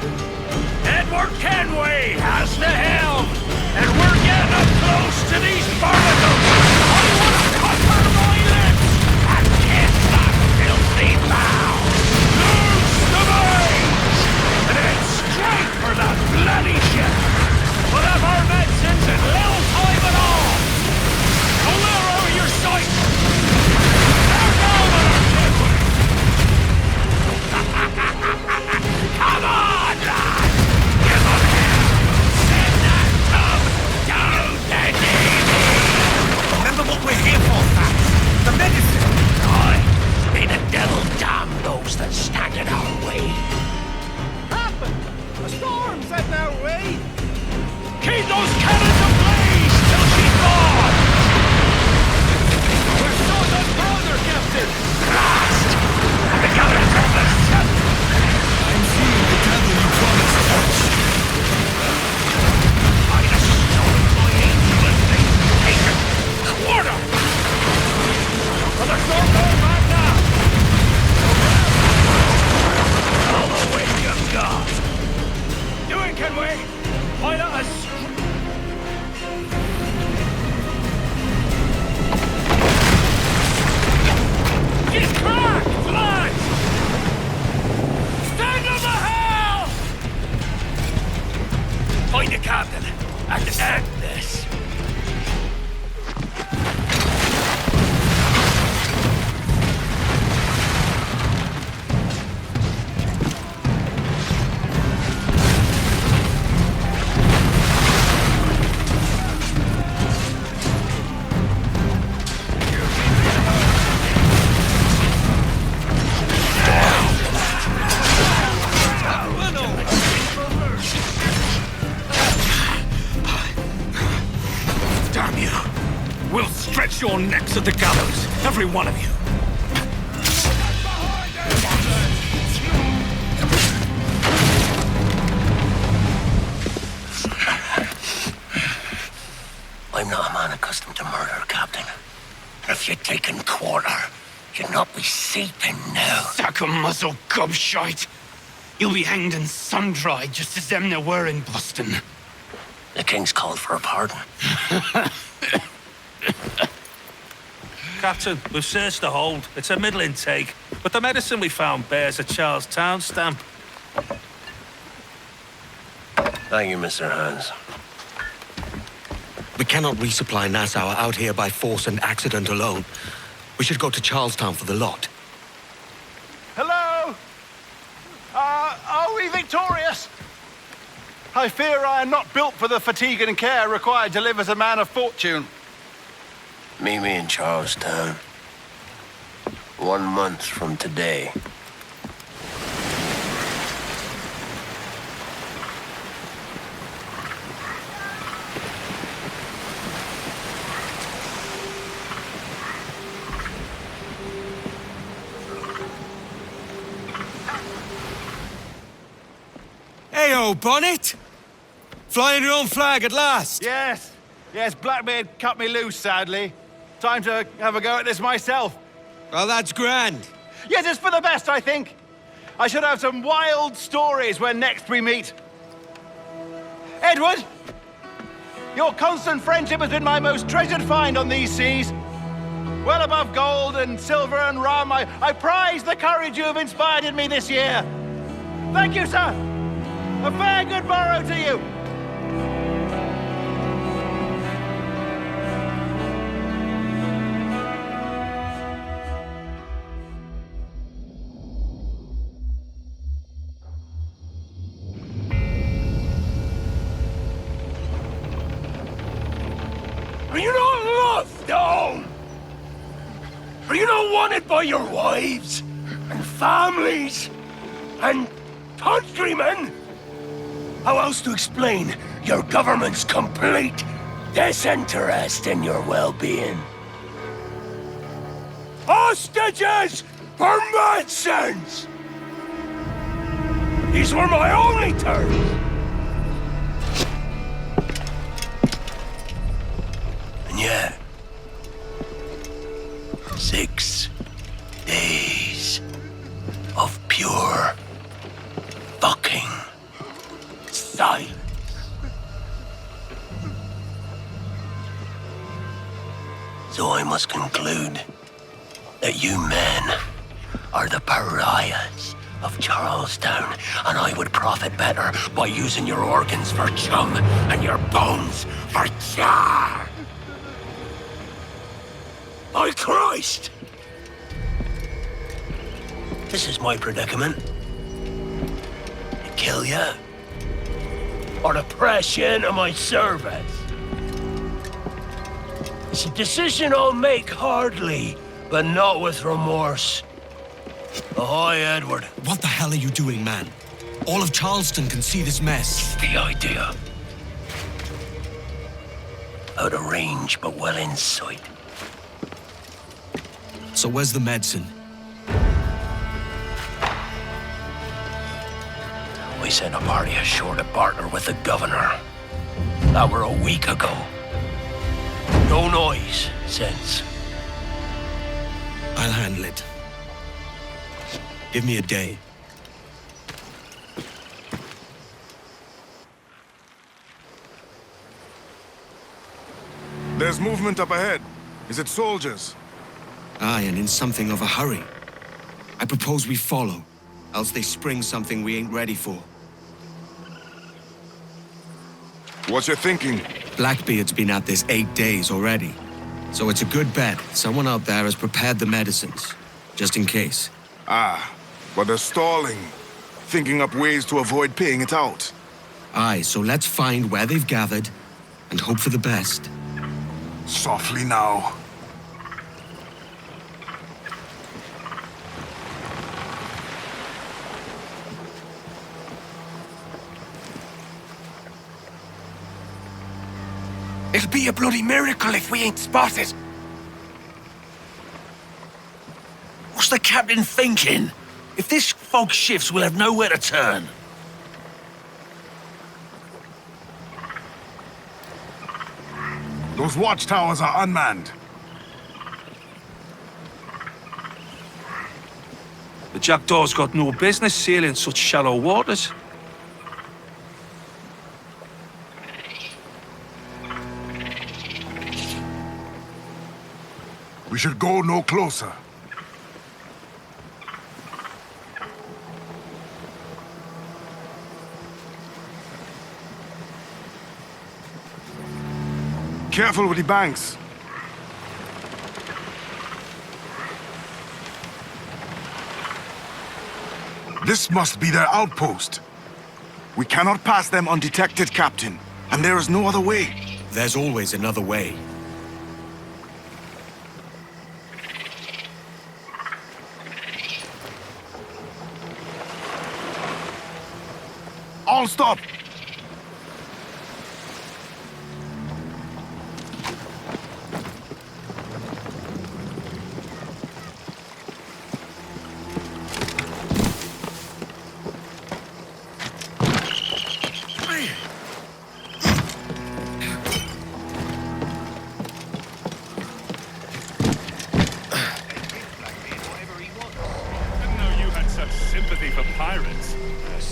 Edward Kenway has the helm, and we're getting up close to these barnacles. I want to cut her my lips and kiss that filthy bow. Loose the mains, and head straight for that bloody ship. We'll have our medicines in little time at all. So we're over your sight. They're down on our ship. Come on, lad! Give them hell! Send that tub down the Navy! Remember what we're here for, Fat. The medicine. Aye, may the devil damn those that stand in our way. Happen! A storm's heading our way. Keep those cannons ablaze till she's gone! We're short on powder, Captain. Blast! And the galleon's on the ship! I'm seeing the devil you promised, Thatch. I'd have stolen my angel and they'd taken quarter! Well, there's no going back now! All the way you've got! Doing, Kenway! Why not us? Get cracked, lads! Stand on the helm! Find the captain and end this. Damn you. We'll stretch your necks at the gallows, every one of you. I'm not a man accustomed to murder, Captain. If you'd taken quarter, you'd not be seeping now. Sack a muzzle, gobshite. You'll be hanged and sun-dried just as them there were in Boston. The King's called for a pardon. Captain, we've searched the hold. It's a middling take, but the medicine we found bears a Charlestown stamp. Thank you, Mr. Hans. We cannot resupply Nassau out here by force and accident alone. We should go to Charlestown for the lot. Hello? Are we victorious? I fear I am not built for the fatigue and care required to live as a man of fortune. Meet me in Charlestown. 1 month from today. Hey-o, Bonnet! Flying your own flag at last! Yes. Yes, Blackbeard cut me loose, sadly. Time to have a go at this myself. Well, that's grand. Yes, it's for the best, I think. I should have some wild stories when next we meet. Edward! Your constant friendship has been my most treasured find on these seas. Well above gold and silver and rum, I prize the courage you have inspired in me this year. Thank you, sir. A fair good morrow to you. Are you not loved, Dawn? Are you not wanted by your wives and families and countrymen? How else to explain your government's complete disinterest in your well-being? Hostages for medicines! These were my only terms. And yet, 6 days of pure fucking silence. So I must conclude that you men are the pariahs of Charlestown, and I would profit better by using your organs for chum and your bones for char. By Christ! This is my predicament. To kill you, or to press you into my service. It's a decision I'll make hardly, but not with remorse. Ahoy, Edward. What the hell are you doing, man? All of Charleston can see this mess. The idea. Out of range, but well in sight. So where's the medicine? We sent a party ashore to partner with the governor. That were a week ago. No noise since. I'll handle it. Give me a day. There's movement up ahead. Is it soldiers? Aye, and in something of a hurry. I propose we follow, else they spring something we ain't ready for. What's your thinking? Blackbeard's been at this 8 days already. So it's a good bet someone out there has prepared the medicines, just in case. Ah, but they're stalling, thinking up ways to avoid paying it out. Aye, so let's find where they've gathered and hope for the best. Softly now. It'll be a bloody miracle if we ain't spotted. What's the captain thinking? If this fog shifts, we'll have nowhere to turn. Those watchtowers are unmanned. The Jackdaw's got no business sailing such shallow waters. We should go no closer. Careful with the banks. This must be their outpost. We cannot pass them undetected, Captain. And there is no other way. There's always another way. All stop!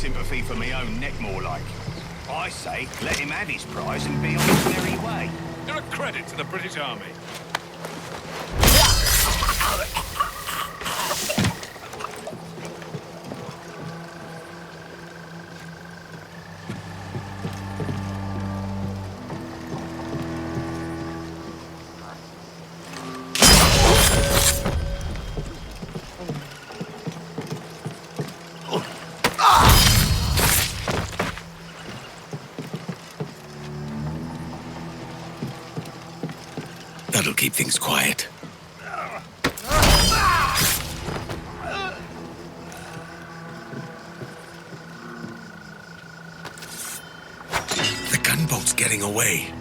sympathy for my own neck, more like. I say, let him have his prize and be on his merry way. You're a credit to the British Army. That'll keep things quiet. The gunboat's getting away.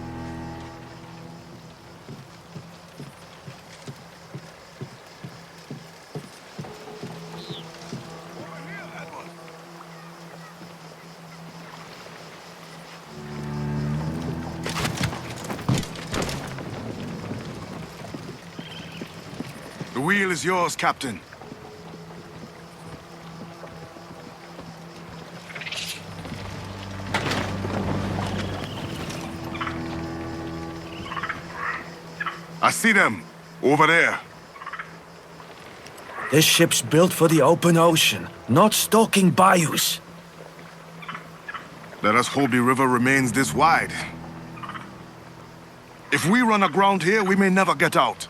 The wheel is yours, Captain. I see them. Over there. This ship's built for the open ocean, not stalking bayous. Let us hope the river remains this wide. If we run aground here, we may never get out.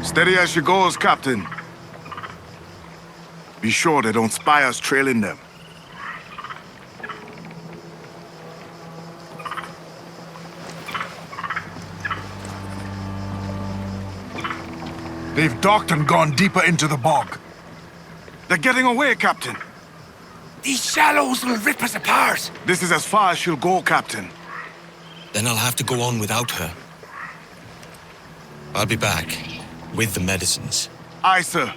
Steady as she goes, Captain. Be sure they don't spy us trailing them. They've docked and gone deeper into the bog. They're getting away, Captain. These shallows will rip us apart. This is as far as she'll go, Captain. Then I'll have to go on without her. I'll be back. With the medicines. Aye, sir.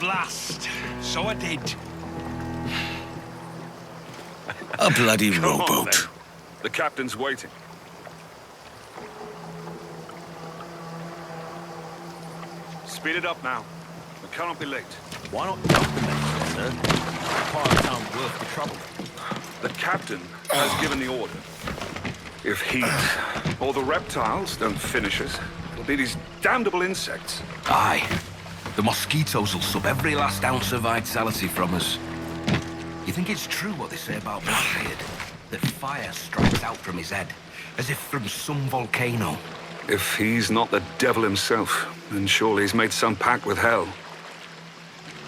Blast. So I did. A bloody Come on, rowboat. then. The captain's waiting. Speed it up now. We cannot be late. Why not dump the medicine, sir? Pirates aren't worth the trouble. The captain has given the order. If he or the reptiles don't finish us, it'll be these damnable insects. Aye. The mosquitoes will suck every last ounce of vitality from us. You think it's true what they say about Blackbeard? That fire strikes out from his head, as if from some volcano. If he's not the devil himself, then surely he's made some pact with hell.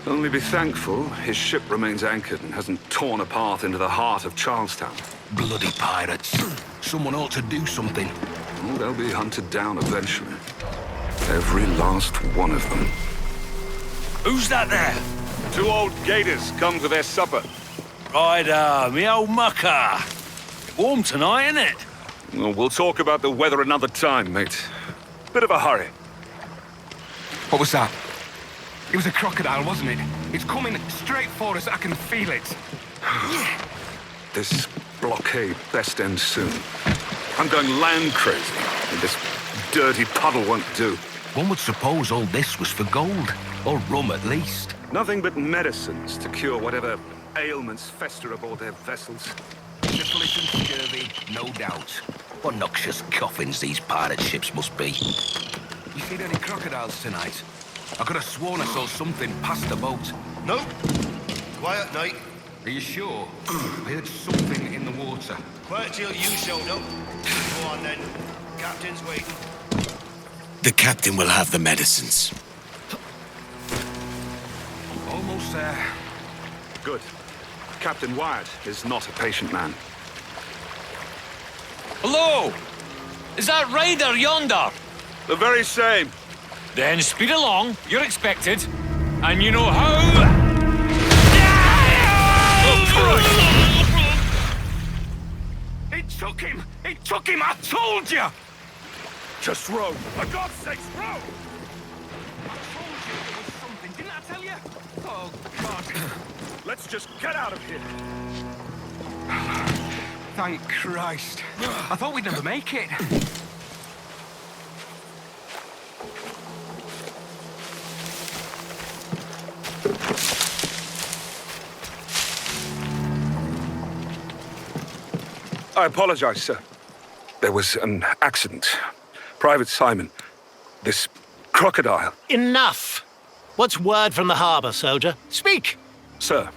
Only be thankful his ship remains anchored and hasn't torn apart into the heart of Charlestown. Bloody pirates. Someone ought to do something. Oh, they'll be hunted down eventually. Every last one of them. Who's that there? 2 old gators come for their supper. Right, me old mucker. Warm tonight, isn't it? Well, we'll talk about the weather another time, mate. Bit of a hurry. What was that? It was a crocodile, wasn't it? It's coming straight for us. I can feel it. This blockade best end soon. I'm going land crazy, and this dirty puddle won't do. One would suppose all this was for gold, or rum at least. Nothing but medicines to cure whatever ailments fester aboard their vessels. Syphilis and scurvy, no doubt. What noxious coffins these pirate ships must be. You seen any crocodiles tonight? I could have sworn I saw something past the boat. Nope. Quiet night. Are you sure? I heard something in the water. Quiet till you showed up. Go on then. Captain's waiting. The captain will have the medicines. Almost there. Good. Captain Wyatt is not a patient man. Hello! Is that Ryder yonder? The very same. Then speed along. You're expected. And you know how? It took him! It took him! I told you! Just row. For God's sake, row! Didn't I tell you? Oh, God. Let's just get out of here. Thank Christ. I thought we'd never make it. I apologize, sir. There was an accident. Private Simon. This crocodile. Enough! What's word from the harbor, soldier? Speak! Sir,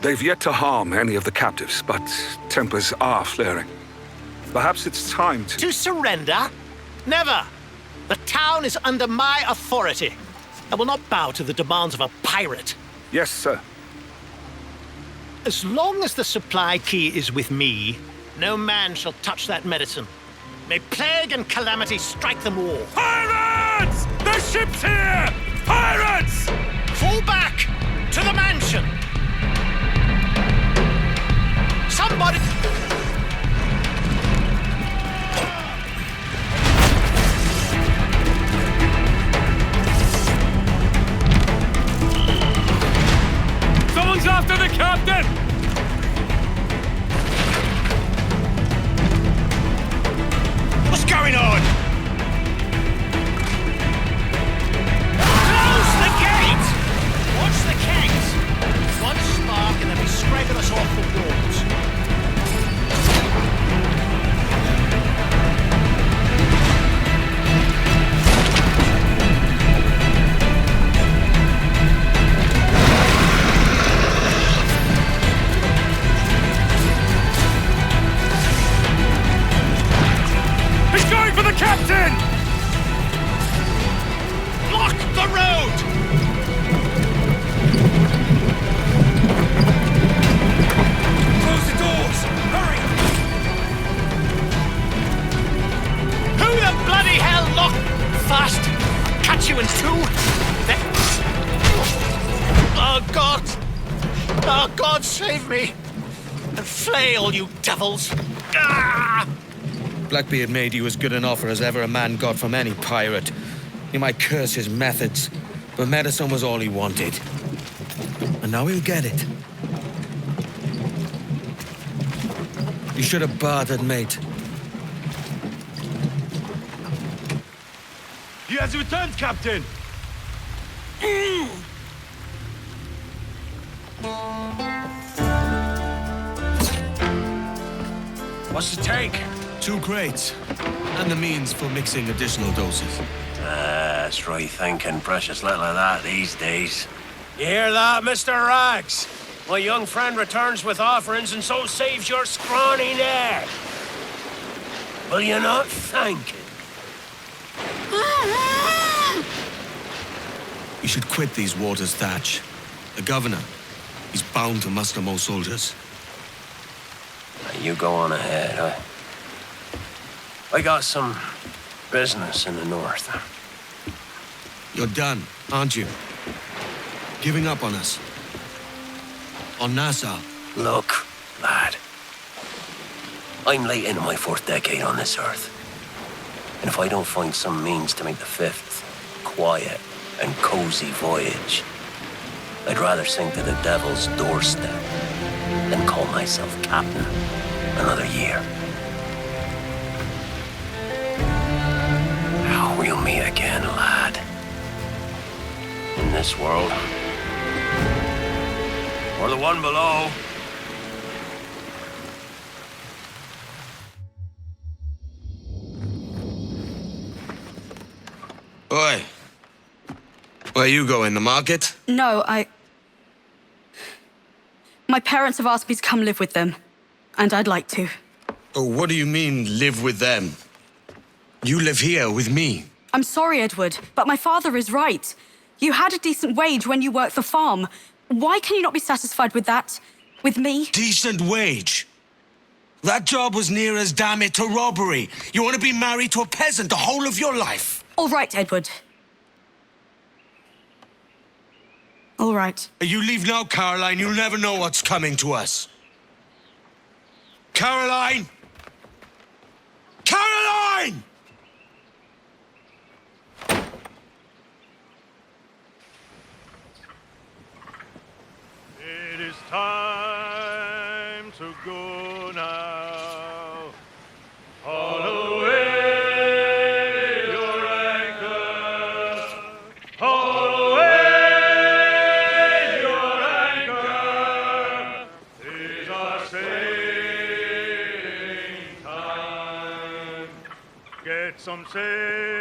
they've yet to harm any of the captives, but tempers are flaring. Perhaps it's time to... To surrender? Never! The town is under my authority. I will not bow to the demands of a pirate. Yes, sir. As long as the supply key is with me, no man shall touch that medicine. May plague and calamity strike them all. Pirates! The ship's here! Pirates! Fall back! To the mansion! Somebody... Someone's after the captain! What's going on? Close the gate! Watch the kegs! One spark and they'll be scraping us off the walls. He's going for the captain! Block the road! Close the doors! Hurry! Who the bloody hell locked? Fast! Catch you in two! Oh, God! Oh, God, save me! And flail, you devils! Ah! Blackbeard made you as good an offer as ever a man got from any pirate. He might curse his methods, but medicine was all he wanted. And now he'll get it. You should have bartered, mate. He has returned, Captain! What's the take? 2 crates, and the means for mixing additional doses. That's right thinking. Precious little of that these days. You hear that, Mr. Rags? My young friend returns with offerings and so saves your scrawny neck. Will you not thank him? You should quit these waters, Thatch. The governor, he's bound to muster more soldiers. You go on ahead. I got some business in the north. You're done, aren't you? Giving up on us. On Nassau. Look, lad. I'm late into my 4th decade on this earth. And if I don't find some means to make the 5th quiet and cozy voyage, I'd rather sink to the devil's doorstep than call myself captain another year. We'll meet again, lad. In this world. Or the one below. Oi. Where you going, the market? No, My parents have asked me to come live with them, and I'd like to. Oh, what do you mean, live with them? You live here with me. I'm sorry, Edward, but my father is right. You had a decent wage when you worked the farm. Why can you not be satisfied with that? With me? Decent wage? That job was near as damn it to robbery. You want to be married to a peasant the whole of your life? All right, Edward. All right. You leave now, Caroline. You'll never know what's coming to us. Caroline! Caroline! It is time to go now. Haul away your anchor. Haul away your anchor. These are sailing time. Get some sail.